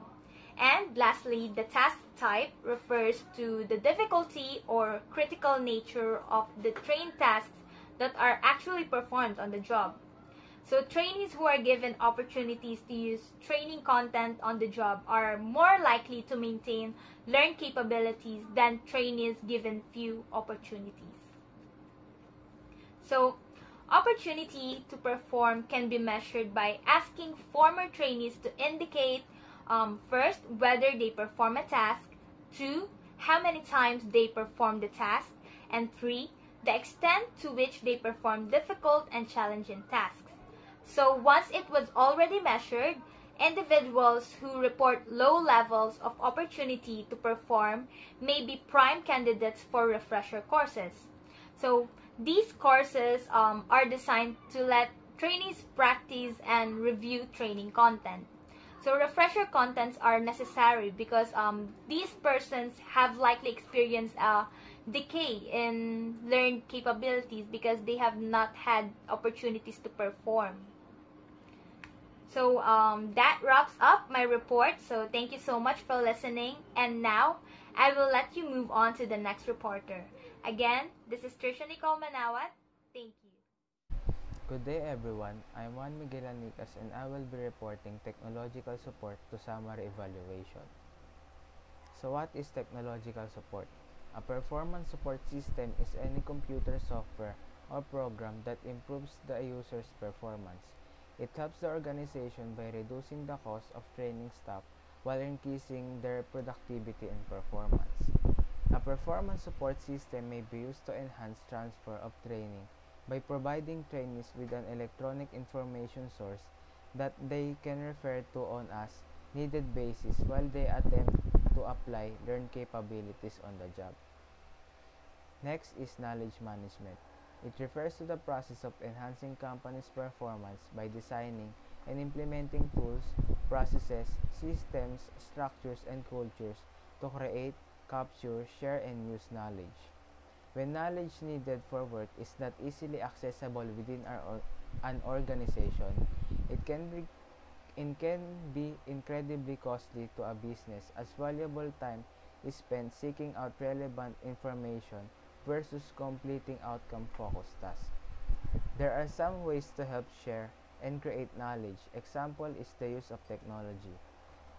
And lastly, the task type refers to the difficulty or critical nature of the trained tasks that are actually performed on the job. So trainees who are given opportunities to use training content on the job are more likely to maintain learned capabilities than trainees given few opportunities. So, opportunity to perform can be measured by asking former trainees to indicate first, whether they perform a task, 2, how many times they perform the task, and 3, the extent to which they perform difficult and challenging tasks. So once it was already measured, individuals who report low levels of opportunity to perform may be prime candidates for refresher courses. So these courses are designed to let trainees practice and review training content. So refresher contents are necessary because these persons have likely experienced a decay in learned capabilities because they have not had opportunities to perform. So that wraps up my report. So thank you so much for listening. And now I will let you move on to the next reporter. Again, this is Trisha Nicole Manawat. Thank you. Good day everyone, I'm Juan Miguel Anicas and I will be reporting technological support to summary evaluation. So what is technological support? A performance support system is any computer software or program that improves the user's performance. It helps the organization by reducing the cost of training staff while increasing their productivity and performance. A performance support system may be used to enhance transfer of training by providing trainees with an electronic information source that they can refer to on as needed basis while they attempt to apply learned capabilities on the job. Next is knowledge management. It refers to the process of enhancing company's performance by designing and implementing tools, processes, systems, structures, and cultures to create, capture, share, and use knowledge. When knowledge needed for work is not easily accessible within an organization, it can It can be incredibly costly to a business as valuable time is spent seeking out relevant information versus completing outcome-focused tasks. There are some ways to help share and create knowledge. Example is the use of technology.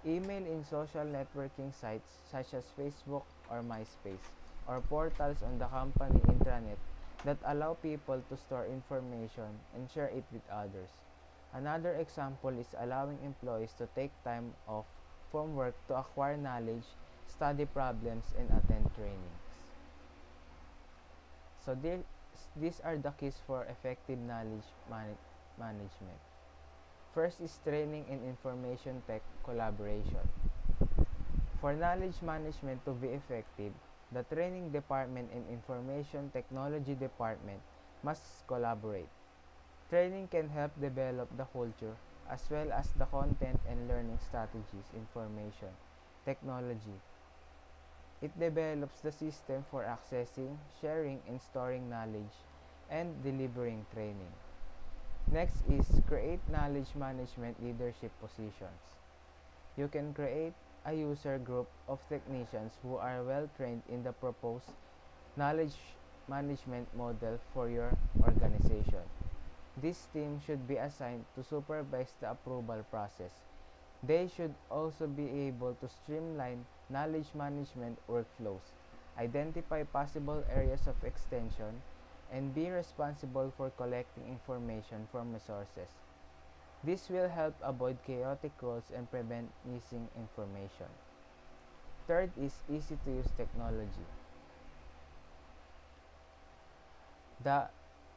Email in social networking sites such as Facebook or MySpace, or portals on the company intranet that allow people to store information and share it with others. Another example is allowing employees to take time off from work to acquire knowledge, study problems, and attend trainings. So these are the keys for effective knowledge management. First is training and information tech collaboration. For knowledge management to be effective, the training department and information technology department must collaborate. Training can help develop the culture as well as the content and learning strategies, information technology. It develops the system for accessing, sharing, and storing knowledge and delivering training. Next is create knowledge management leadership positions. You can create a user group of technicians who are well trained in the proposed knowledge management model for your organization. This team should be assigned to supervise the approval process. They should also be able to streamline knowledge management workflows, identify possible areas of extension, and be responsible for collecting information from resources. This will help avoid chaotic roles and prevent missing information. Third is easy to use technology.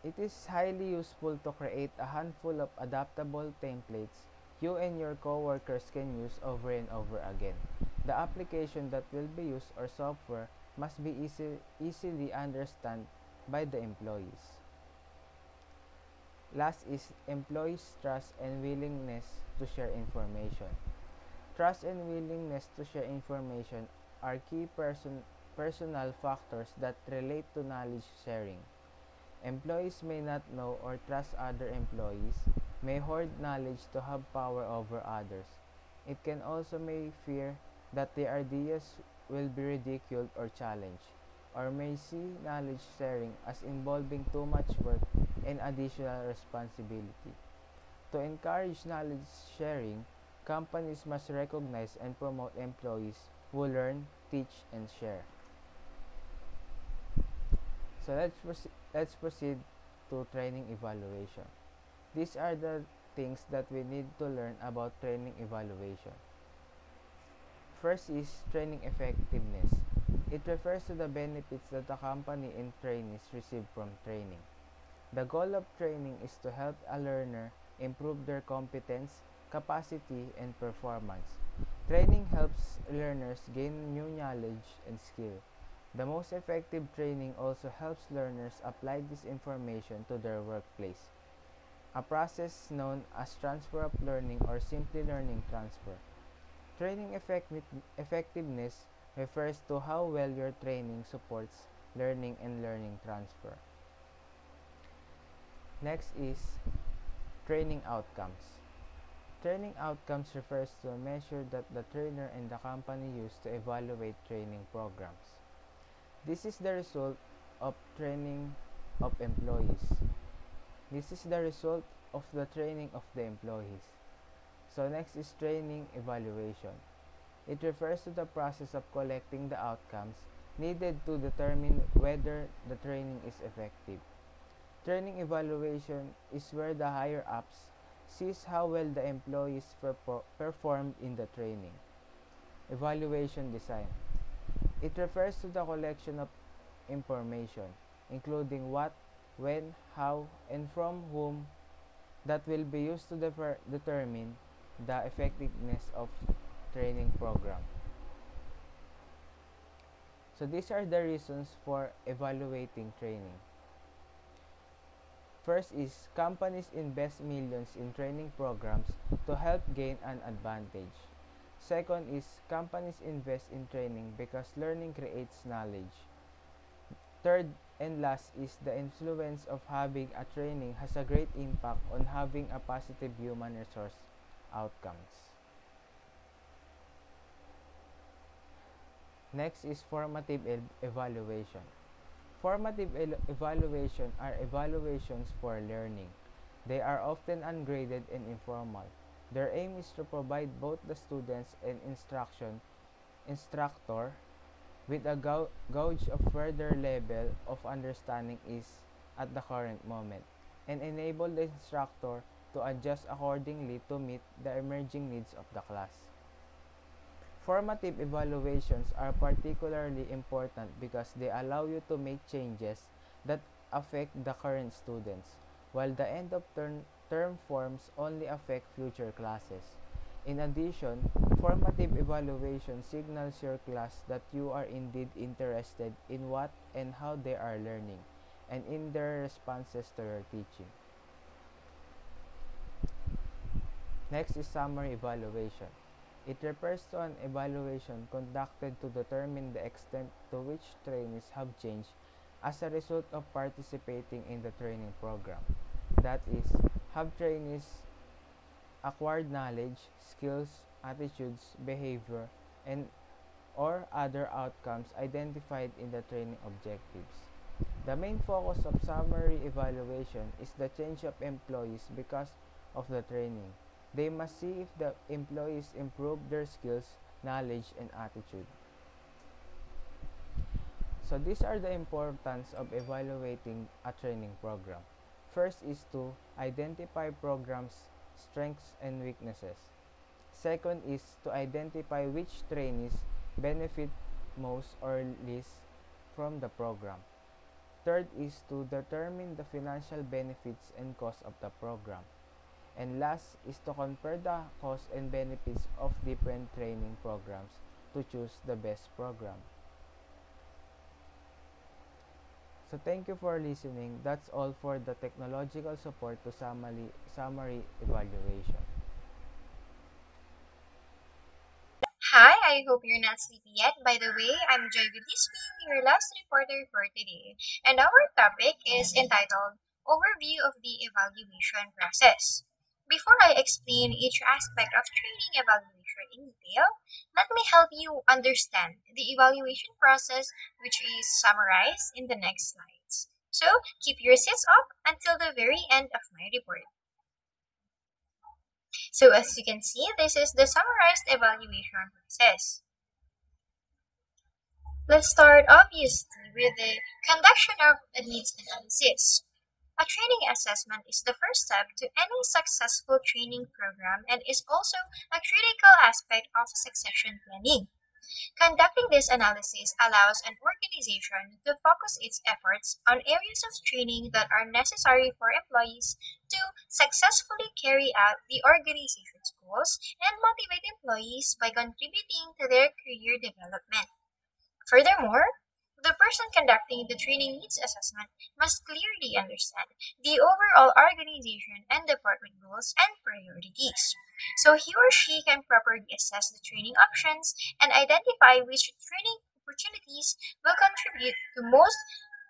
It is highly useful to create a handful of adaptable templates you and your coworkers can use over and over again. The application that will be used or software must be easily understood by the employees. Last is employees' trust and willingness to share information. Trust and willingness to share information are key personal factors that relate to knowledge sharing. Employees may not know or trust other employees, may hoard knowledge to have power over others. It can also may fear that their ideas will be ridiculed or challenged, or may see knowledge sharing as involving too much work and additional responsibility. To encourage knowledge sharing, companies must recognize and promote employees who learn, teach, and share. So let's proceed to training evaluation. These are the things that we need to learn about training evaluation. First is training effectiveness. It refers to the benefits that the company and trainees receive from training. The goal of training is to help a learner improve their competence, capacity, and performance. Training helps learners gain new knowledge and skill. The most effective training also helps learners apply this information to their workplace, a process known as transfer of learning or simply learning transfer. Training effectiveness refers to how well your training supports learning and learning transfer. Next is training outcomes. Training outcomes refers to a measure that the trainer and the company use to evaluate training programs. This is the result of training of employees. This is the result of the training of the employees. So next is training evaluation. It refers to the process of collecting the outcomes needed to determine whether the training is effective. Training evaluation is where the higher ups sees how well the employees performed in the training. Evaluation design. It refers to the collection of information, including what, when, how, and from whom, that will be used to determine the effectiveness of training program. So these are the reasons for evaluating training. First is companies invest millions in training programs to help gain an advantage. Second is companies invest in training because learning creates knowledge. Third and last is the influence of having a training has a great impact on having a positive human resource outcomes. Next is formative evaluation. Formative evaluation are evaluations for learning. They are often ungraded and informal. Their aim is to provide both the students and instructor with a gauge of further level of understanding is at the current moment, and enable the instructor to adjust accordingly to meet the emerging needs of the class. Formative evaluations are particularly important because they allow you to make changes that affect the current students, while the end of term forms only affect future classes. In addition, formative evaluation signals your class that you are indeed interested in what and how they are learning, and in their responses to your teaching. Next is summary evaluation. It refers to an evaluation conducted to determine the extent to which trainees have changed as a result of participating in the training program. That is, have trainees acquired knowledge, skills, attitudes, behavior, and or other outcomes identified in the training objectives. The main focus of summary evaluation is the change of employees because of the training. They must see if the employees improve their skills, knowledge, and attitude. So these are the importance of evaluating a training program. First is to identify programs' strengths and weaknesses. Second is to identify which trainees benefit most or least from the program. Third is to determine the financial benefits and cost of the program. And last is to compare the costs and benefits of different training programs to choose the best program. So thank you for listening. That's all for the technological support to summary evaluation. Hi, I hope you're not sleepy yet. By the way, I'm Villaspin, your last reporter for today, and our topic is entitled Overview of the Evaluation Process. Before I explain each aspect of training evaluation in detail, let me help you understand the evaluation process, which is summarized in the next slides. So, keep your seats up until the very end of my report. So as you can see, this is the summarized evaluation process. Let's start obviously with the conduction of a needs analysis. A training assessment is the first step to any successful training program and is also a critical aspect of succession planning. Conducting this analysis allows an organization to focus its efforts on areas of training that are necessary for employees to successfully carry out the organization's goals and motivate employees by contributing to their career development. Furthermore, the person conducting the training needs assessment must clearly understand the overall organization and department goals and priorities, so he or she can properly assess the training options and identify which training opportunities will contribute to most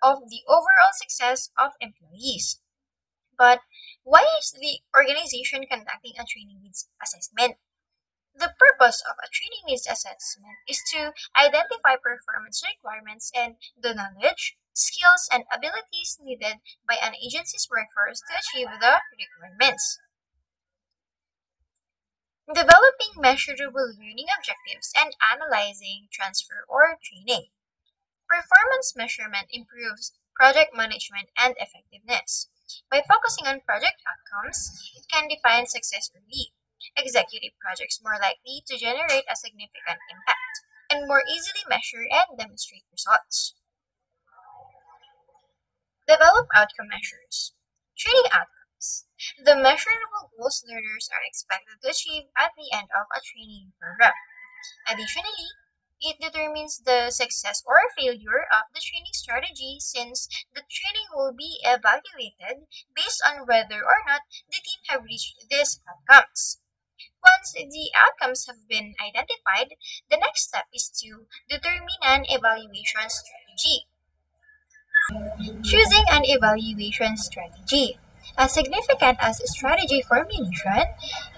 of the overall success of employees. But why is the organization conducting a training needs assessment? The purpose of a training needs assessment is to identify performance requirements and the knowledge, skills, and abilities needed by an agency's workforce to achieve the requirements. Developing measurable learning objectives and analyzing transfer or training. Performance measurement improves project management and effectiveness. By focusing on project outcomes, it can define success early. Executive projects more likely to generate a significant impact and more easily measure and demonstrate results. Develop outcome measures. Training outcomes. The measurable goals learners are expected to achieve at the end of a training program. Additionally, it determines the success or failure of the training strategy since the training will be evaluated based on whether or not the team have reached these outcomes. Once the outcomes have been identified, the next step is to determine an evaluation strategy. Choosing an evaluation strategy. As significant as strategy formulation,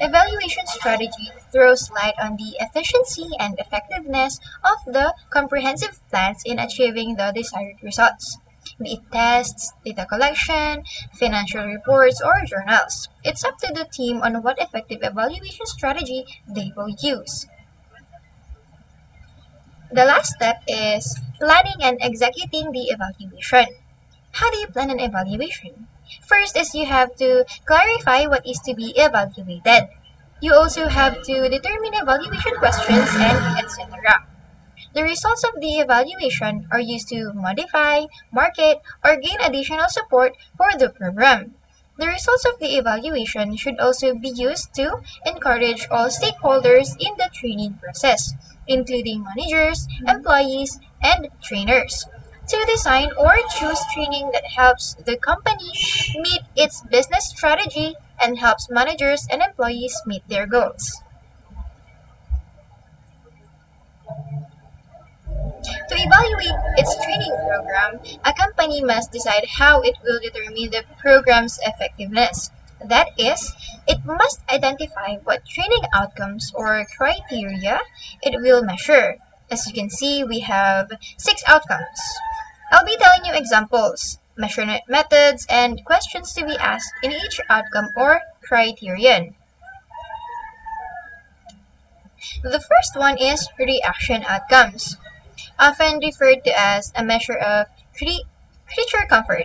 evaluation strategy throws light on the efficiency and effectiveness of the comprehensive plans in achieving the desired results, be it tests, data collection, financial reports, or journals. It's up to the team on what effective evaluation strategy they will use. The last step is planning and executing the evaluation. How do you plan an evaluation? First is you have to clarify what is to be evaluated. You also have to determine evaluation questions and etc. The results of the evaluation are used to modify, market, or gain additional support for the program. The results of the evaluation should also be used to encourage all stakeholders in the training process, including managers, employees, and trainers, to design or choose training that helps the company meet its business strategy and helps managers and employees meet their goals. To evaluate its training program, a company must decide how it will determine the program's effectiveness. That is, it must identify what training outcomes or criteria it will measure. As you can see, we have 6 outcomes. I'll be telling you examples, measurement methods, and questions to be asked in each outcome or criterion. The first one is reaction outcomes, often referred to as a measure of creature comfort.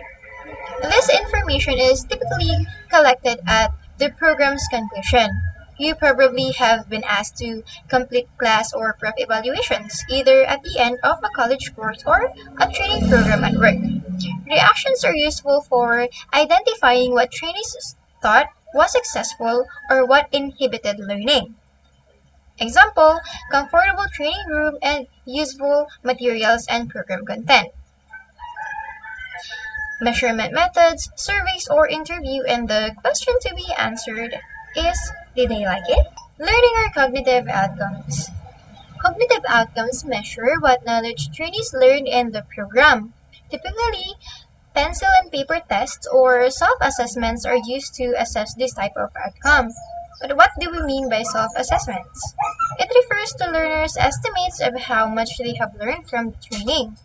This information is typically collected at the program's conclusion. You probably have been asked to complete class or prep evaluations, either at the end of a college course or a training program at work. Reactions are useful for identifying what trainees thought was successful or what inhibited learning. Example, comfortable training room and useful materials and program content. Measurement methods, surveys, or interview, and the question to be answered is, did they like it? Learning or cognitive outcomes. Cognitive outcomes measure what knowledge trainees learned in the program. Typically, pencil and paper tests or self-assessments are used to assess this type of outcome. But what do we mean by self-assessments? It refers to learners' estimates of how much they have learned from the training.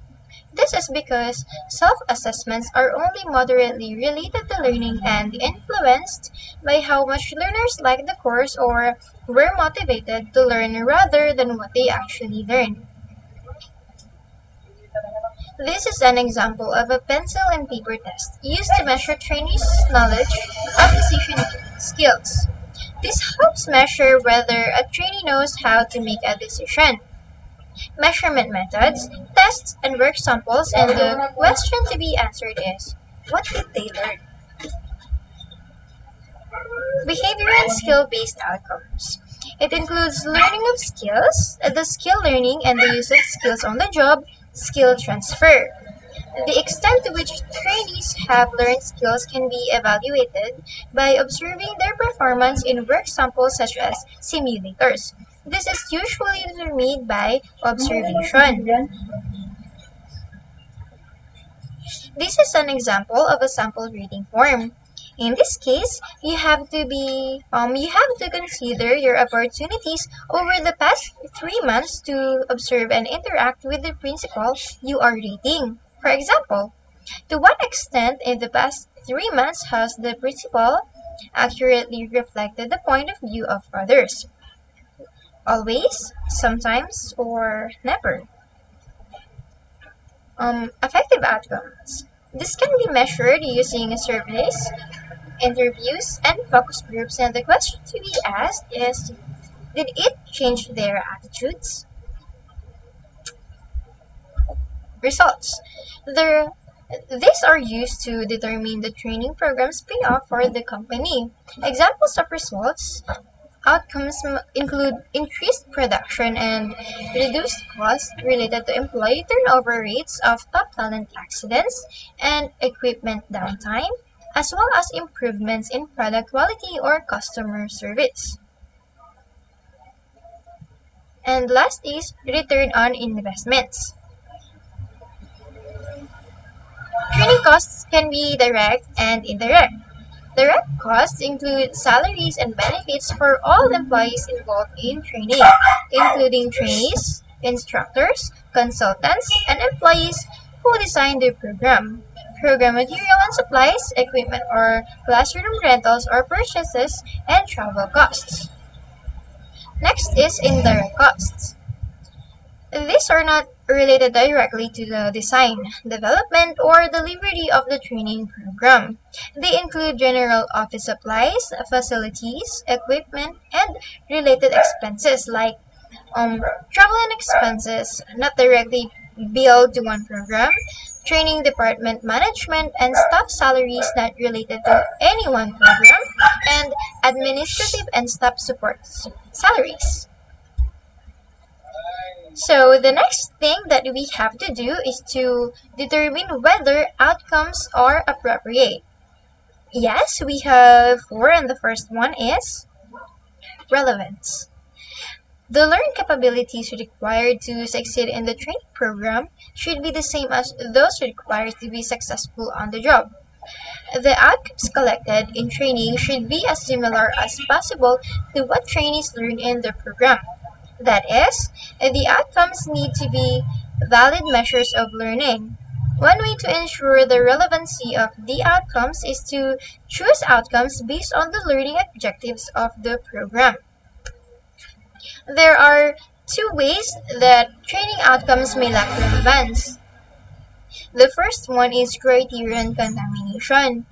This is because self-assessments are only moderately related to learning and influenced by how much learners like the course or were motivated to learn rather than what they actually learned. This is an example of a pencil and paper test used to measure trainees' knowledge of decision-making skills. This helps measure whether a trainee knows how to make a decision. Measurement methods, tests, and work samples, and the question to be answered is, what did they learn? Behavioral and skill-based outcomes. It includes learning of skills, the skill learning, and the use of skills on the job, skill transfer. The extent to which trainees have learned skills can be evaluated by observing their performance in work samples such as simulators. This is usually determined by observation. This is an example of a sample reading form. In this case, you have to consider your opportunities over the past 3 months to observe and interact with the principal you are reading. For example, to what extent in the past 3 months has the principal accurately reflected the point of view of others? Always, sometimes, or never. Effective outcomes. This can be measured using surveys, interviews, and focus groups, and the question to be asked is, did it change their attitudes? Results. These are used to determine the training program's payoff for the company. Examples of results outcomes include increased production and reduced costs related to employee turnover rates of top talent accidents and equipment downtime, as well as improvements in product quality or customer service. And last is return on investments. Training costs can be direct and indirect. Direct costs include salaries and benefits for all employees involved in training, including trainees, instructors, consultants, and employees who design the program. Program material and supplies, equipment or classroom rentals or purchases, and travel costs. Next is indirect costs. These are not related directly to the design, development, or delivery of the training program. They include general office supplies, facilities, equipment, and related expenses like travel and expenses not directly billed to one program, training department management and staff salaries not related to any one program, and administrative and staff support salaries. So the next thing that we have to do is to determine whether outcomes are appropriate. Yes, we have four, and the first one is relevance. The learned capabilities required to succeed in the training program should be the same as those required to be successful on the job. The outcomes collected in training should be as similar as possible to what trainees learn in the program. That is, the outcomes need to be valid measures of learning. One way to ensure the relevancy of the outcomes is to choose outcomes based on the learning objectives of the program. There are two ways that training outcomes may lack relevance. The first one is criterion contamination.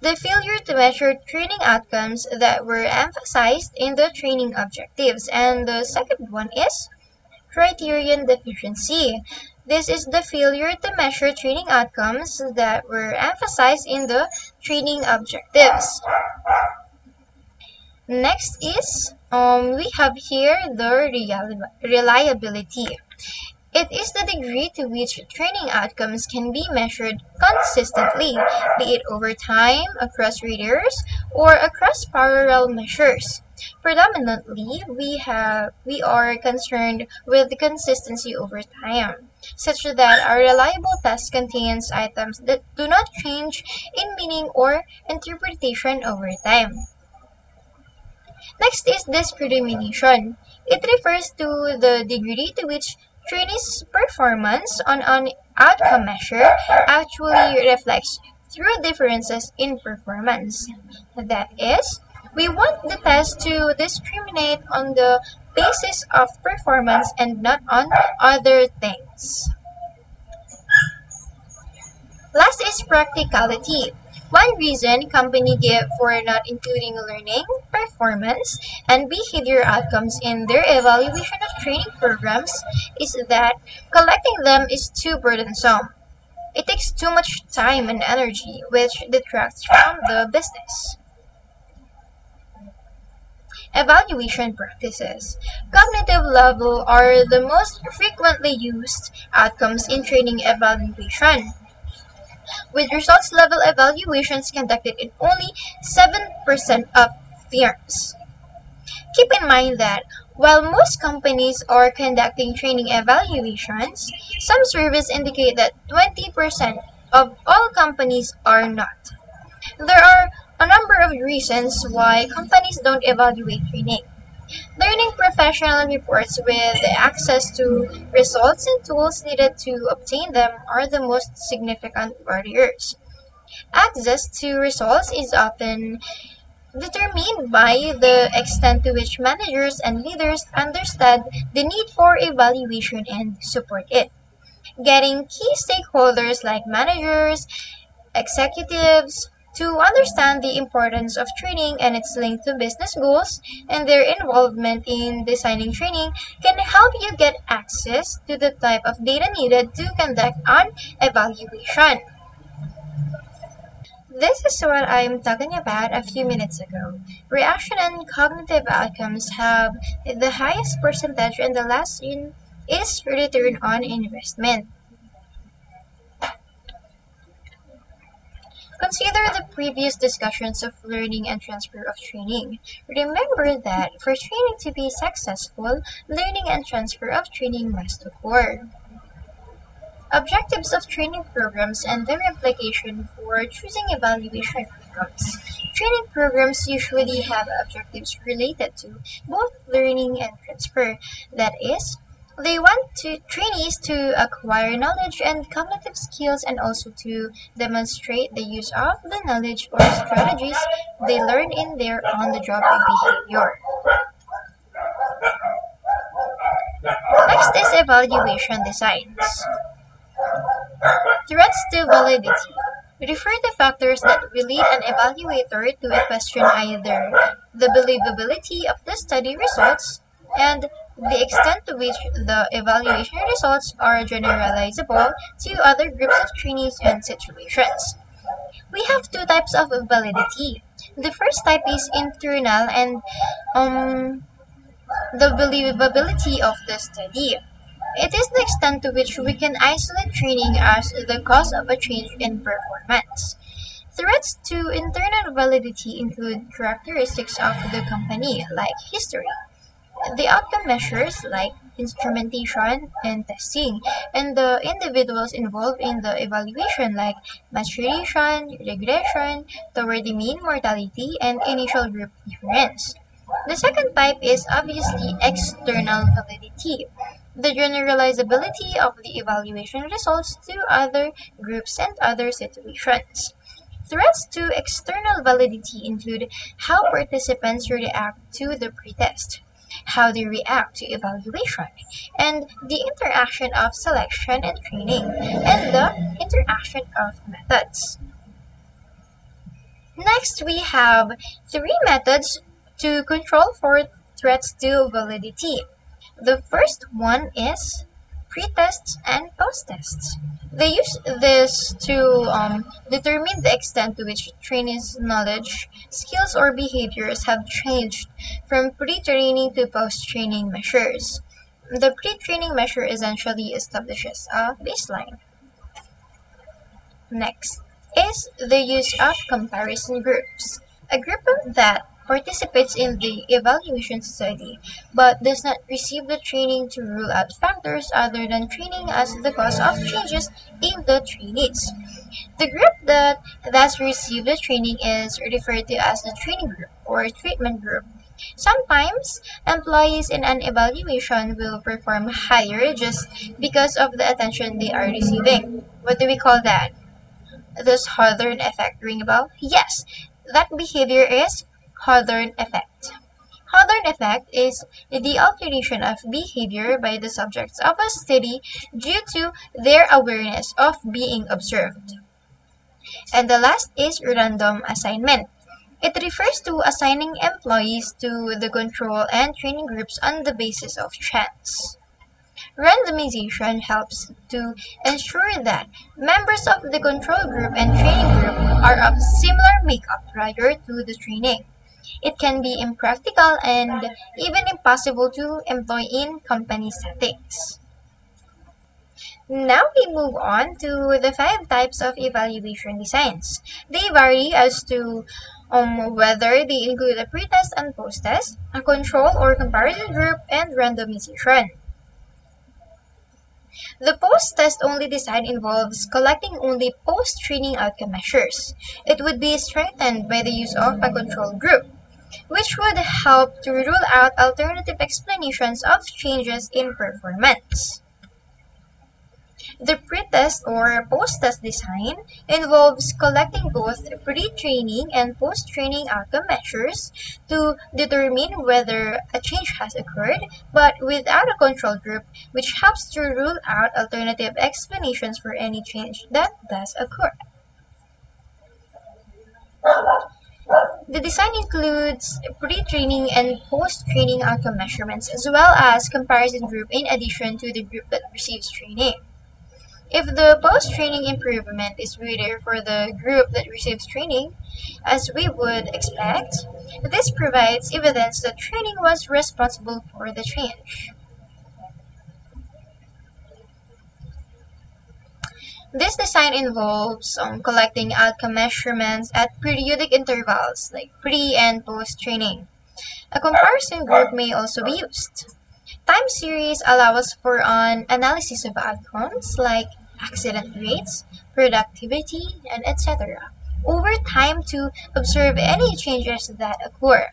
The failure to measure training outcomes that were emphasized in the training objectives. And the second one is criterion deficiency. This is the failure to measure training outcomes that were emphasized in the training objectives. Next is, we have here the reliability. It is the degree to which training outcomes can be measured consistently, be it over time, across readers, or across parallel measures. Predominantly, we are concerned with the consistency over time, such that a reliable test contains items that do not change in meaning or interpretation over time. Next is discrimination. It refers to the degree to which trainees' performance on an outcome measure actually reflects through differences in performance. That is, we want the test to discriminate on the basis of performance and not on other things. Last is practicality. One reason company give for not including learning, performance, and behavior outcomes in their evaluation of training programs is that collecting them is too burdensome. It takes too much time and energy, which detracts from the business. Evaluation practices. Cognitive level are the most frequently used outcomes in training evaluation, with results level evaluations conducted in only 7% of firms. Keep in mind that while most companies are conducting training evaluations, some surveys indicate that 20% of all companies are not. There are a number of reasons why companies don't evaluate training. Learning professional reports with access to results and tools needed to obtain them are the most significant barriers. Access to results is often determined by the extent to which managers and leaders understand the need for evaluation and support it. Getting key stakeholders like managers, executives, to understand the importance of training and its link to business goals and their involvement in designing training can help you get access to the type of data needed to conduct an evaluation. This is what I'm talking about a few minutes ago. Reaction and cognitive outcomes have the highest percentage, and the last in is return on investment. Consider the previous discussions of learning and transfer of training. Remember that for training to be successful, learning and transfer of training must occur. Objectives of training programs and their implication for choosing evaluation. outcomes. Training programs usually have objectives related to both learning and transfer. That is, they want trainees to acquire knowledge and cognitive skills and also to demonstrate the use of the knowledge or strategies they learn in their on-the-job behavior. Next is evaluation designs. Threats to validity refer to factors that will lead an evaluator to question either the believability of the study results and the extent to which the evaluation results are generalizable to other groups of trainees and situations. We have two types of validity. The first type is internal and the believability of the study. It is the extent to which we can isolate training as the cause of a change in performance. Threats to internal validity include characteristics of the company, like history, the outcome measures like instrumentation and testing, and the individuals involved in the evaluation like maturation, regression toward the mean mortality, and initial group difference. The second type is obviously external validity, the generalizability of the evaluation results to other groups and other situations. Threats to external validity include how participants react to the pretest, how they react to evaluation, and the interaction of selection and training, and the interaction of methods. Next, we have three methods to control for threats to validity. The first one is pre-tests and post-tests. They use this to determine the extent to which trainees' knowledge, skills, or behaviors have changed from pre-training to post-training measures. The pre-training measure essentially establishes a baseline. Next is the use of comparison groups. A group that participates in the evaluation study but does not receive the training to rule out factors other than training as the cause of changes in the trainees. The group that thus received the training is referred to as the training group or treatment group. Sometimes, employees in an evaluation will perform higher just because of the attention they are receiving. What do we call that? Does Hawthorne effect ring a bell? Yes, that behavior is Hawthorne effect. Hawthorne effect is the alteration of behavior by the subjects of a study due to their awareness of being observed. And the last is random assignment. It refers to assigning employees to the control and training groups on the basis of chance. Randomization helps to ensure that members of the control group and training group are of similar makeup prior to the training. It can be impractical and even impossible to employ in company settings. Now we move on to the five types of evaluation designs. They vary as to whether they include a pre-test and post-test, a control or comparison group, and randomization. The post-test only design involves collecting only post-training outcome measures. It would be strengthened by the use of a control group, which would help to rule out alternative explanations of changes in performance. The pre-test or post-test design involves collecting both pre-training and post-training outcome measures to determine whether a change has occurred, but without a control group, which helps to rule out alternative explanations for any change that does occur. The design includes pre-training and post-training outcome measurements, as well as comparison group in addition to the group that receives training. If the post-training improvement is greater for the group that receives training, as we would expect, this provides evidence that training was responsible for the change. This design involves collecting outcome measurements at periodic intervals, like pre- and post-training. A comparison group may also be used. Time series allow us for an analysis of outcomes like accident rates, productivity, and etc. over time to observe any changes that occur.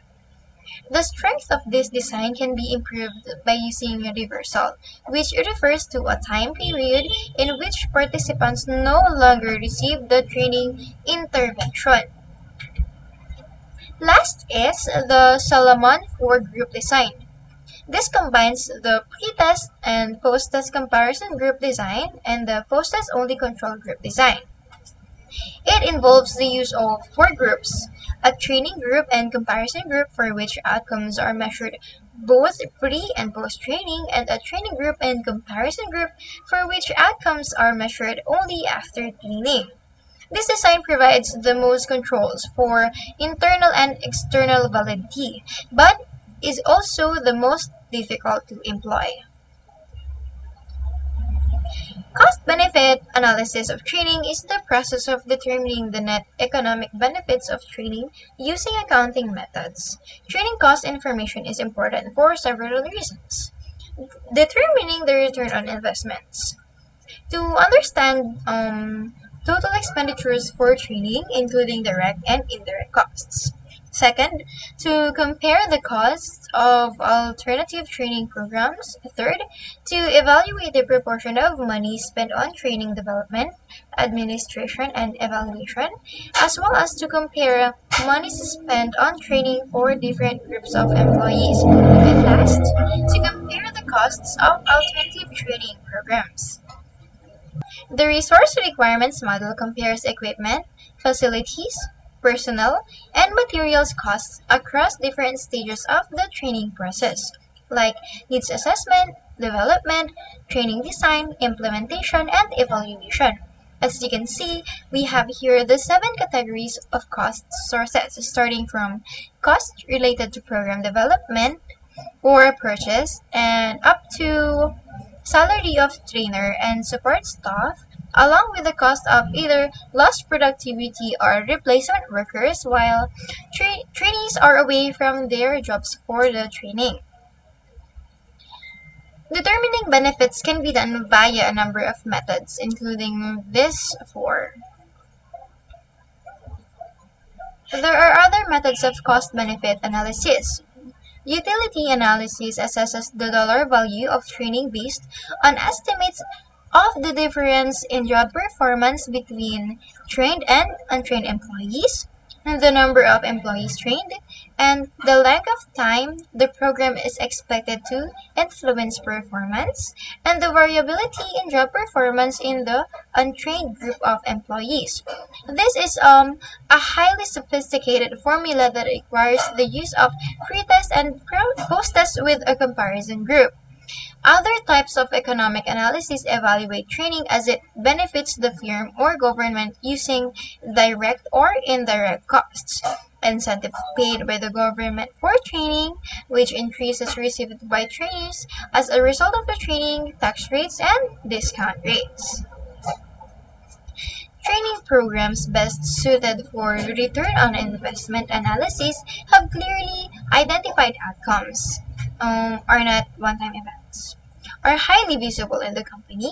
The strength of this design can be improved by using a reversal, which refers to a time period in which participants no longer receive the training intervention. Last is the Solomon 4 group design. This combines the pre-test and post-test comparison group design and the post-test only control group design. It involves the use of four groups: a training group and comparison group for which outcomes are measured both pre and post-training, and a training group and comparison group for which outcomes are measured only after training. This design provides the most controls for internal and external validity, but is also the most difficult to employ. Cost-benefit analysis of training is the process of determining the net economic benefits of training using accounting methods. Training cost information is important for several reasons. Determining the return on investments. To understand total expenditures for training, including direct and indirect costs. Second, to compare the costs of alternative training programs. Third, to evaluate the proportion of money spent on training development, administration, and evaluation, as well as to compare monies spent on training for different groups of employees. And last, to compare the costs of alternative training programs. The resource requirements model compares equipment, facilities, personnel, and materials costs across different stages of the training process, like needs assessment, development, training design, implementation, and evaluation. As you can see, we have here the 7 categories of cost sources, starting from costs related to program development or purchase, and up to salary of trainer and support staff, along with the cost of either lost productivity or replacement workers while trainees are away from their jobs for the training. Determining benefits can be done via a number of methods, including these four. There are other methods of cost-benefit analysis. Utility analysis assesses the dollar value of training based on estimates of the difference in job performance between trained and untrained employees, the number of employees trained, and the length of time the program is expected to influence performance, and the variability in job performance in the untrained group of employees. This is a highly sophisticated formula that requires the use of pre-test and post-test with a comparison group. Other types of economic analysis evaluate training as it benefits the firm or government using direct or indirect costs. Incentive paid by the government for training, which increases received by trainees as a result of the training, tax rates, and discount rates. Training programs best suited for return on investment analysis have clearly identified outcomes, are not one-time events, are highly visible in the company,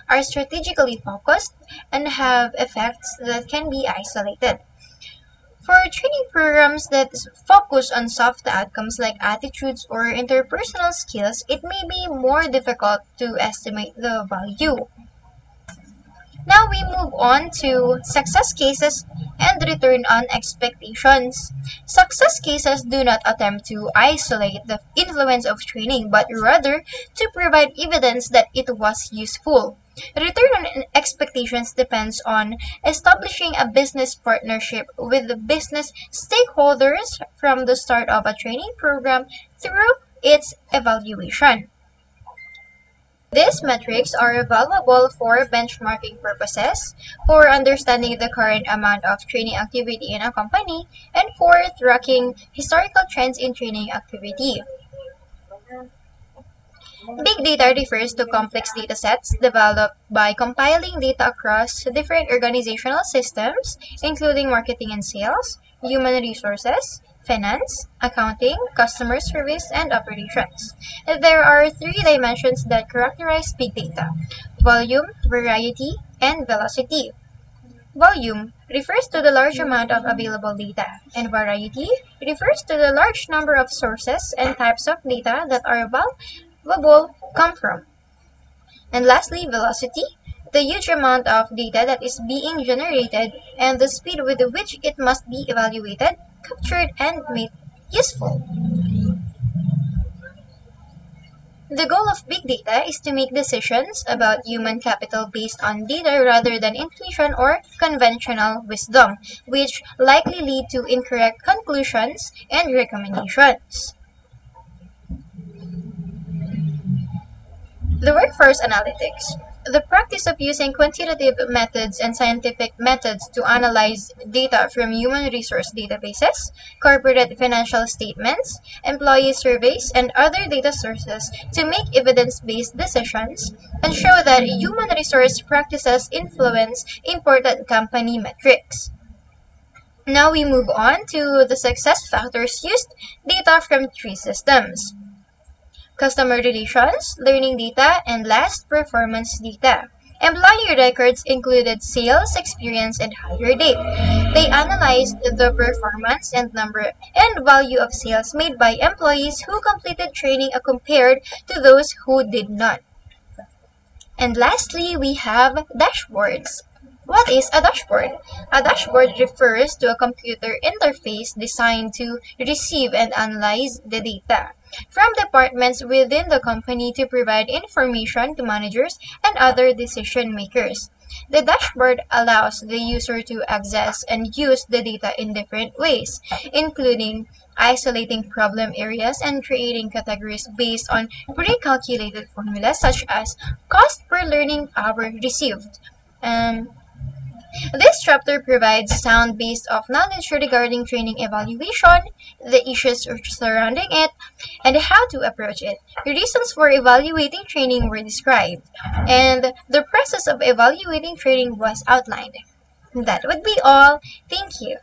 are strategically focused, and have effects that can be isolated. For training programs that focus on soft outcomes like attitudes or interpersonal skills, it may be more difficult to estimate the value. Now we move on to success cases and return on expectations. Success cases do not attempt to isolate the influence of training, but rather to provide evidence that it was useful. Return on expectations depends on establishing a business partnership with the business stakeholders from the start of a training program through its evaluation. These metrics are valuable for benchmarking purposes, for understanding the current amount of training activity in a company, and for tracking historical trends in training activity. Big data refers to complex data sets developed by compiling data across different organizational systems, including marketing and sales, human resources, finance, accounting, customer service, and operations. There are three dimensions that characterize big data: volume, variety, and velocity. Volume refers to the large amount of available data, and variety refers to the large number of sources and types of data that are valuable come from. And lastly, velocity, the huge amount of data that is being generated and the speed with which it must be evaluated, captured, and made useful. The goal of big data is to make decisions about human capital based on data rather than intuition or conventional wisdom, which likely lead to incorrect conclusions and recommendations. The workforce analytics. The practice of using quantitative methods and scientific methods to analyze data from human resource databases, corporate financial statements, employee surveys, and other data sources to make evidence-based decisions and show that human resource practices influence important company metrics. Now we move on to the success factors used data from three systems: customer relations, learning data, and last, performance data. Employee records included sales, experience, and hire date. They analyzed the performance and number and value of sales made by employees who completed training compared to those who did not. And lastly, we have dashboards. What is a dashboard? A dashboard refers to a computer interface designed to receive and analyze the data from departments within the company to provide information to managers and other decision makers. The dashboard allows the user to access and use the data in different ways, including isolating problem areas and creating categories based on pre-calculated formulas such as cost per learning hour received. Um, this chapter provides sound base of knowledge regarding training evaluation, the issues surrounding it, and how to approach it. The reasons for evaluating training were described, and the process of evaluating training was outlined. That would be all. Thank you.